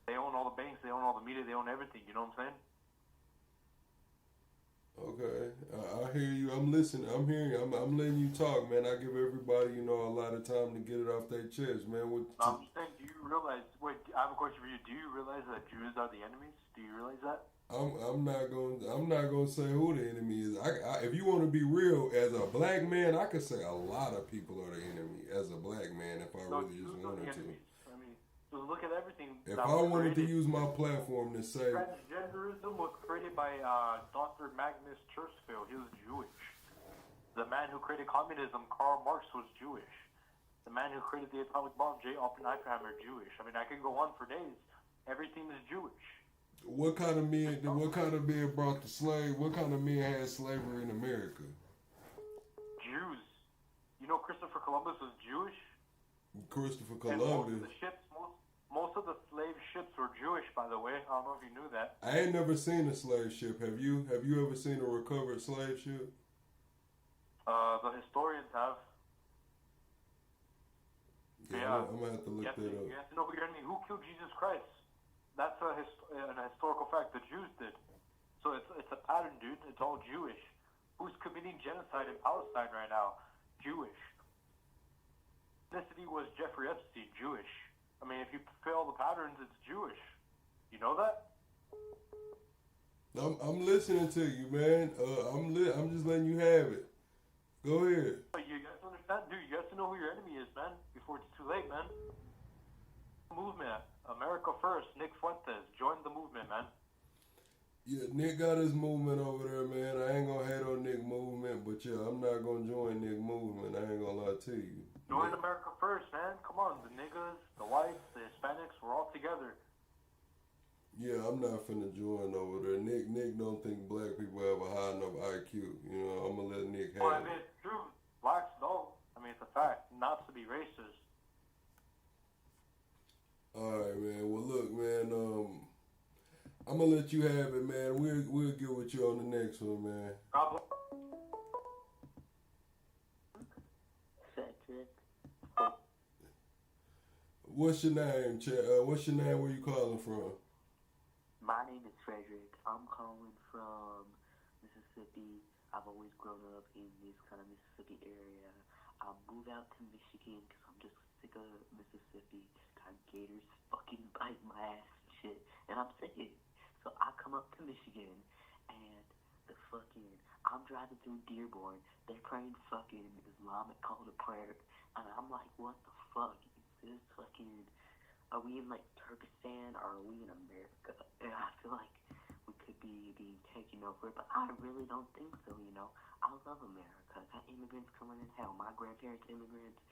They own all the banks, they own all the media, they own everything. You know what I'm saying? Okay, I hear you. I'm listening. I'm hearing you. I'm letting you talk, man. I give everybody, a lot of time to get it off their chest, man. I'm just saying, do you realize, wait, I have a question for you. Do you realize that Jews are the enemies? Do you realize that? I'm not gonna say who the enemy is. If you want to be real, as a black man, I could say a lot of people are the enemy. As a black man, if I really just wanted to. I mean, just look at everything. If I wanted to use my platform to say transgenderism was created by Dr. Magnus Churchfield. He was Jewish. The man who created communism, Karl Marx, was Jewish. The man who created the atomic bomb, J. Oppenheimer, Jewish. I mean, I can go on for days. Everything is Jewish. What kind of men brought the slave? What kind of men had slavery in America? Jews. You know, Christopher Columbus was Jewish. Christopher And Columbus. most of the slave ships were Jewish, by the way. I don't know if you knew that. I ain't never seen a slave ship. Have you? Have you ever seen a recovered slave ship? The historians have. Yeah, I'm gonna have to look that up. You have to know who your enemy. Who killed Jesus Christ? That's an historical fact. The Jews did. So it's a pattern, dude. It's all Jewish. Who's committing genocide in Palestine right now? Jewish. Ethnicity was Jeffrey Epstein, Jewish. I mean, if you fulfill the patterns, it's Jewish. You know that? I'm listening to you, man. I'm just letting you have it. Go ahead. You guys understand, dude? You guys to know who your enemy is, man. Before it's too late, man. Movement, America First. Nick Fuentes, join the movement, man. Yeah, Nick got his movement over there, man. I ain't gonna hate on Nick movement, but yeah, I'm not gonna join Nick movement. I ain't gonna lie to you. Join America First, man. Come on, the niggas, the whites, the Hispanics, we're all together. Yeah, I'm not finna join over there. Nick don't think black people have a high enough IQ. You know, I'm gonna let Nick have Well, I it. mean, it's true. Blacks don't. I mean, it's a fact. Not to be racist. All right, man. Well, look, man. I'm gonna let you have it, man. We'll get with you on the next one, man. What's your name, Chad? What's your name? Where you calling from? My name is Frederick. I'm calling from Mississippi. I've always grown up in this kind of Mississippi area. I moved out to Michigan because I'm just sick of Mississippi. Got gators fucking bite my ass and shit. And I'm sick of it. So I come up to Michigan and I'm driving through Dearborn. They're praying fucking Islamic call to prayer. And I'm like, what the fuck? Is this fucking... Are we in like Turkestan or are we in America? And I feel like we could be being taken over, but I really don't think so, you know. I love America. Got immigrants coming in hell. My grandparents immigrants,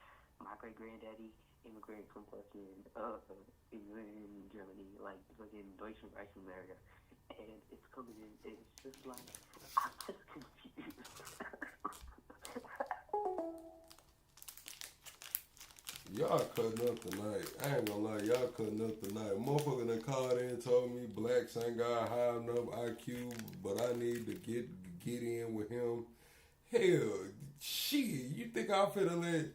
my great granddaddy immigrant from fucking England, Germany, like fucking Deutschland, America. And it's coming in, it's just like, I'm just confused. Y'all cutting up tonight. I ain't gonna lie, y'all cutting up tonight. Motherfucker done called in and told me blacks ain't got high enough IQ, but I need to get in with him. Hell, shit, you think I'm finna let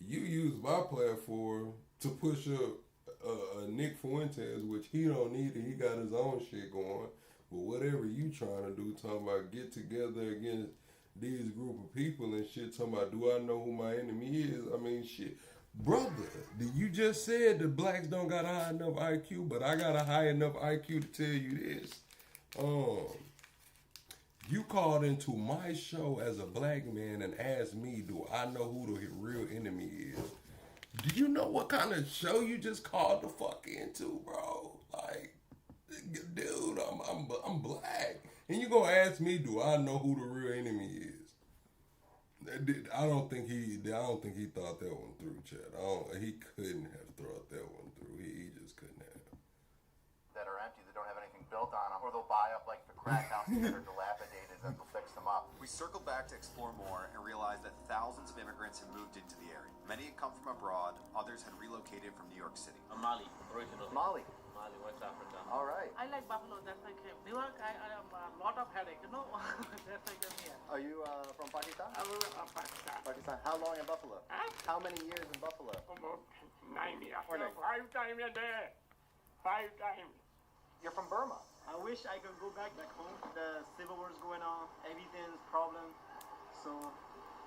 you use my platform to push up Nick Fuentes, which he don't need it. He got his own shit going. But whatever you trying to do, talking about get together against these group of people and shit, talking about do I know who my enemy is? I mean, shit. Brother, you just said the blacks don't got a high enough IQ, but I got a high enough IQ to tell you this. You called into my show as a black man and asked me, do I know who the real enemy is? Do you know what kind of show you just called the fuck into, bro? Like, dude, I'm black. And you gonna ask me, do I know who the real enemy is? I don't think he thought that one through, Chad. He couldn't have thought that one through. He just couldn't have. That are empty, that don't have anything built on them, or they'll buy up like the crack houses that are dilapidated and they'll fix them up. We circled back to explore more and realized that thousands of immigrants had moved into the area. Many had come from abroad, others had relocated from New York City. Mali, originally. Mali, West Africa. All right. I like Buffalo, that's like New York, I have a lot of headache, you know. That's like here. Are you from Pakistan? I'm from Pakistan. Pakistan. How long in Buffalo? Huh? How many years in Buffalo? About 9 years. Morning. 5 times a day. 5 times. You're from Burma. I wish I could go back home. The civil war is going on, everything's problem. So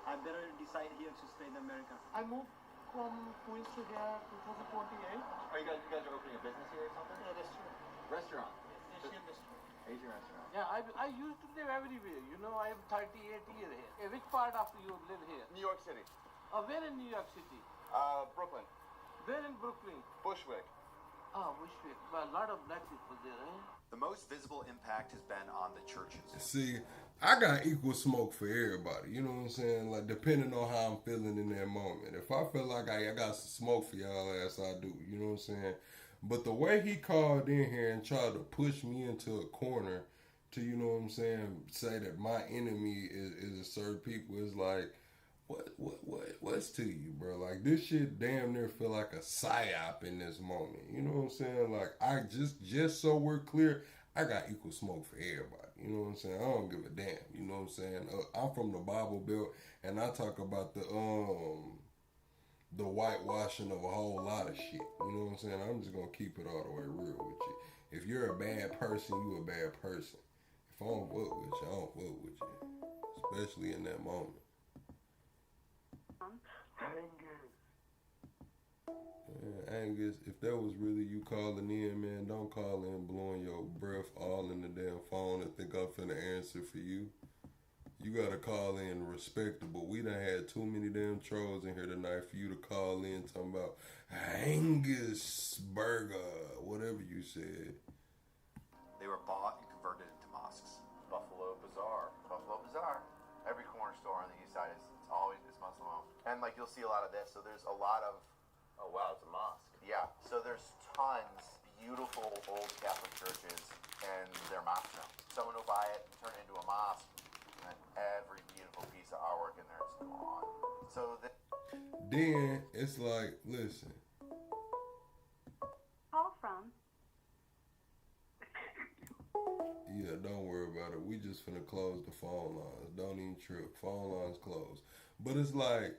I better decide here to stay in America. I moved from Queens to here 2028. Are you guys are opening a business here or something? Yeah, that's true. Restaurant. Asian restaurant. Asian restaurant. Yeah, I used to live everywhere. You know, I am 38 years here. Which part of you live here? New York City. Where in New York City? Brooklyn. Where in Brooklyn? Bushwick. Oh, Bushwick. Well, a lot of black people there, eh? The most visible impact has been on the churches. See, I got equal smoke for everybody. You know what I'm saying? Like, depending on how I'm feeling in that moment. If I feel like I got some smoke for y'all ass, I do. You know what I'm saying? But the way he called in here and tried to push me into a corner to, you know what I'm saying, say that my enemy is a certain people is like, what's to you, bro? Like, this shit damn near feel like a psyop in this moment. You know what I'm saying? Like, I just so we're clear, I got equal smoke for everybody. You know what I'm saying? I don't give a damn. You know what I'm saying? I'm from the Bible Belt, and I talk about the whitewashing of a whole lot of shit. You know what I'm saying? I'm just gonna keep it all the way real with you. If you're a bad person, you a bad person. If I don't vote with you, I don't vote with you. Especially in that moment. Angus, if that was really you calling in, man, don't call in blowing your breath all in the damn phone and think I'm finna answer for you. You gotta call in respectable. We done had too many damn trolls in here tonight for you to call in talking about Angus Burger, whatever you said. They were bought and converted into mosques. Buffalo Bazaar. Buffalo Bazaar. Every corner store on the east side is Muslim owned. And like you'll see a lot of this. So there's a lot of, oh wow, it's a mosque. Yeah. So there's tons beautiful old Catholic churches and they're mosques now. Someone will buy it and turn it into a mosque, and then every beautiful piece of artwork in there is gone. So then it's like, listen. Call from. Yeah, don't worry about it. We just finna close the phone lines. Don't even trip. Phone lines closed. But it's like,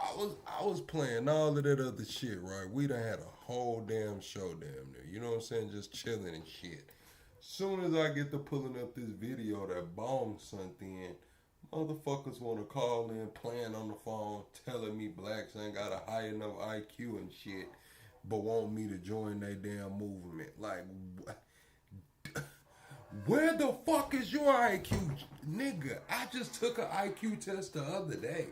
I was playing all of that other shit, right? We done had a whole damn show damn near. You know what I'm saying? Just chilling and shit. Soon as I get to pulling up this video that Bong sent in, motherfuckers want to call in, playing on the phone, telling me blacks ain't got a high enough IQ and shit, but want me to join their damn movement. Like, where the fuck is your IQ, nigga? I just took an IQ test the other day.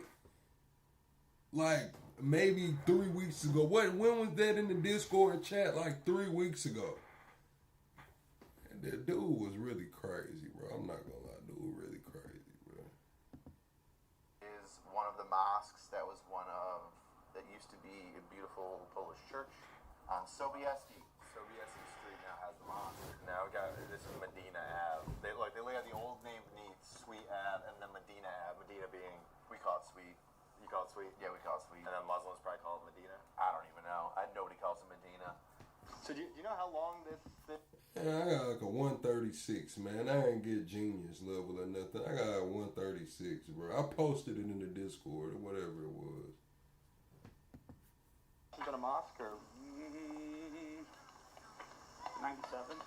Like, maybe 3 weeks ago. When was that in the Discord chat? Like 3 weeks ago. And that dude was really crazy, bro. I'm not gonna lie, dude was really crazy, bro. is one of the mosques that used to be a beautiful Polish church on Sobieski. Sobieski Street now has the mosque. Now we got this is Medina Ave. They lay out the old name beneath Sweet Ave and then Medina Ave. Medina being, we call it Sweet. You call it Sweet? Yeah, we call it Sweet. And then Muslims probably call it Medina. I don't even know. Nobody calls it Medina. So do you know how long this? Yeah, I got like a 136, man. I ain't get genius level or nothing. I got a 136, bro. I posted it in the Discord or whatever it was. You got a mosque or 97?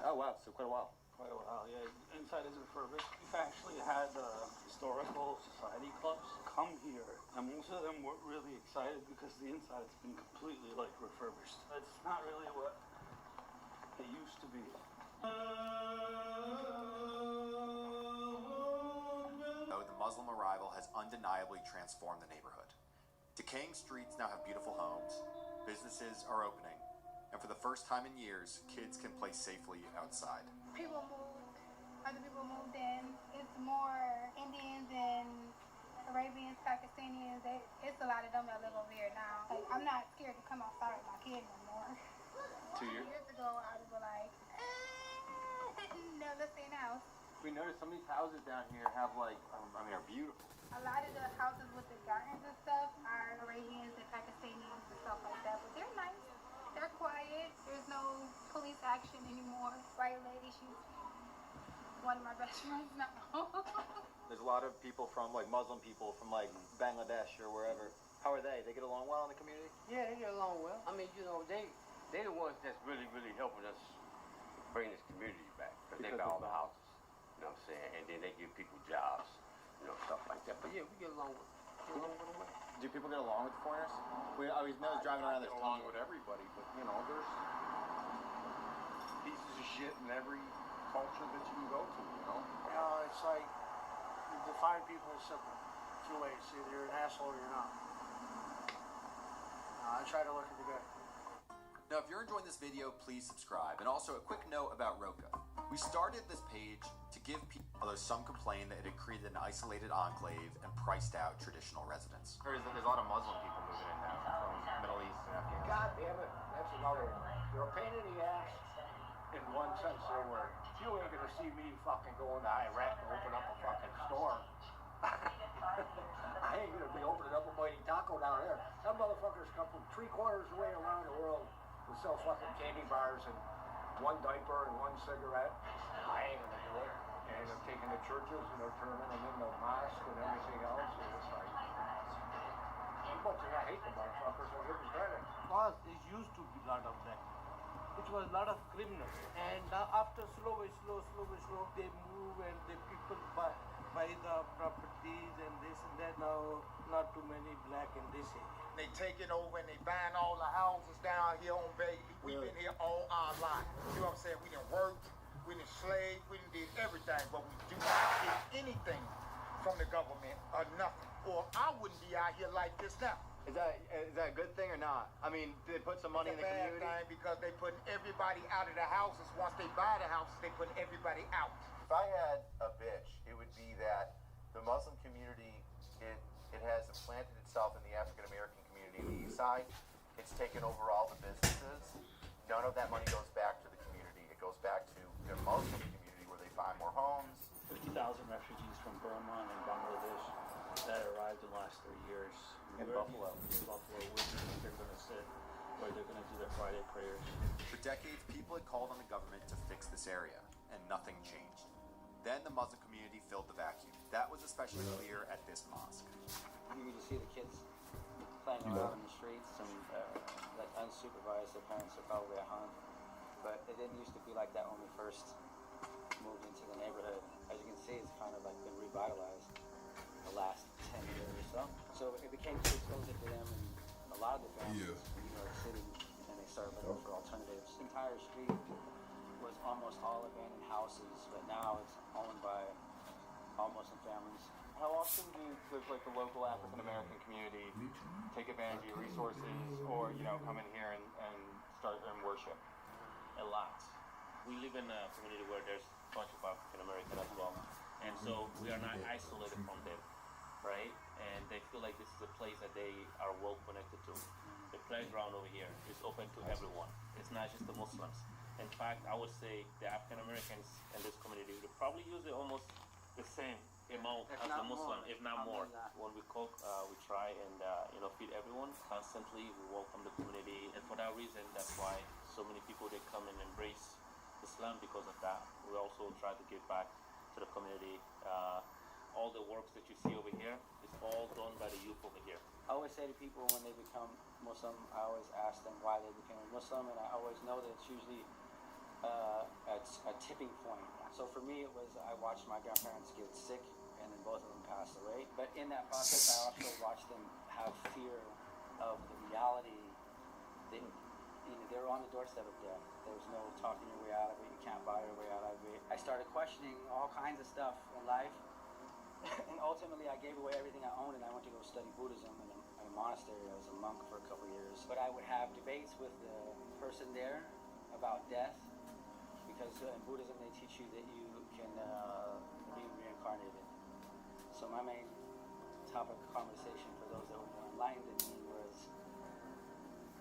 Oh wow, so quite a while. Quite a while, yeah. Inside is refurbished. We've actually had historical society clubs come here, and most of them weren't really excited because the inside has been completely refurbished. It's not really what it used to be. Though the Muslim arrival has undeniably transformed the neighborhood. Decaying streets now have beautiful homes, businesses are opening, and for the first time in years, kids can play safely outside. People moved, other people moved in. It's more Indians and Arabians, Pakistanis. It's a lot of them that live over here now. Like, I'm not scared to come outside with my kid no more. 2 years? 2 years ago, I would be like, no, let's stay in the house. We noticed some of these houses down here have are beautiful. A lot of the houses with the gardens and stuff are Arabians and Pakistanis and stuff like that, but they're nice. They're quiet. There's no police action anymore. Right, lady? She's one of my best friends now. There's a lot of people from Muslim people from Bangladesh or wherever. How are they? They get along well in the community? Yeah, they get along well. I mean, they the ones that's really helping us bring this community back because they got all the houses. You know what I'm saying? And then they give people jobs, stuff like that. But yeah, we get along with them. Do people get along with foreigners? I always know driving around this along with everybody, but there's pieces of shit in every culture that you can go to, you know? It's like you define people as simple. Two ways. Either you're an asshole or you're not. I try to look at the good. Now, if you're enjoying this video, please subscribe. And also, a quick note about Roca. We started this page to give people, although some complain that it had created an isolated enclave and priced out traditional residents. There's a lot of Muslim people moving in now from Middle East and Afghanistan. God damn it, that's another one. You're a pain in the ass. In one sense, they were. You ain't gonna see me fucking going to Iraq and open up a fucking store. I ain't gonna be opening up a mighty taco down there. That motherfuckers come from 3/4 of the way around the world to sell fucking candy bars and one diaper and one cigarette. I ain't gonna do it. And they're taking the churches and they're turning them into mosques and everything else. And it's like, as much as I hate the motherfuckers, I give them credit. Because it used to be a lot of that. It was a lot of criminals. And now after slow, they move and the people buy the properties and this and that. Now, not too many black in this area. They taking over and they buying all the houses down here on Bailey. We've been here all our life. You know what I'm saying? We done worked, we done slaved, we done did everything, but we do not get anything from the government or nothing. Or I wouldn't be out here like this now. Is that a good thing or not? I mean, did they put some money in the community? It's a bad thing because they putting everybody out of the houses. Once they buy the houses, they putting everybody out. If I had a bitch, it would be that the Muslim community, it has implanted itself in the African American community on the east side. It's taken over all the businesses. None of that money goes back to the community. It goes back to their Muslim community where they find more homes. 50,000 refugees from Burma and Bangladesh that arrived in the last 3 years. In Buffalo. In Buffalo, where they're going to sit, where they're going to do their Friday prayers. For decades, people had called on the government to fix this area, and nothing changed. Then the Muslim community filled the vacuum. That was especially clear at this mosque. You can see the kids playing around in the streets and like unsupervised. Their parents are probably at home. But it didn't used to be like that when we first moved into the neighborhood. As you can see, it's kind of like been revitalized the last 10 years or so. So it became too expensive for them and a lot of the families in New York City, and they started looking for alternatives. The entire street was almost all abandoned houses, but now it's owned by all Muslim families. How often do like the local African American community take advantage of your resources, or come in here and start and worship? A lot. We live in a community where there's a bunch of African American as well, and so we are not isolated from them, right? And they feel like this is a place that they are well connected to. The playground over here is open to everyone. It's not just the Muslims. In fact, I would say the African Americans in this community would probably use it almost the same amount as the Muslim, if not more. When we cook, we try and feed everyone constantly. We welcome the community, and for that reason, that's why so many people they come and embrace Islam because of that. We also try to give back to the community. All the works that you see over here is all done by the youth over here. I always say to people when they become Muslim, I always ask them why they became a Muslim, and I always know that it's usually a tipping point. So for me, it was I watched my grandparents get sick, and then both of them passed away. But in that process, I also watched them have fear of the reality that they were on the doorstep of death. There was no talking your way out of it. You can't buy your way out of it. I started questioning all kinds of stuff in life, and ultimately, I gave away everything I owned, and I went to go study Buddhism in a monastery. I was a monk for a couple of years. But I would have debates with the person there about death. Because in Buddhism, they teach you that you can be reincarnated. So my main topic of conversation for those that were more enlightened than me was,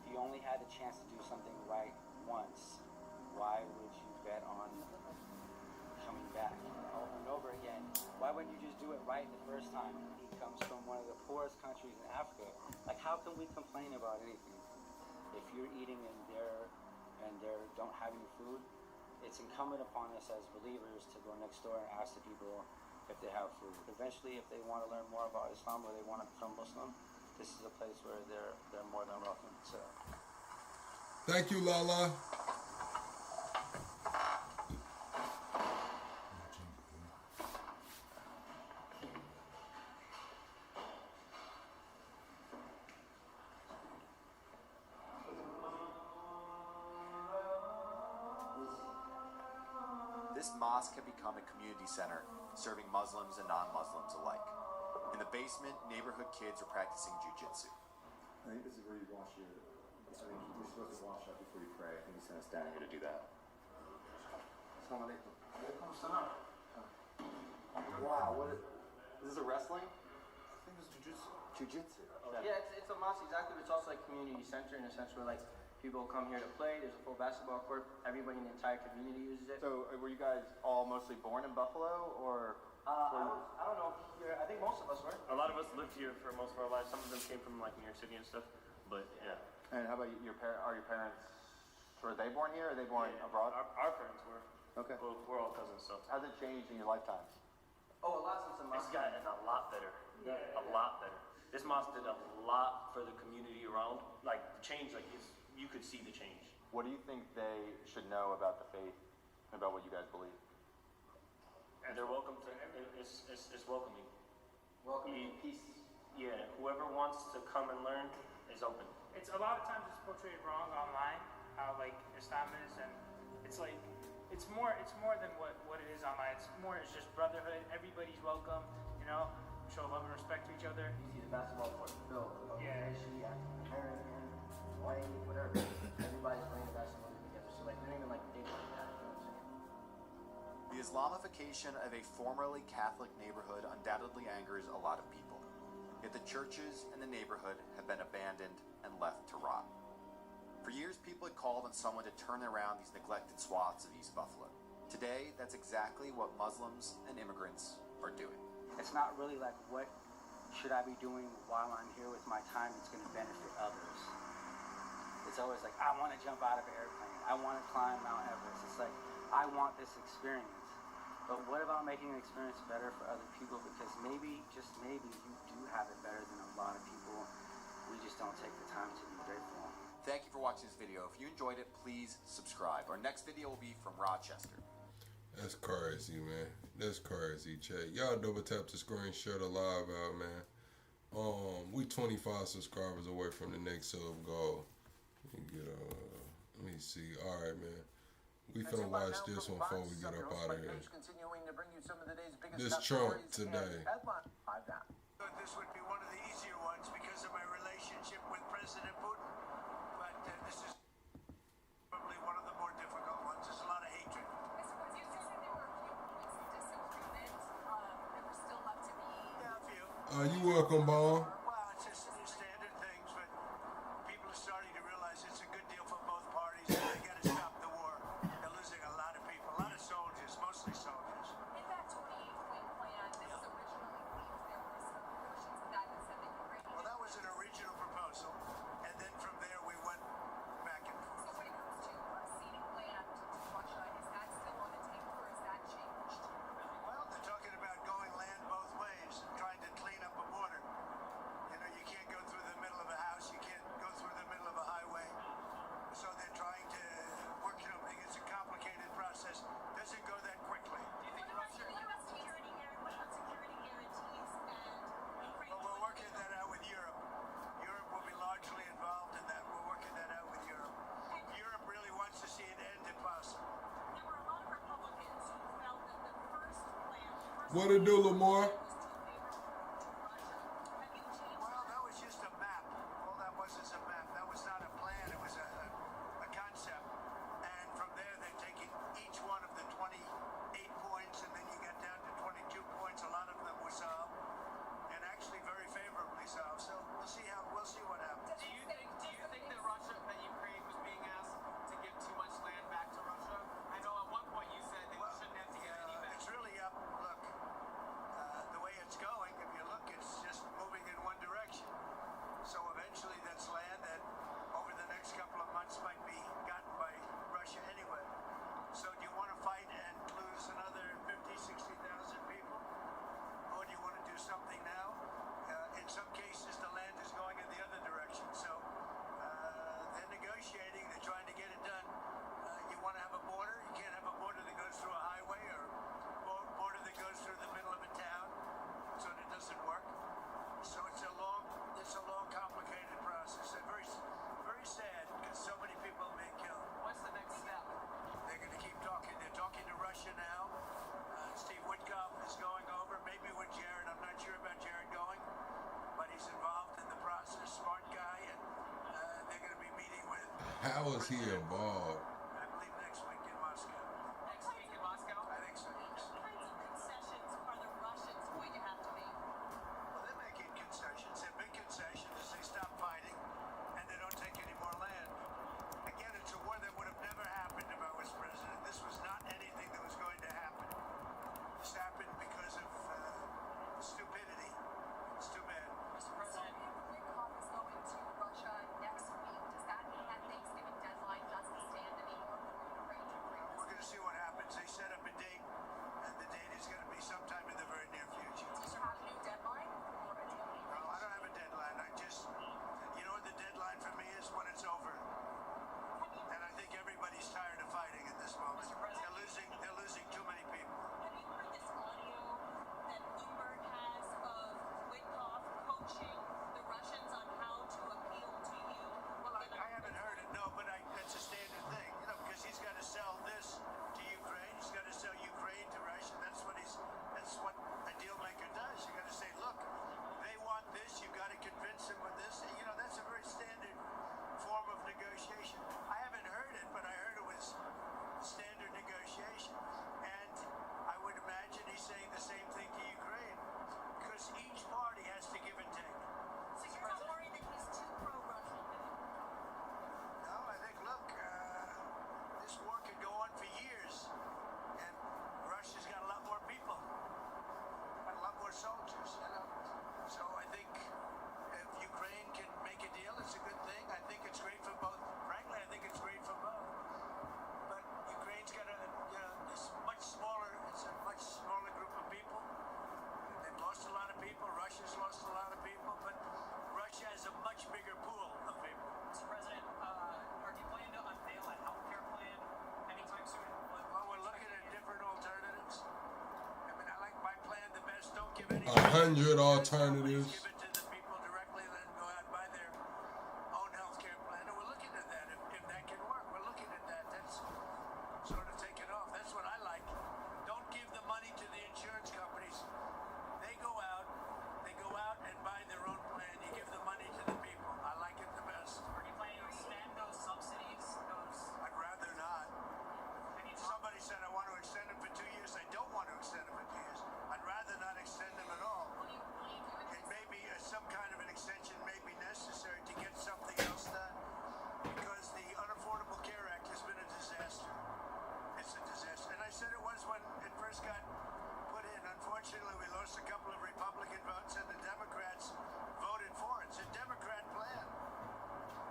if you only had the chance to do something right once, why would you bet on coming back over and over again? Why wouldn't you just do it right the first time? He comes from one of the poorest countries in Africa. Like, how can we complain about anything? If you're eating and they don't have any food, it's incumbent upon us as believers to go next door and ask the people if they have food. Eventually, if they want to learn more about Islam or they want to become Muslim, this is a place where they're more than welcome. So, thank you, Lala. this mosque had become a community center, serving Muslims and non-Muslims alike. In the basement, neighborhood kids were practicing jiu-jitsu. I think this is where you wash your. I think you're supposed to wash up before you pray. I think he sent us down here to do that. Assalamu alaikum. Wow, what is this? A wrestling? I think it's jiu-jitsu. Jiu-jitsu. Yeah, it's a mosque exactly, but it's also like community center in a sense where like people come here to play. There's a full basketball court. Everybody in the entire community uses it. So, were you guys all mostly born in Buffalo, or? I don't know. I think most of us were. A lot of us lived here for most of our lives. Some of them came from like New York City and stuff. But yeah. And how about your parents? Are your parents? Were they born here, or are they born abroad? Our parents were. Okay. We're all cousins, so. How's it changed in your lifetimes? Oh, a lot since the mosque. It's gotten a lot better. Yeah. A lot better. This mosque did a lot for the community around. Like the change, like you could see the change. What do you think they should know about the faith, about what you guys believe? And they're welcome to. It's welcoming. Welcoming, peace. Yeah. Whoever wants to come and learn is open. It's a lot of times it's portrayed wrong online, how like Islam is, and it's like it's more than what it is online. It's just brotherhood. Everybody's welcome, you know. Show love and respect to each other. You see the basketball court filled. Yeah. American, white, whatever. Everybody's playing basketball together. So like they're even like big like that. You know what I'm saying? The Islamification of a formerly Catholic neighborhood undoubtedly angers a lot of people. Yet the churches in the neighborhood have been abandoned and left to rot. For years, people had called on someone to turn around these neglected swaths of East Buffalo. Today, that's exactly what Muslims and immigrants are doing. It's not really like what should I be doing while I'm here with my time that's going to benefit others. It's always like, I want to jump out of an airplane. I want to climb Mount Everest. It's like, I want this experience. But what about making an experience better for other people? Because maybe, just maybe, you do have it better than a lot of people. We just don't take the time to be grateful. Thank you for watching this video. If you enjoyed it, please subscribe. Our next video will be from Rochester. That's crazy, man. That's crazy, Chat. Y'all double tap the screen, share the live out, man. We 25 subscribers away from the next sub goal. Let me see. All right, man. We finna watch this one before we get up out of here. This Trump today. This would be one of the easier ones because of my relationship with President Putin, but this is probably one of the more difficult ones. There's a lot of hatred. I suppose you said there were a few points of disagreement that were still left to be. Yeah, a few. You welcome, Bon. Well, it's just standard things, but people are starting to realize it's a good deal for both parties. And they got to stop the war. They're losing a lot of people, a lot of soldiers, mostly soldiers. In that 28-point plan that was originally leaked, there were some portions of that that said that Ukraine. Well, that was an original proposal, and then from there we went back and forth. So when it comes to ceding land to Russia, is that still on the table or has that changed? Well, they're talking about going land both ways and trying to clean up a border. You know, you can't go through the middle of a house, you can't go through the middle of a highway. So they're trying to work it up. It's a complicated process. Doesn't go that quickly. Well, we're working that out with Europe. Europe will be largely involved in that. We're working that out with Europe. Europe really wants to see it end if possible. There were a lot of Republicans who felt that the first plan. What it do, Lamar? Well, that was just a map. All that was is a map. That was not a plan. It was a concept. And from there, they're taking each one of the 28 points, and then you get down to 22 points. A lot of them were solved, and actually very favorably solved. So we'll see what happens. Do you think that Russia, that Ukraine was being asked to give too much land back to Russia? I know at one point you said that we shouldn't have to give any back. It's really up. Look, the smart guy, and they're going to be meeting with. How is he involved? I believe next week in Moscow. Next week in Moscow? I think so. Yes. What kinds of concessions are the Russians going to have to make? Well, they're making concessions. Their big concession is they stop fighting and they don't take any more land. Again, it's a war that would have never happened if I was president. This was not anything that was going to happen. This happened because of stupidity. It's too bad. Mr. President, Witkoff is going to Russia next week. Does that mean that Thanksgiving deadline doesn't stand anymore for Ukraine to bring this? We're going to see what happens. They set up a date, and the date is going to be sometime in the very near future. Do you have a new deadline or a deal? No, I don't have a deadline. I just, you know what the deadline for me is? When it's over. And I think everybody's tired of fighting at this moment. They're losing too many people. Have you heard this audio that Bloomberg has of Witkoff coaching the Russians on how to appeal to you? Well, I haven't heard it, no, but that's a standard thing, you know, because he's got to sell this to Ukraine. He's got to sell Ukraine to Russia. That's what a deal maker does. You got to say, look, they want this. You got to convince them with this. You know, that's a very standard form of negotiation. I haven't heard it, but I heard it was standard negotiation. And I would imagine he's saying the same thing to Ukraine, because each party has to give and take. So you're not worried that he's too pro-Russian? No, I think, look, this war could go on for years, and Russia's got a lot more people, got a lot more soldiers, you know. So I think if Ukraine can make a deal, it's a good thing. I think it's great for both. Frankly, I think it's great for both. But Ukraine's got a, you know, it's a much smaller group of people. They've lost a lot of people. Russia's lost a lot of people, but Russia has a much bigger pool of people. Mr. President, are you planning to unveil a health care plan anytime soon? Well, we're looking at different alternatives. I mean, I like my plan the best. Don't give any. 100 alternatives. Give it to the people directly, let them go out and buy their own health care plan. And we're looking at that. If that can work, we're looking at that. That's sort of taken off. That's what I like. Don't give the money to the insurance companies. They go out and buy their own plan. You give the money to the people. I like it the best. Are you planning to extend those subsidies? I'd rather not. Somebody said I want to extend them for 2 years. I don't want to extend them for 2 years. I'd rather not extend them at all. It may be some kind of an extension may be necessary to get something else done, because the Unaffordable Care Act has been a disaster. It's a disaster. And I said it was when it first got put in. Unfortunately, we lost a couple of Republican votes, and the Democrats voted for it. It's a Democrat plan.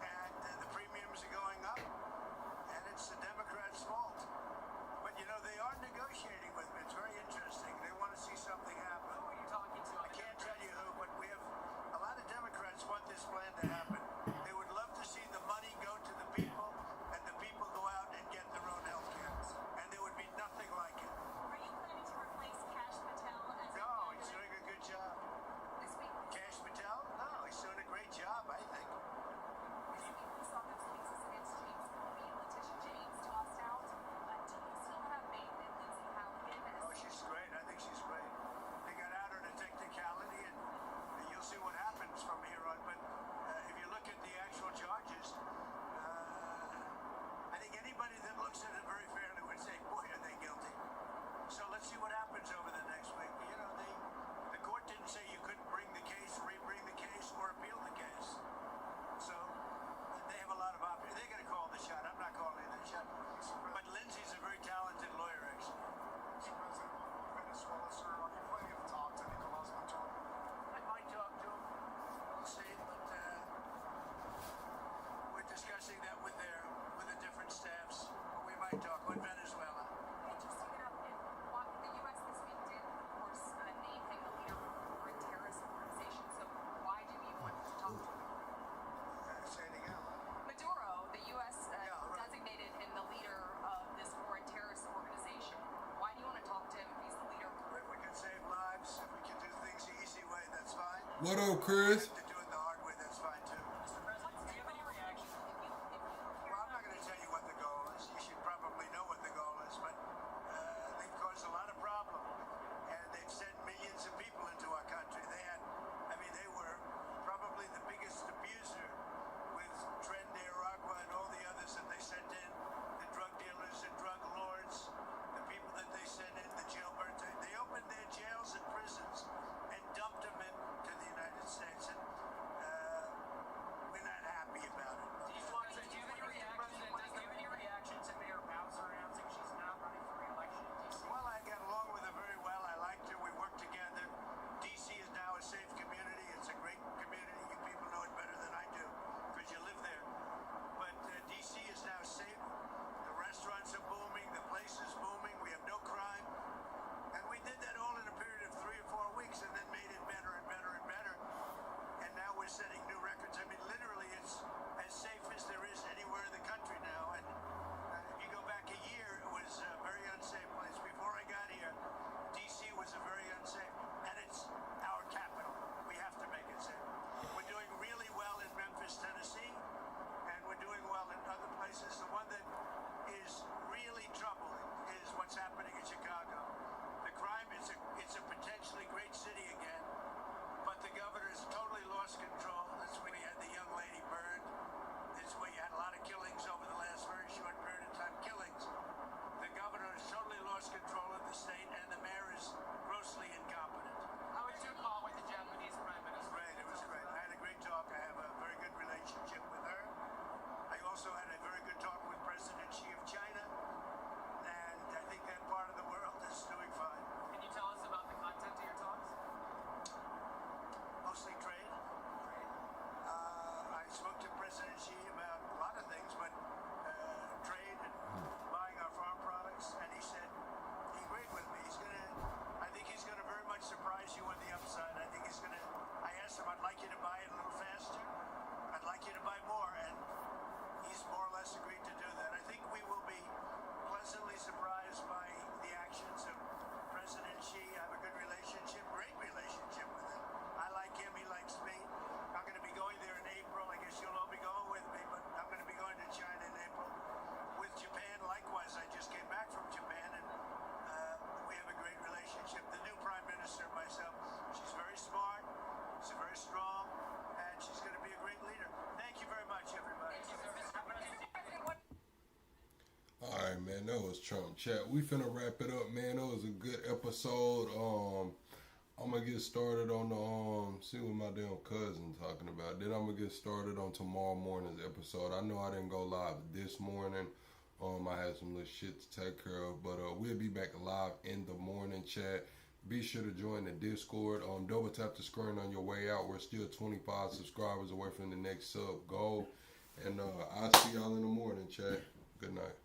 And the premiums are going up, and it's the Democrats' fault. But, you know, they are negotiating with me. It's very interesting. They want to see something happen. Who are you talking to? I can't tell you who, but we have a lot of Democrats want this plan to happen. They would love to see the money go to the people, and the people go out and get their own health care. And there would be nothing like it. Are you planning to replace Kash Patel as No, he's doing a good job. this week? Kash Patel? No, he's doing a great job, I think. This week we saw those cases against James Comey and Letitia James tossed out. Do you still have faith in Lindsay Halligan? Oh, she's great. I think she's great. They got out on a technicality, and you'll see what happens from here on. But if you look at the actual charges, I think anybody that looks at it very fairly would say, boy, are they guilty. So let's see what happens over the next week. You know, the court didn't say you couldn't bring the case, re-bring the case, or appeal the case. So they have a lot of options. They're going to call the shot. I'm not calling the shot. But Lindsay's a very talented lawyer, actually. Mr. President, Venezuela, sir, are you planning to talk to Nicolas Maduro? I might talk to him. We'll see, but we're discussing that with the different staffs. But we might talk with Venezuela. Interesting enough, the U.S. this week did, of course, name him the leader of a foreign terrorist organization. So why do you want to talk to him? Say it again. Maduro, the U.S. Designated him the leader of this foreign terrorist organization. Why do you want to talk to him if he's the leader? If we can save lives, if we can do things the easy way, that's fine. What up, Chris? If to do it the hard way, that's fine too. Mr. President, do you have any reaction Well, I'm not going to tell you what the goal is. You should probably know what the goal is, but they've caused a lot of problem, and they've sent millions of people into our country. They were probably the biggest abusers else Trump. Chat, we finna wrap it up, man. It was a good episode. I'm gonna get started on the see what my damn cousin talking about. Then I'm gonna get started on tomorrow morning's episode. I know I didn't go live this morning. I had some little shit to take care of, but we'll be back live in the morning, chat. Be sure to join the Discord. Double tap the screen on your way out. We're still 25 subscribers away from the next sub goal. And I'll see y'all in the morning, chat. Good night.